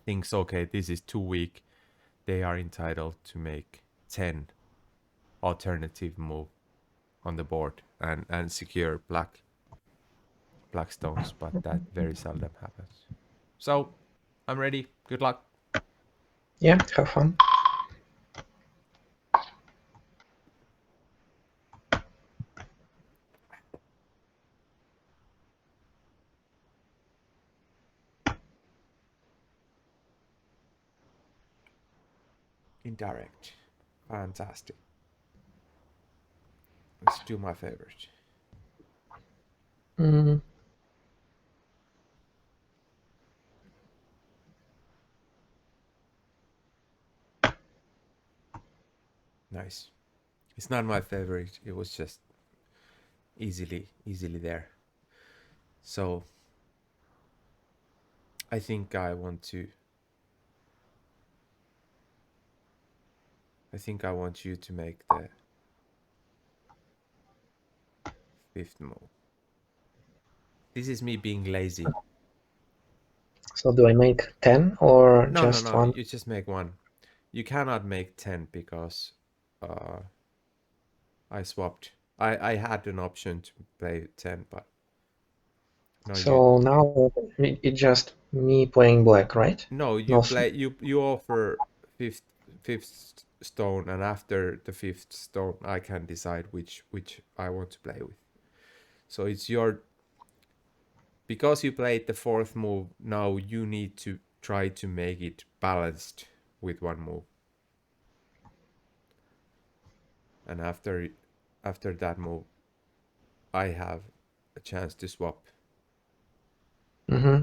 thinks, okay, this is too weak, they are entitled to make 10 alternative move on the board and secure black stones, but that very seldom happens. So I'm ready. Good luck. Yeah, have fun. Indirect. Fantastic. Let's do my favorite. Mm, Nice. It's not my favorite. It was just easily there. So I think I want to. I think I want you to make the fifth move. This is me being lazy. so do I make 10 or No, no, just no. one? You just make one. You cannot make 10 because uh, I swapped. I had an option to play 10, but no, So now it's just me playing black, right? you No, play you offer fifth stone, and after the fifth stone I can decide which I want to play with. So it's your, because you played the fourth move, now you need to try to make it balanced with one move. And after that move I have a chance to swap. mm-hmm.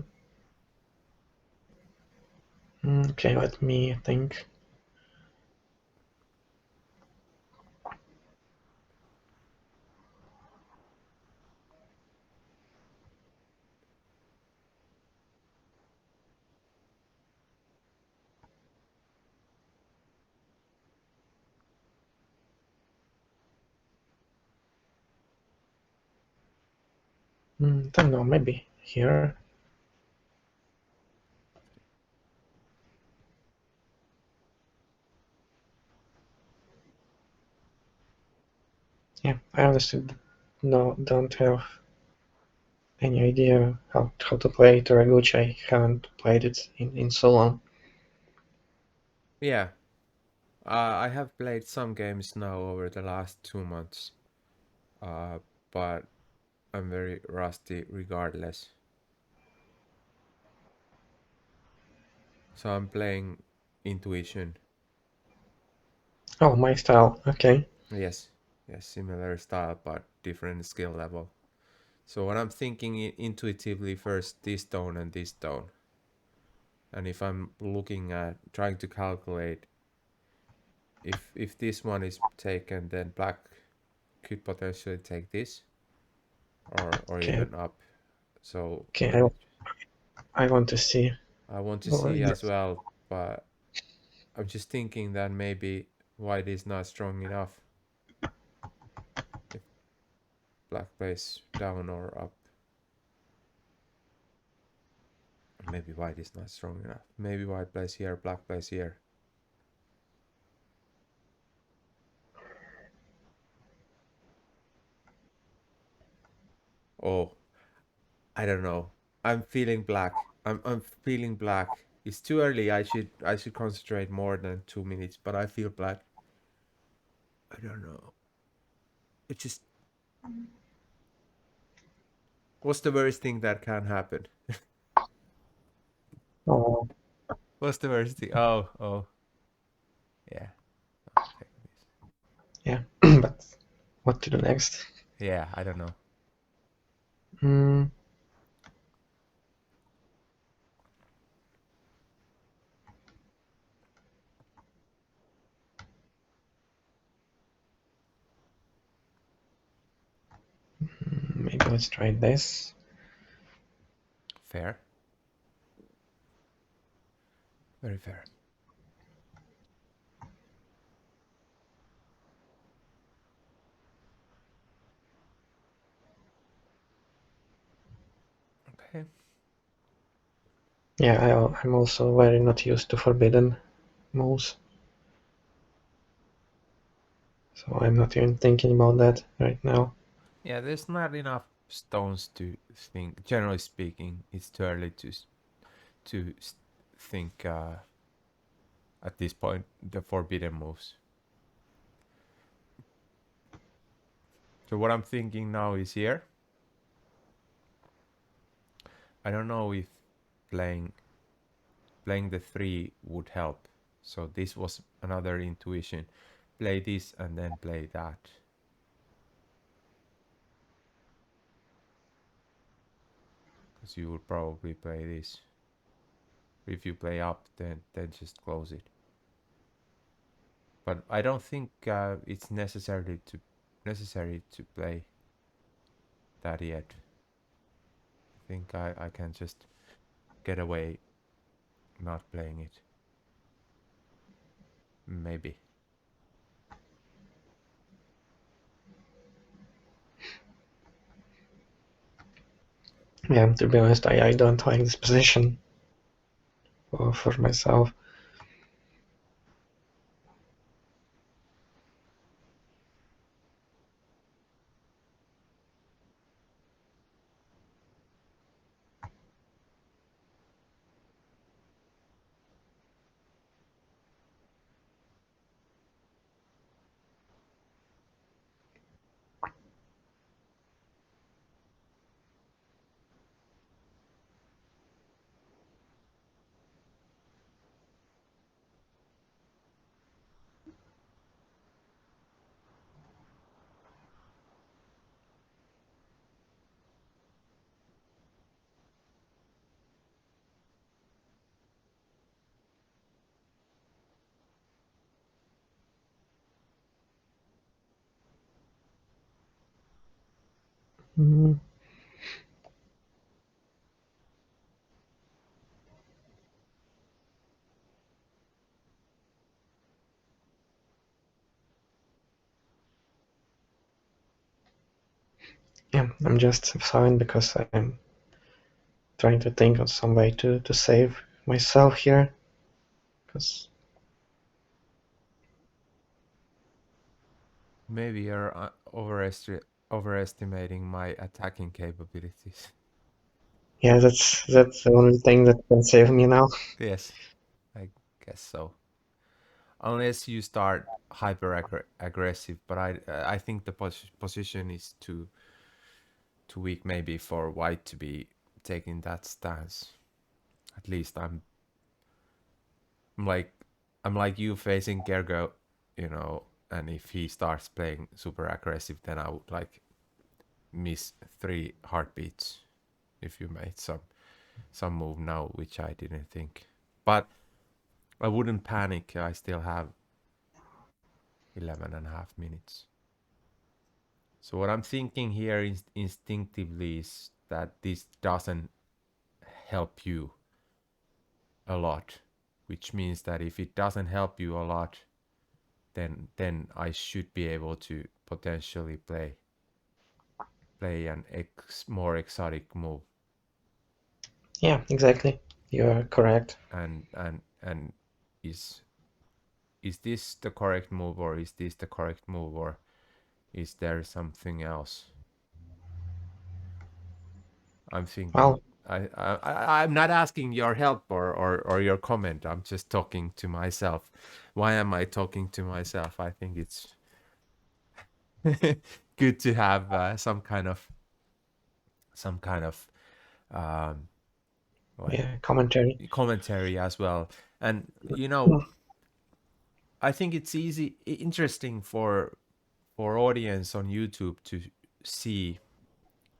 Okay, let me think. Don't know, maybe here. Yeah, I understood. No, don't have any idea how to play Taraguchi. I haven't played it in so long. Yeah, I have played some games now over the last 2 months, uh, but I'm very rusty regardless. So I'm playing intuition. Oh, my style. Okay. Yes, yes, similar style but different skill level. So what I'm thinking intuitively, first this stone and this stone. And if I'm looking at trying to calculate if this one is taken, then black could potentially take this or Okay. even up. So Okay. let me. I want to see. I want to Oh, see as yes. well, but I'm just thinking that maybe white is not strong enough if black plays down or up. Maybe white is not strong enough. Maybe white plays here, black plays here. Oh, I don't know. I'm feeling black. I'm feeling black. It's too early. I should concentrate more than 2 minutes, but I feel black. I don't know. It just what's the worst thing that can happen? Oh, What's the worst thing? Oh, yeah. I'll take this. yeah. But what to do next? Yeah, I don't know. Mm, maybe let's try this. Fair. Very fair. Okay. Yeah, I'm also very not used to forbidden moves, so I'm not even thinking about that right now. Yeah, there's not enough stones to think. Generally speaking, it's too early to think at this point the forbidden moves. So what I'm thinking now is here. I don't know if playing playing the three would help. So this was another intuition. Play this and then play that. Because you would probably play this. If you play up, then just close it. But I don't think it's necessary to play that yet. I think I can just get away not playing it. Maybe. Yeah, to be honest, I don't like this position for myself. Mm, yeah, I'm just silent because I'm trying to think of some way to save myself here. Because Maybe you're overestimating my attacking capabilities. yeah, that's the only thing that can save me now. Yes, I guess so. Unless you start hyper aggressive, but I think the position is too weak maybe for white to be taking that stance. At least I'm like I'm like you facing Gergo, and if he starts playing super aggressive, then I would like miss 3 heartbeats if you made some move now, which I didn't think. But I wouldn't panic. I still have 11.5 minutes. So what I'm thinking here instinctively is that this doesn't help you a lot, which means that if it doesn't help you a lot, then I should be able to potentially play an more exotic move. Yeah, exactly. You are correct. And is is this the correct move, or is this the correct move, or is there something else? I'm thinking. Well, I'm not asking your help or your comment. I'm just talking to myself. Why am I talking to myself? I think it's good to have some kind of um, like yeah, commentary. commentary as well. And Hmm. I think it's interesting for audience on YouTube to see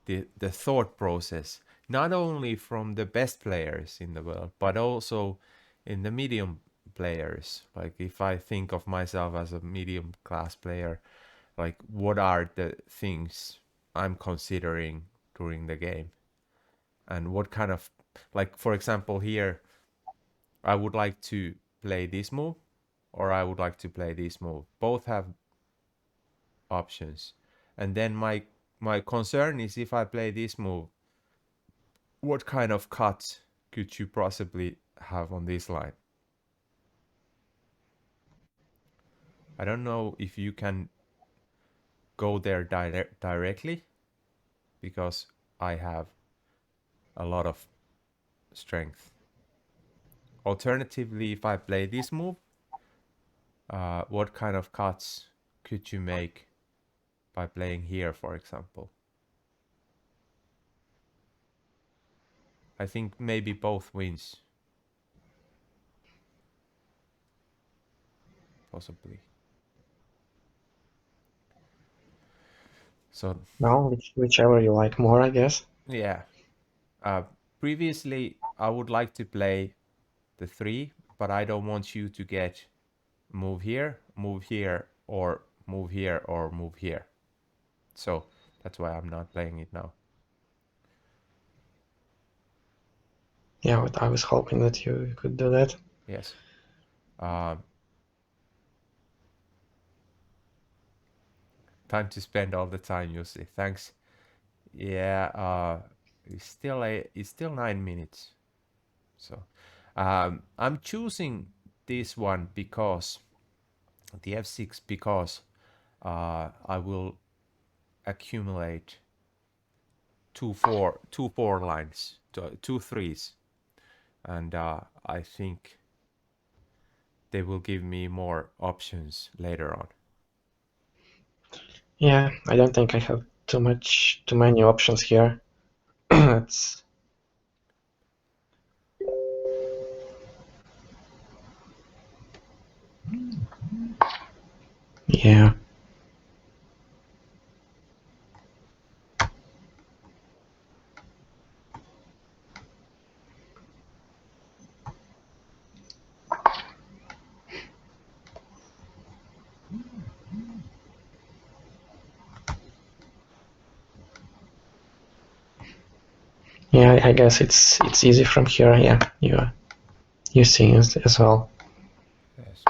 the thought process, not only from the best players in the world, but also in the medium players. Like if I think of myself as a medium class player, like what are the things I'm considering during the game, and what kind of, like for example here, I would like to play this move, or I would like to play this move. Both have options. And then my concern is if I play this move, what kind of cuts could you possibly have on this line? I don't know if you can go there directly because I have a lot of strength. Alternatively, if I play this move, what kind of cuts could you make by playing here, for example? I think maybe both wins, possibly. So Well, whichever you like more, I guess. yeah, uh, previously I would like to play the three, but I don't want you to get move here, or move here, or move here. So that's why I'm not playing it now. Yeah, but I was hoping that you could do that. Yes. Uh, Time to spend all the time, you see. Thanks. Yeah. It's still 9 minutes. So I'm choosing this one because the f6 because I will accumulate two four lines, two threes, and I think they will give me more options later on. Yeah, I don't think I have too many options here. It's yeah, yeah. I guess it's easy from here. Yeah, you see as well. Yes.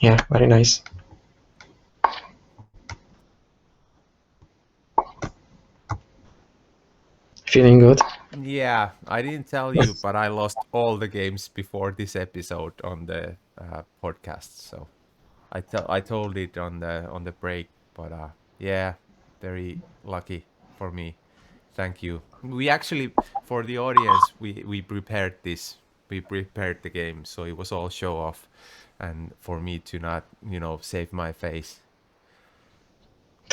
Yeah, very nice. Feeling good. Yeah, I didn't tell you, but I lost all the games before this episode on the podcast. So I told it on the break, but yeah, very lucky for me. Thank you. We actually, for the audience, we prepared this. We prepared the game, so it was all show off, and for me to not, save my face.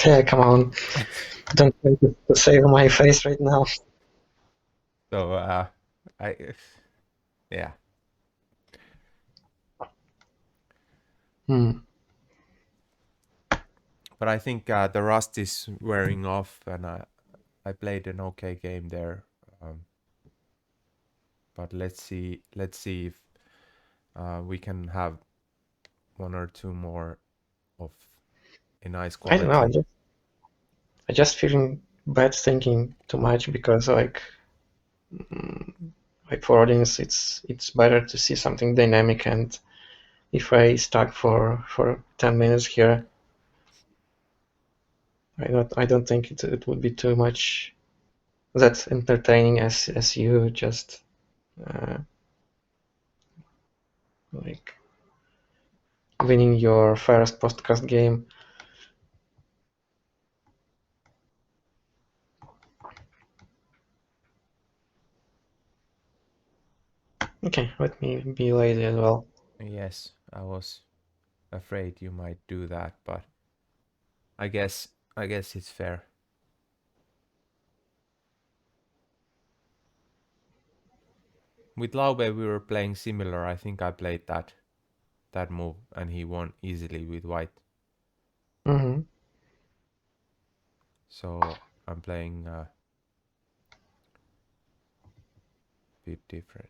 Yeah, come on, don't try to save my face right now. So I yeah, Hmm. but I think the rust is wearing off, and I played an okay game there. Um, but let's see if we can have one or two more of a nice I don't know. quality. I just feeling bad thinking too much because like for audience, it's better to see something dynamic. And if I stuck for 10 minutes here, I don't think it would be too much that entertaining as you just uh, like winning your first podcast game. Okay, let me be lazy as well. Yes, I was afraid you might do that, but I guess it's fair. With Laube we were playing similar. I think I played that move and he won easily with white. Mm-hmm. So I'm playing a bit different.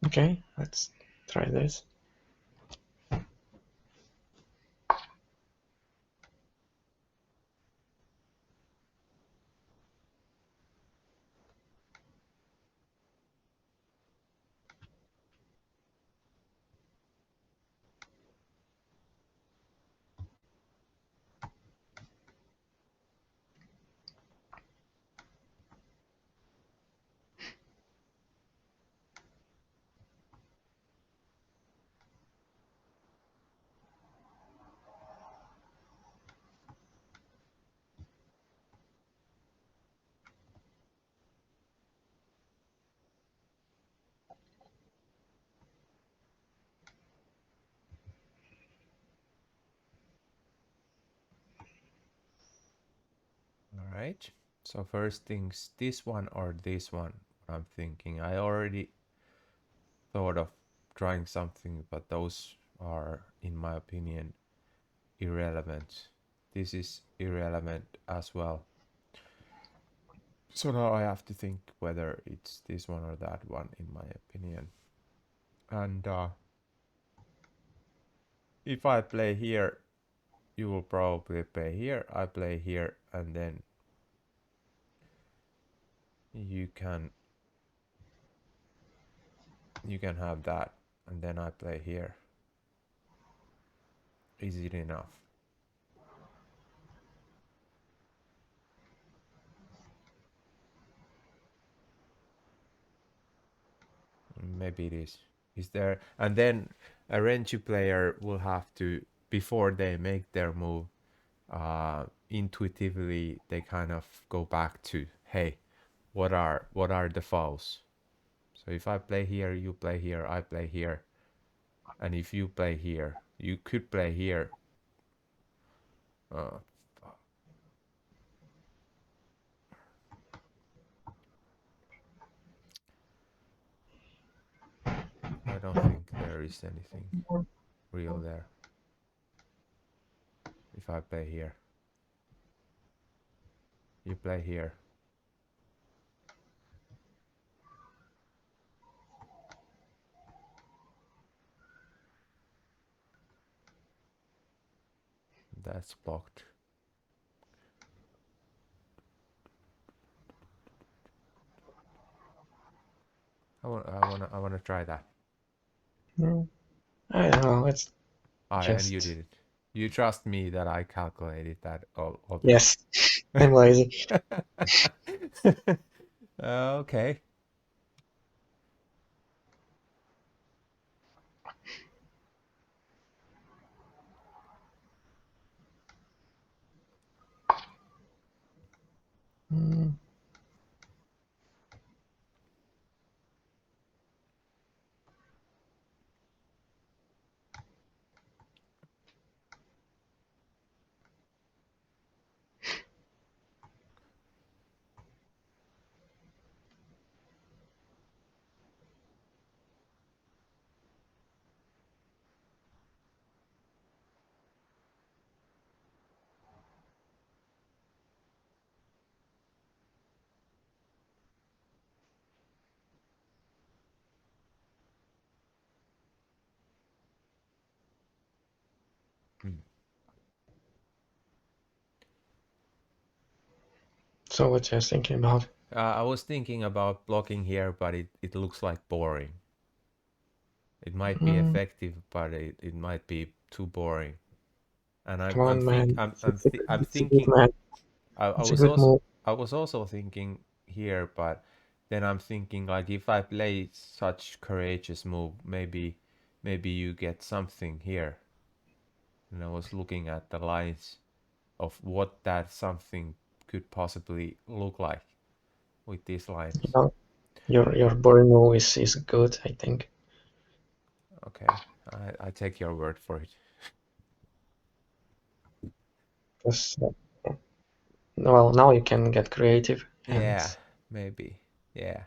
Okay, let's try this. All right. So first things, this one or this one, I'm thinking. I already thought of trying something, but those are, in my opinion, irrelevant. This is irrelevant as well. So now I have to think whether it's this one or that one, in my opinion. And if I play here, you will probably play here. I play here, and then you can you can have that, and then I play here. Is it enough? Maybe it is. Is there? And then a Renchi player will have to, before they make their move, intuitively they kind of go back to, hey, what are the fouls? So if I play here, you play here, I play here, and if you play here, you could play here. Uh, I don't think there is anything real there. If I play here, you play here. That's blocked. I wanna try that. Mm, I don't know, let's And you just... did it. You trust me that I calculated that all that. Yes, I'm lazy. Okay. Mm, Hmm. so what you're thinking about? I was thinking about blocking here, but it looks like boring. It might be Mm, effective, but it might be too boring. And come on, man. I'm It's a good thinking man. I It's a was good also move. I was also thinking here, but then I'm thinking like if I play such courageous move, maybe you get something here. And I was looking at the lines of what that something could possibly look like with these You lines. know, your boring move is good, I think. Okay, I take your word for it. 'Cause, well, now you can get creative and Yeah, maybe. Yeah.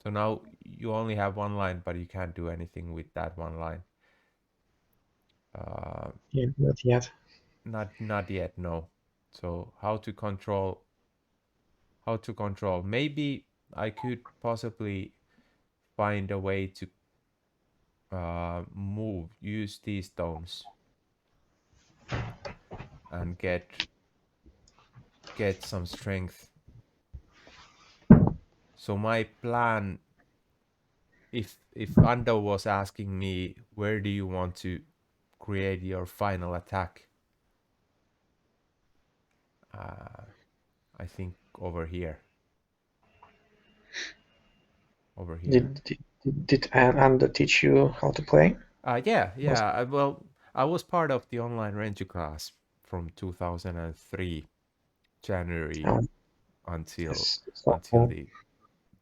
So now you only have one line, but you can't do anything with that one line. Uh, yeah, not yet. not yet, no. So how to control? Maybe I could possibly find a way to use these stones and get some strength. So my plan, if Ando was asking me where do you want to create your final attack, uh, I think over here. Did Ando teach you how to play? Yeah, Was yeah. Well, I was part of the online Renju class from 2003 January um, until so the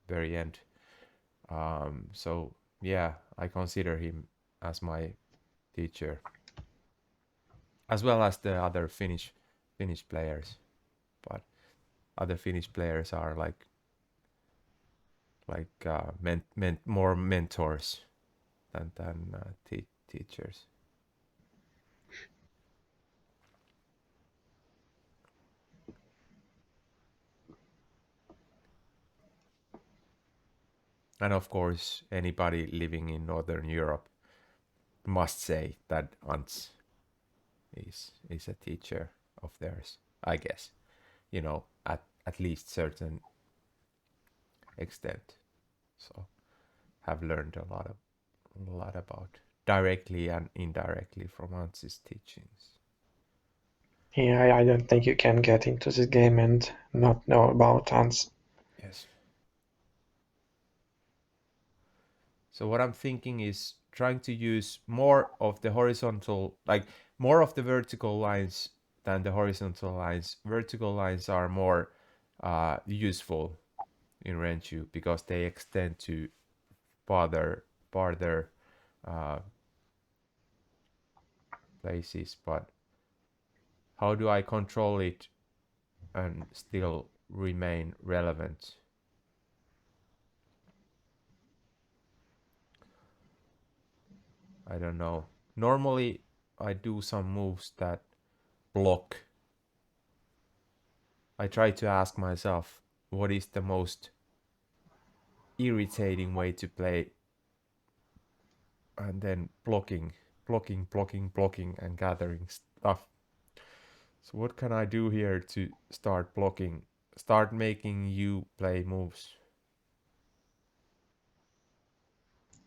very end. So yeah, I consider him as my teacher, as well as the other Finnish players. But other Finnish players are more mentors than teachers. And of course, anybody living in Northern Europe must say that Ants is a teacher of theirs, I guess. At least certain extent. So have learned a lot about directly and indirectly from Ants's teachings. yeah, I don't think you can get into this game and not know about ants. Yes. So what I'm thinking is trying to use more of the horizontal, like more of the vertical lines than the horizontal lines. Vertical lines are more useful in Renju because they extend to farther uh, places. But how do I control it and still remain relevant? I don't know. Normally, I do some moves that block. I try to ask myself, what is the most irritating way to play, and then blocking, and gathering stuff. So what can I do here to start blocking, start making you play moves?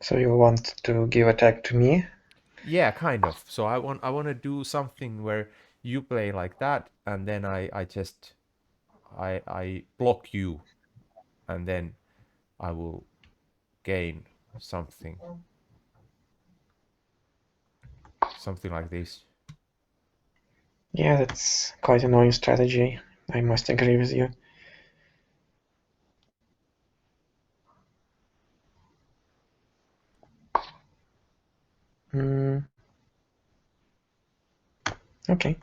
So you want to give attack to me? Yeah, kind of. So I want to do something where you play like that, and then I just I block you, and then I will gain something, something like this. Yeah, that's quite annoying strategy. I must agree with you. Mm, okay.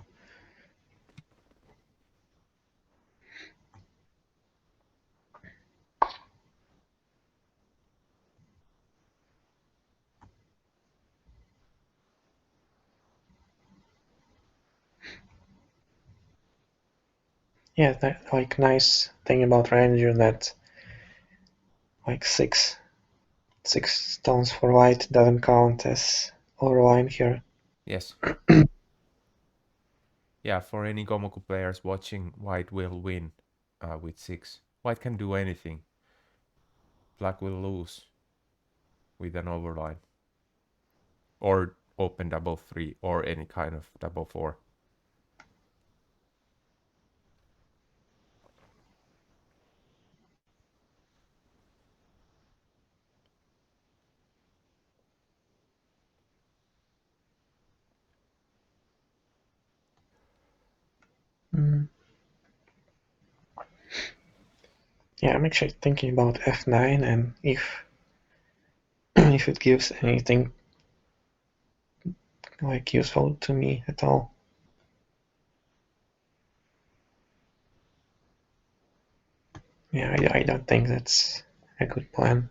Yeah, that like nice thing about Ranger that like six stones for white doesn't count as overline here. Yes. Yeah, for any Gomoku players watching, White will win with 6. White can do anything. Black will lose with an overline. Or open double three or any kind of double four. Mm. Yeah, I'm actually thinking about f9 and if if it gives anything like useful to me at all. Yeah, I don't think that's a good plan.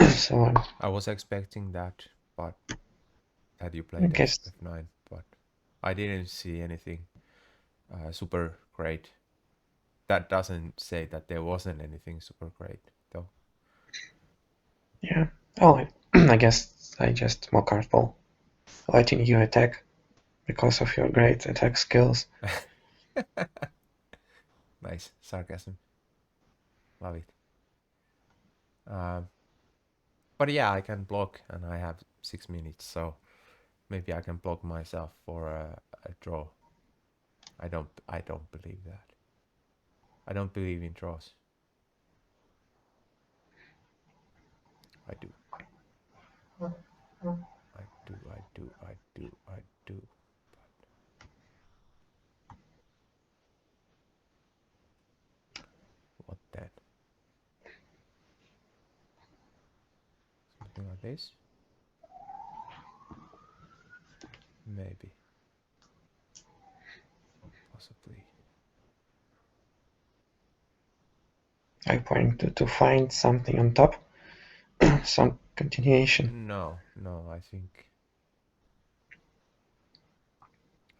So I was expecting that, but that you I played guess f9, but I didn't see anything super great. That doesn't say that there wasn't anything super great, though. yeah. Oh, I guess I just more comfortable letting you attack because of your great attack skills. Nice sarcasm. Love it. Um, but yeah, I can block, and I have 6 minutes, so maybe I can block myself for a draw. I don't. I don't believe that. I don't believe in draws. I do. I do. I do. I do. I do. What then? Something like this? Maybe. Possibly. I point to find something on top, some continuation. No, no. I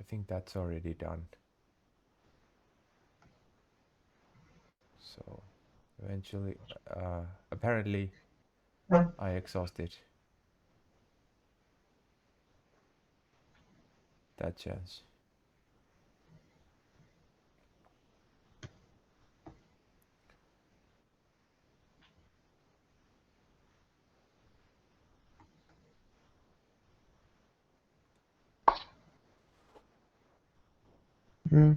think that's already done. So eventually, apparently, I exhausted that chance. Mm.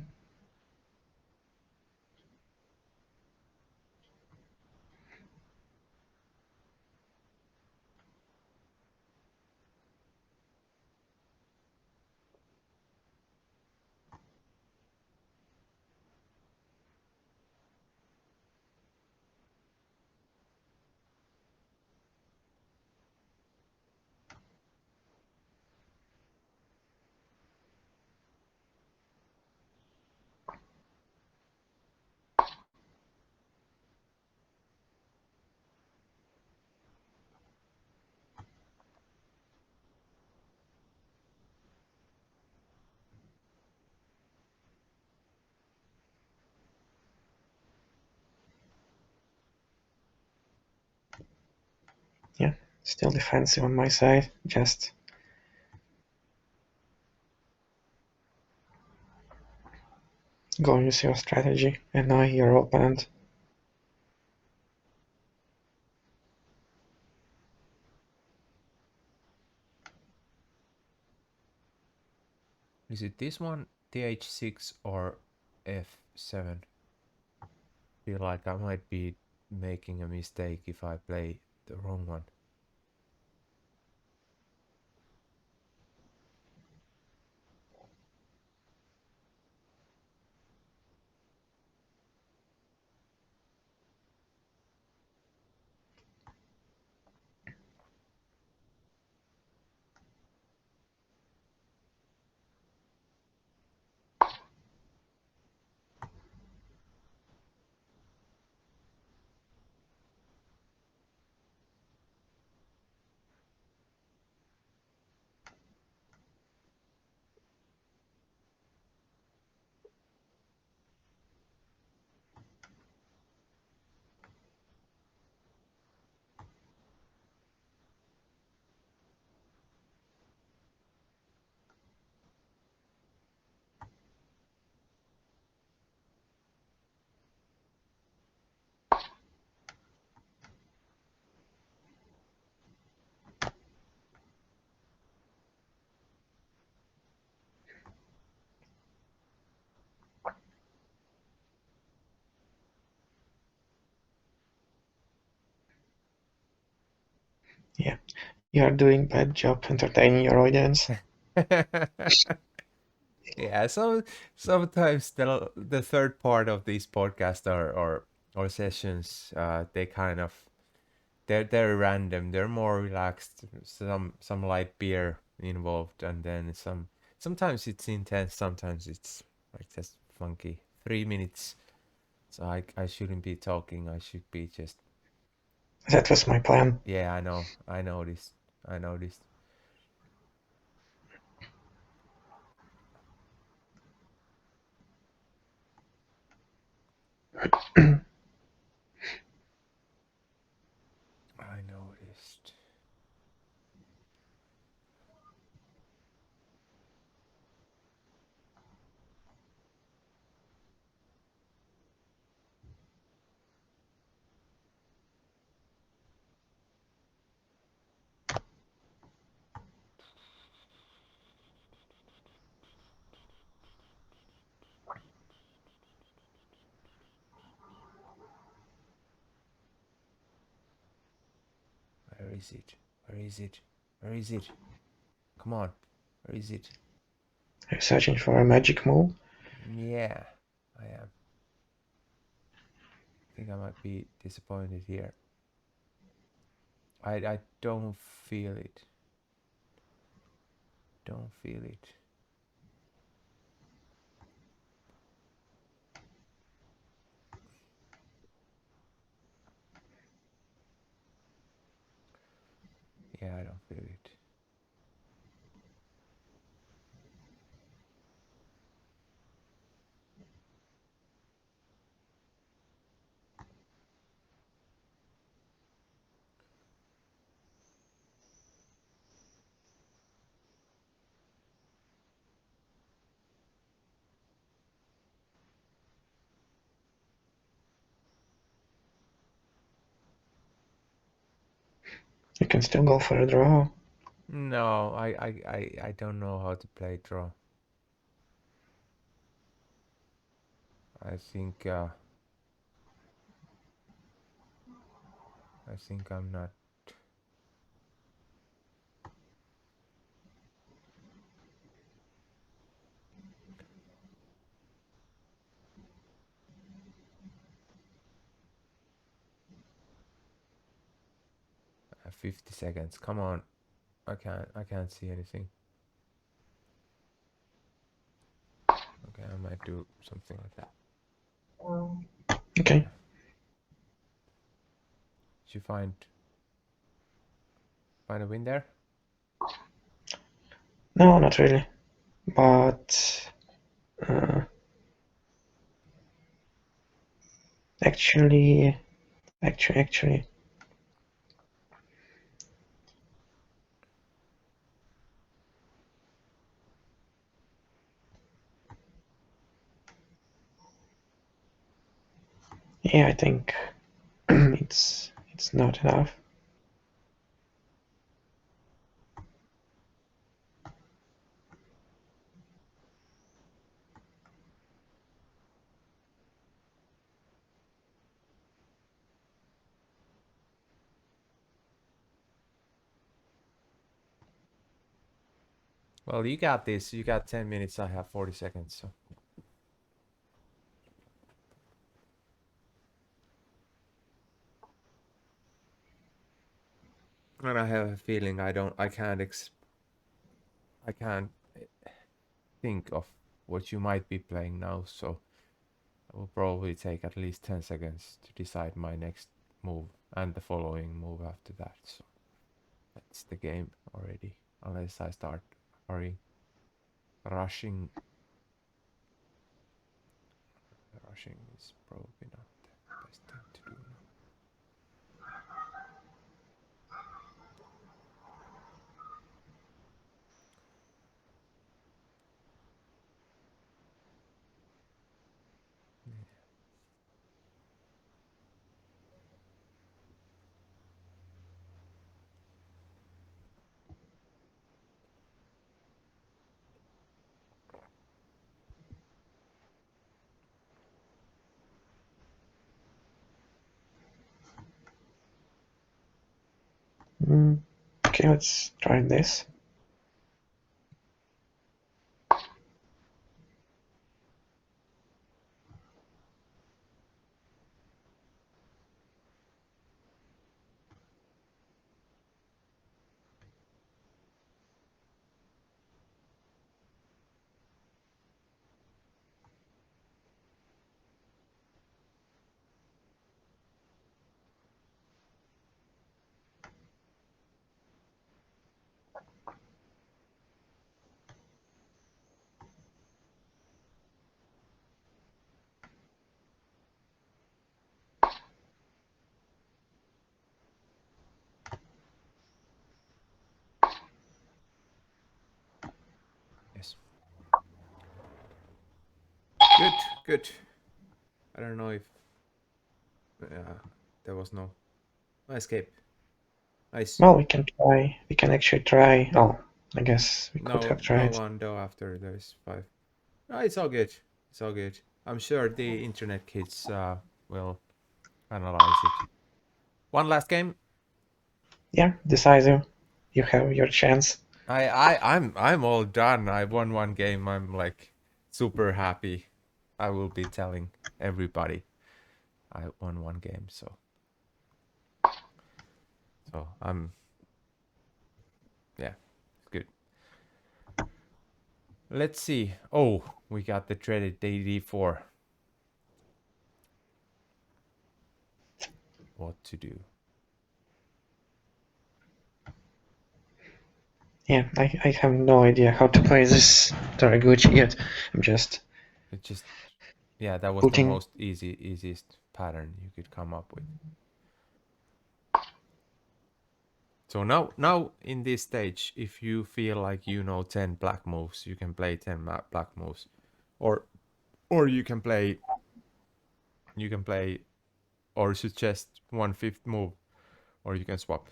Yeah, still defensive on my side. Just go use your strategy, annoy your opponent. Is it this one, th6 or f7? Feel like I might be making a mistake if I play the wrong one. Yeah, you are doing bad job entertaining your audience. Yeah, so sometimes the third part of these podcasts or sessions, they kind of they're random. They're more relaxed. Some light beer involved, and then sometimes it's intense. Sometimes it's like just funky. 3 minutes. So I shouldn't be talking. I should be just. That was my plan. Yeah, I know. I noticed. I noticed. I noticed. Where is it? Where is it? Where is it? Come on. Where is it? Are you searching for a magic move? Yeah, I am. I think I might be disappointed here. I don't feel it. Don't feel it. Yeah, I don't feel it. You can still go for a draw. No, I don't know how to play draw. I think uh, I think I'm not. 50 seconds. Come on. I can't see anything. Okay, I might do something like that. Okay. Yeah. Did you find a win there? No, not really. But uh, actually, actually, yeah, I think it's not enough. Well, you got this. You got 10 minutes. I have 40 seconds. So. And I have a feeling I can't think of what you might be playing now, so I will probably take at least 10 seconds to decide my next move and the following move after that. So that's the game already, unless I start hurrying. Rushing rushing is probably not the best thing to do now. Mm, okay, let's try this. Yes. Good, good. I don't know if there was no escape. Nice. Well, we can try. We can actually try. Oh, I guess we could No, have no tried. one though after there's five. No, it's all good. It's all good. I'm sure the internet kids will analyze it. One last game. Yeah, decisive. You have your chance. I'm all done. I won one game. I'm like super happy. I will be telling everybody I won one game. So I'm yeah, good. Let's see. Oh, we got the dreaded DD4. What to do? Yeah, I have no idea how to play this Taraguchi yet. I'm just It just yeah, that was the putting. most easiest pattern you could come up with. So now in this stage, if you feel like you know 10 black moves, you can play 10 black moves, or or you can play or suggest 1/5 move, or you can swap.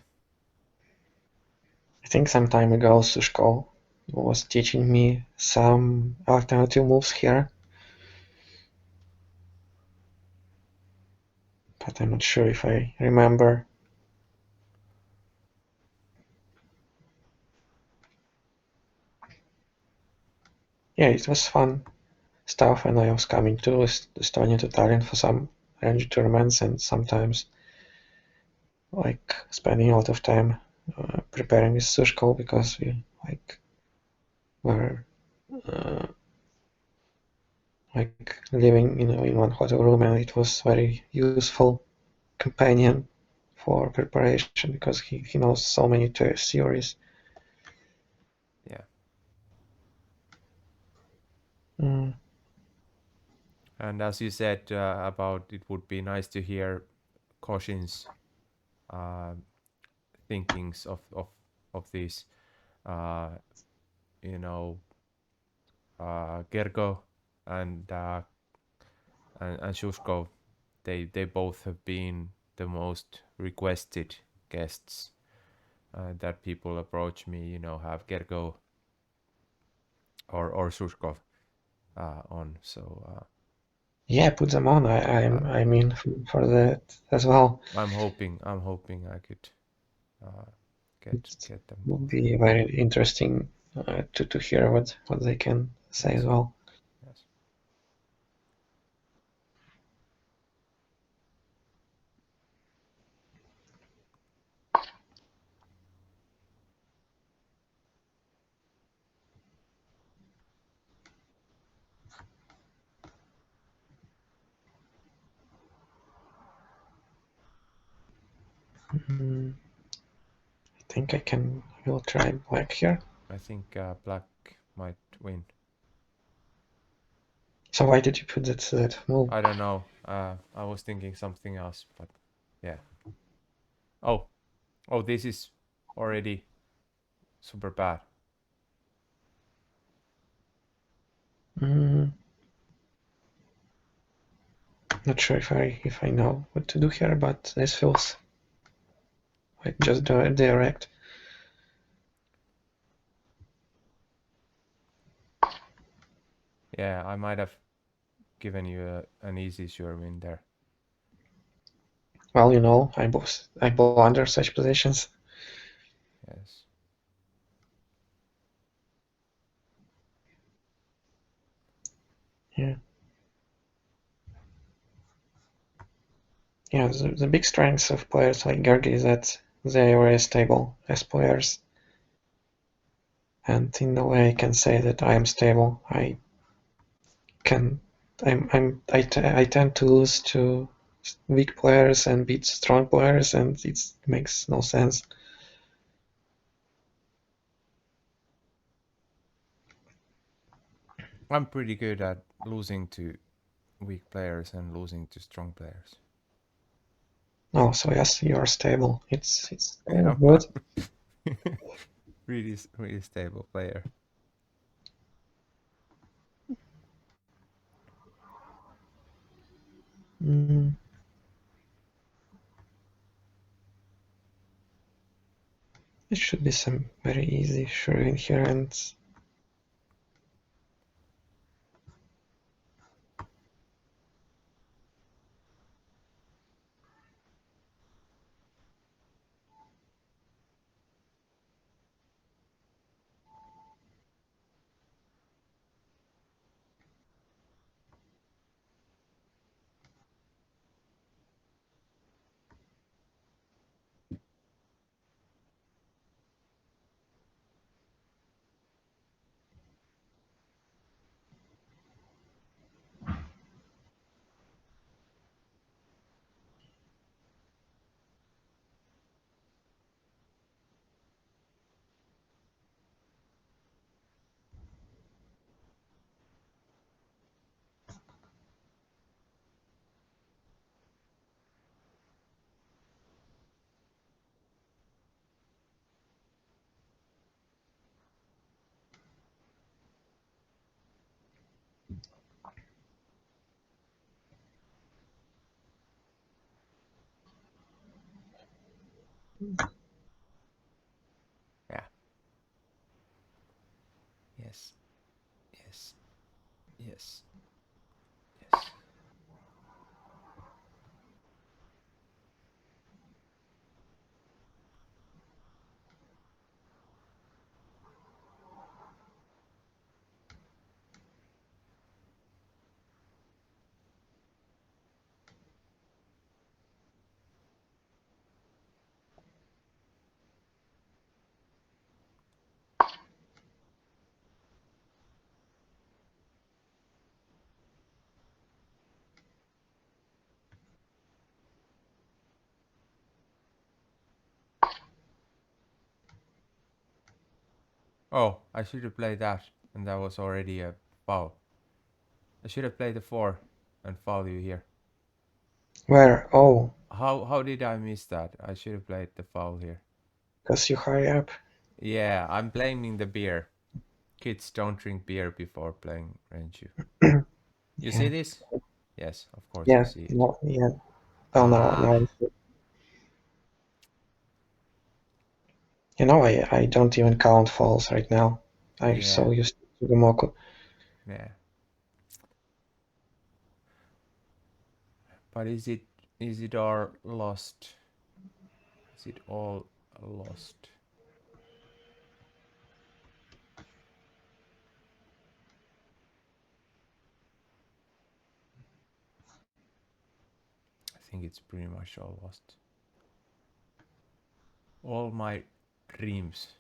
I think some time ago Sushko was teaching me some alternative moves here, but I'm not sure if I remember. Yeah, it was fun stuff, and I was coming to Estonia to Tallinn for some range tournaments, and sometimes like spending a lot of time preparing with Sushko because we were uh, like living in one hotel room, and it was very useful companion for preparation because he knows so many theories. Yeah. Mm, And as you said about it would be nice to hear Koshin's uh, thinkings of these, uh, you know, Gergo and and Shushko. They both have been the most requested guests that people approach me. You know, have Gergo or Shushkov on. So yeah, put them on. uh, I mean for that as well. I'm hoping I could uh, It get them would both. be very interesting to hear what they can say as Yes, well. yes. Mm, I think I will try black here. I think Black might win. So why did you put that move? I don't know. I was thinking something else, but yeah. Oh, oh, this is already super bad. Mm, not sure if I know what to do here, but this feels like just direct. Yeah, I might have given you an easy sure win there. Well, I blunder such positions. Yes. Yeah, yeah. The big strengths of players like Georgi is that they are very stable as players, and in a way, I can say that I am stable. Can I tend to lose to weak players and beat strong players, and it makes no sense. I'm pretty good at losing to weak players and losing to strong players. Oh, so yes, you are stable. It's Yeah, good. I'm really stable player. Mm, it should be some very easy sure in here, and Yeah. Yes. Yes. Yes. Yes. Oh, I should have played that, and that was already a foul. I should have played the four and foul you here. where? Oh, How did I miss that? I should have played the foul here. because you hurry up. Yeah, I'm blaming the beer. Kids don't drink beer before playing Renshu. You see Yeah, this? Yes, of course you yeah, see it. no, yeah. Oh no, Ah, no. I don't even count falls right now. I'm yeah, so used to Sudoku. yeah. But is it all lost? Is it all lost? I think it's pretty much all lost. All my dreams.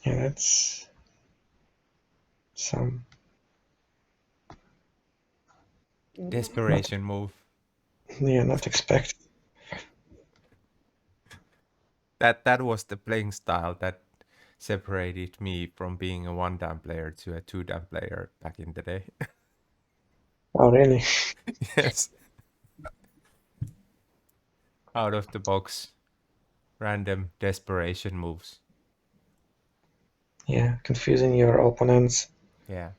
Yeah, that's some. Not, Desperation move. yeah, not expect. That was the playing style that separated me from being a one-down player to a two-down player back in the day. Oh, really? Yes, out of the box, random desperation moves. Yeah, confusing your opponents. Yeah.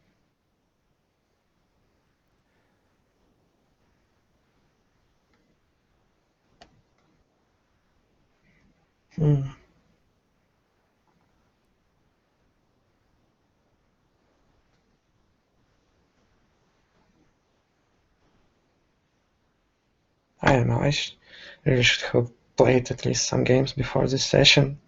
Hmm. I don't know. Really should have played at least some games before this session.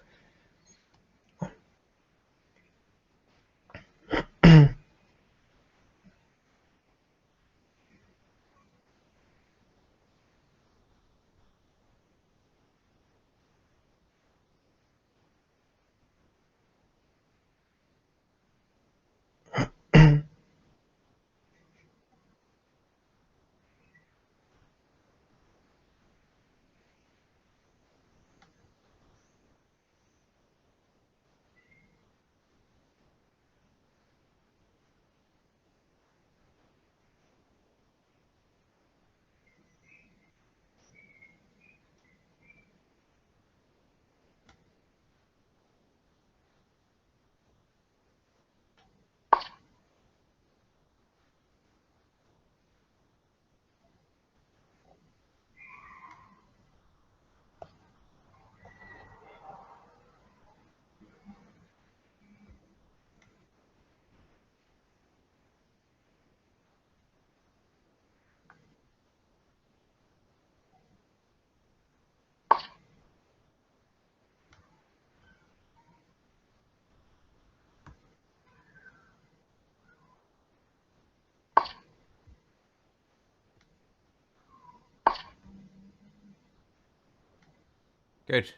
Good.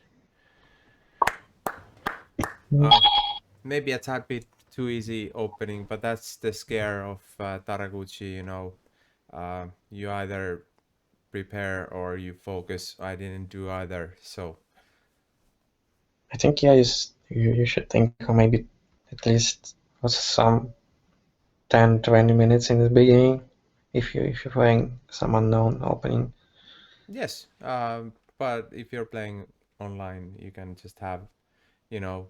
Maybe a tad bit too easy opening, but that's the scare of Taraguchi. You either prepare or you focus. I didn't do either, so I think yeah, you should think maybe at least was some 10-20 minutes in the beginning if you're playing some unknown opening. yes. But if you're playing online, you can just have you know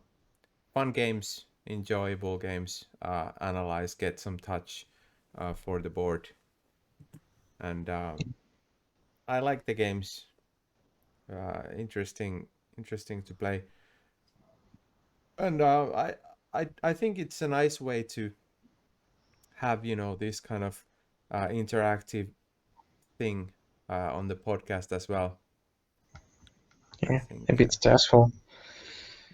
fun games, enjoyable games, analyze, get some touch for the board, and I like the games. Interesting to play, and I think it's a nice way to have this kind of interactive thing on the podcast as well. I Yeah, a think, bit stressful.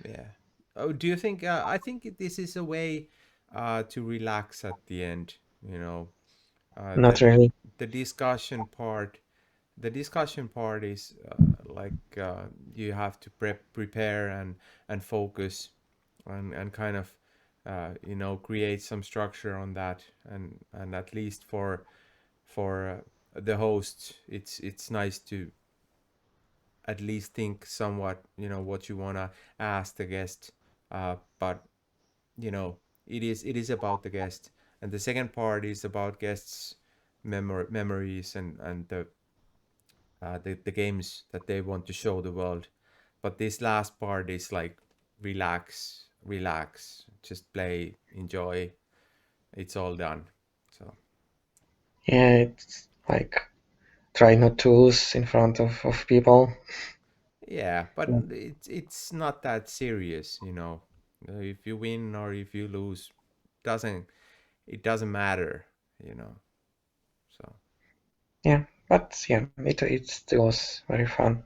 yeah. Oh, do you think? I think this is a way to relax at the end. You know, uh, Not the the really. the discussion part. The discussion part is like you have to prepare and focus and kind of create some structure on that, and at least for the host, it's nice to at least think somewhat what you want to ask the guest, but you know it is about the guest, and the second part is about guests memories and the games that they want to show the world. But this last part is like relax, just play, enjoy. It's all done. So Yeah, it's like try not to lose in front of people. yeah, but Yeah. it's not that serious, if you win or if you lose, doesn't it doesn't matter, you know. So Yeah, but yeah, it still was very fun.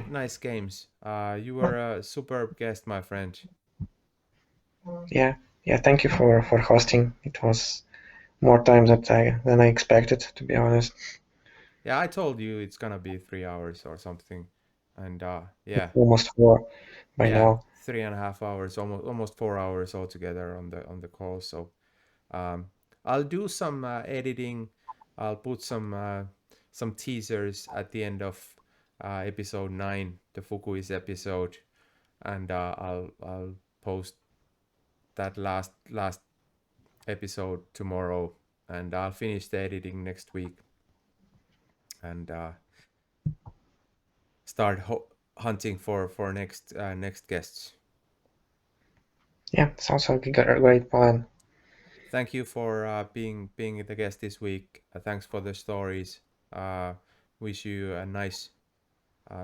nice games. You were a superb guest, my friend. Yeah, yeah. Thank you for hosting. It was more time than I expected, to be honest. Yeah, I told you it's gonna be 3 hours or something. And yeah, Almost 4 by yeah, now. 3.5 hours, almost 4 hours altogether on the call. So um, I'll do some editing. I'll put some teasers at the end of episode 9, the Fukui's episode, and I'll post that last episode tomorrow, and I'll finish the editing next week and start hunting for next guests. Yeah, sounds like a great plan. Thank you for being the guest this week. Thanks for the stories. Uh, wish you a nice,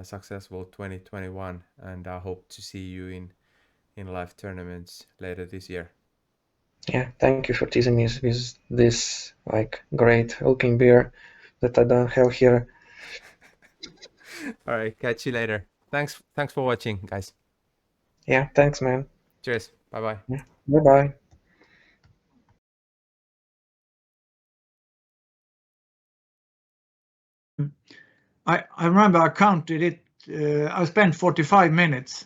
successful 2021, and I hope to see you in live tournaments later this year. Yeah, thank you for teasing me with this like great looking beer that I don't have here. All right, catch you later. Thanks for watching, guys. Yeah, thanks, man. Cheers. Bye bye. Yeah, bye bye. I remember I counted it. I spent 45 minutes,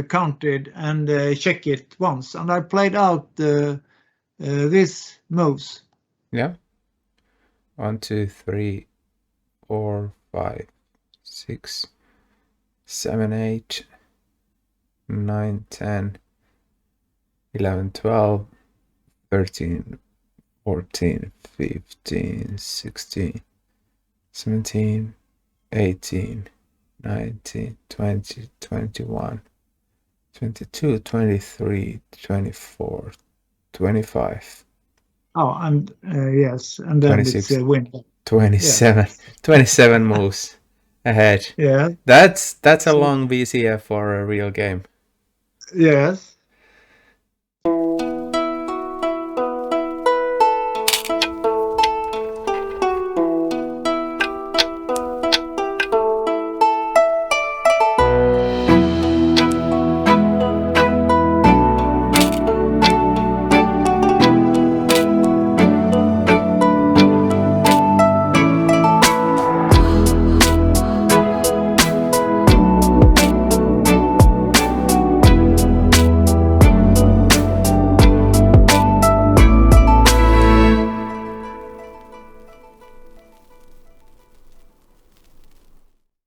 counted and checked it once, and I played out these moves. Yeah. 1, 2, 3, 4, 5, 6, 7, 8, 9, 10, 11, 12, 13, 14, 15, 16, 17, 18, 19, 20, 21, 22, 23, 24, 25, Oh, and yes, and then it's 26, a win. 27, 27 moves ahead. Yeah. That's a So, long VCF for a real game. yes.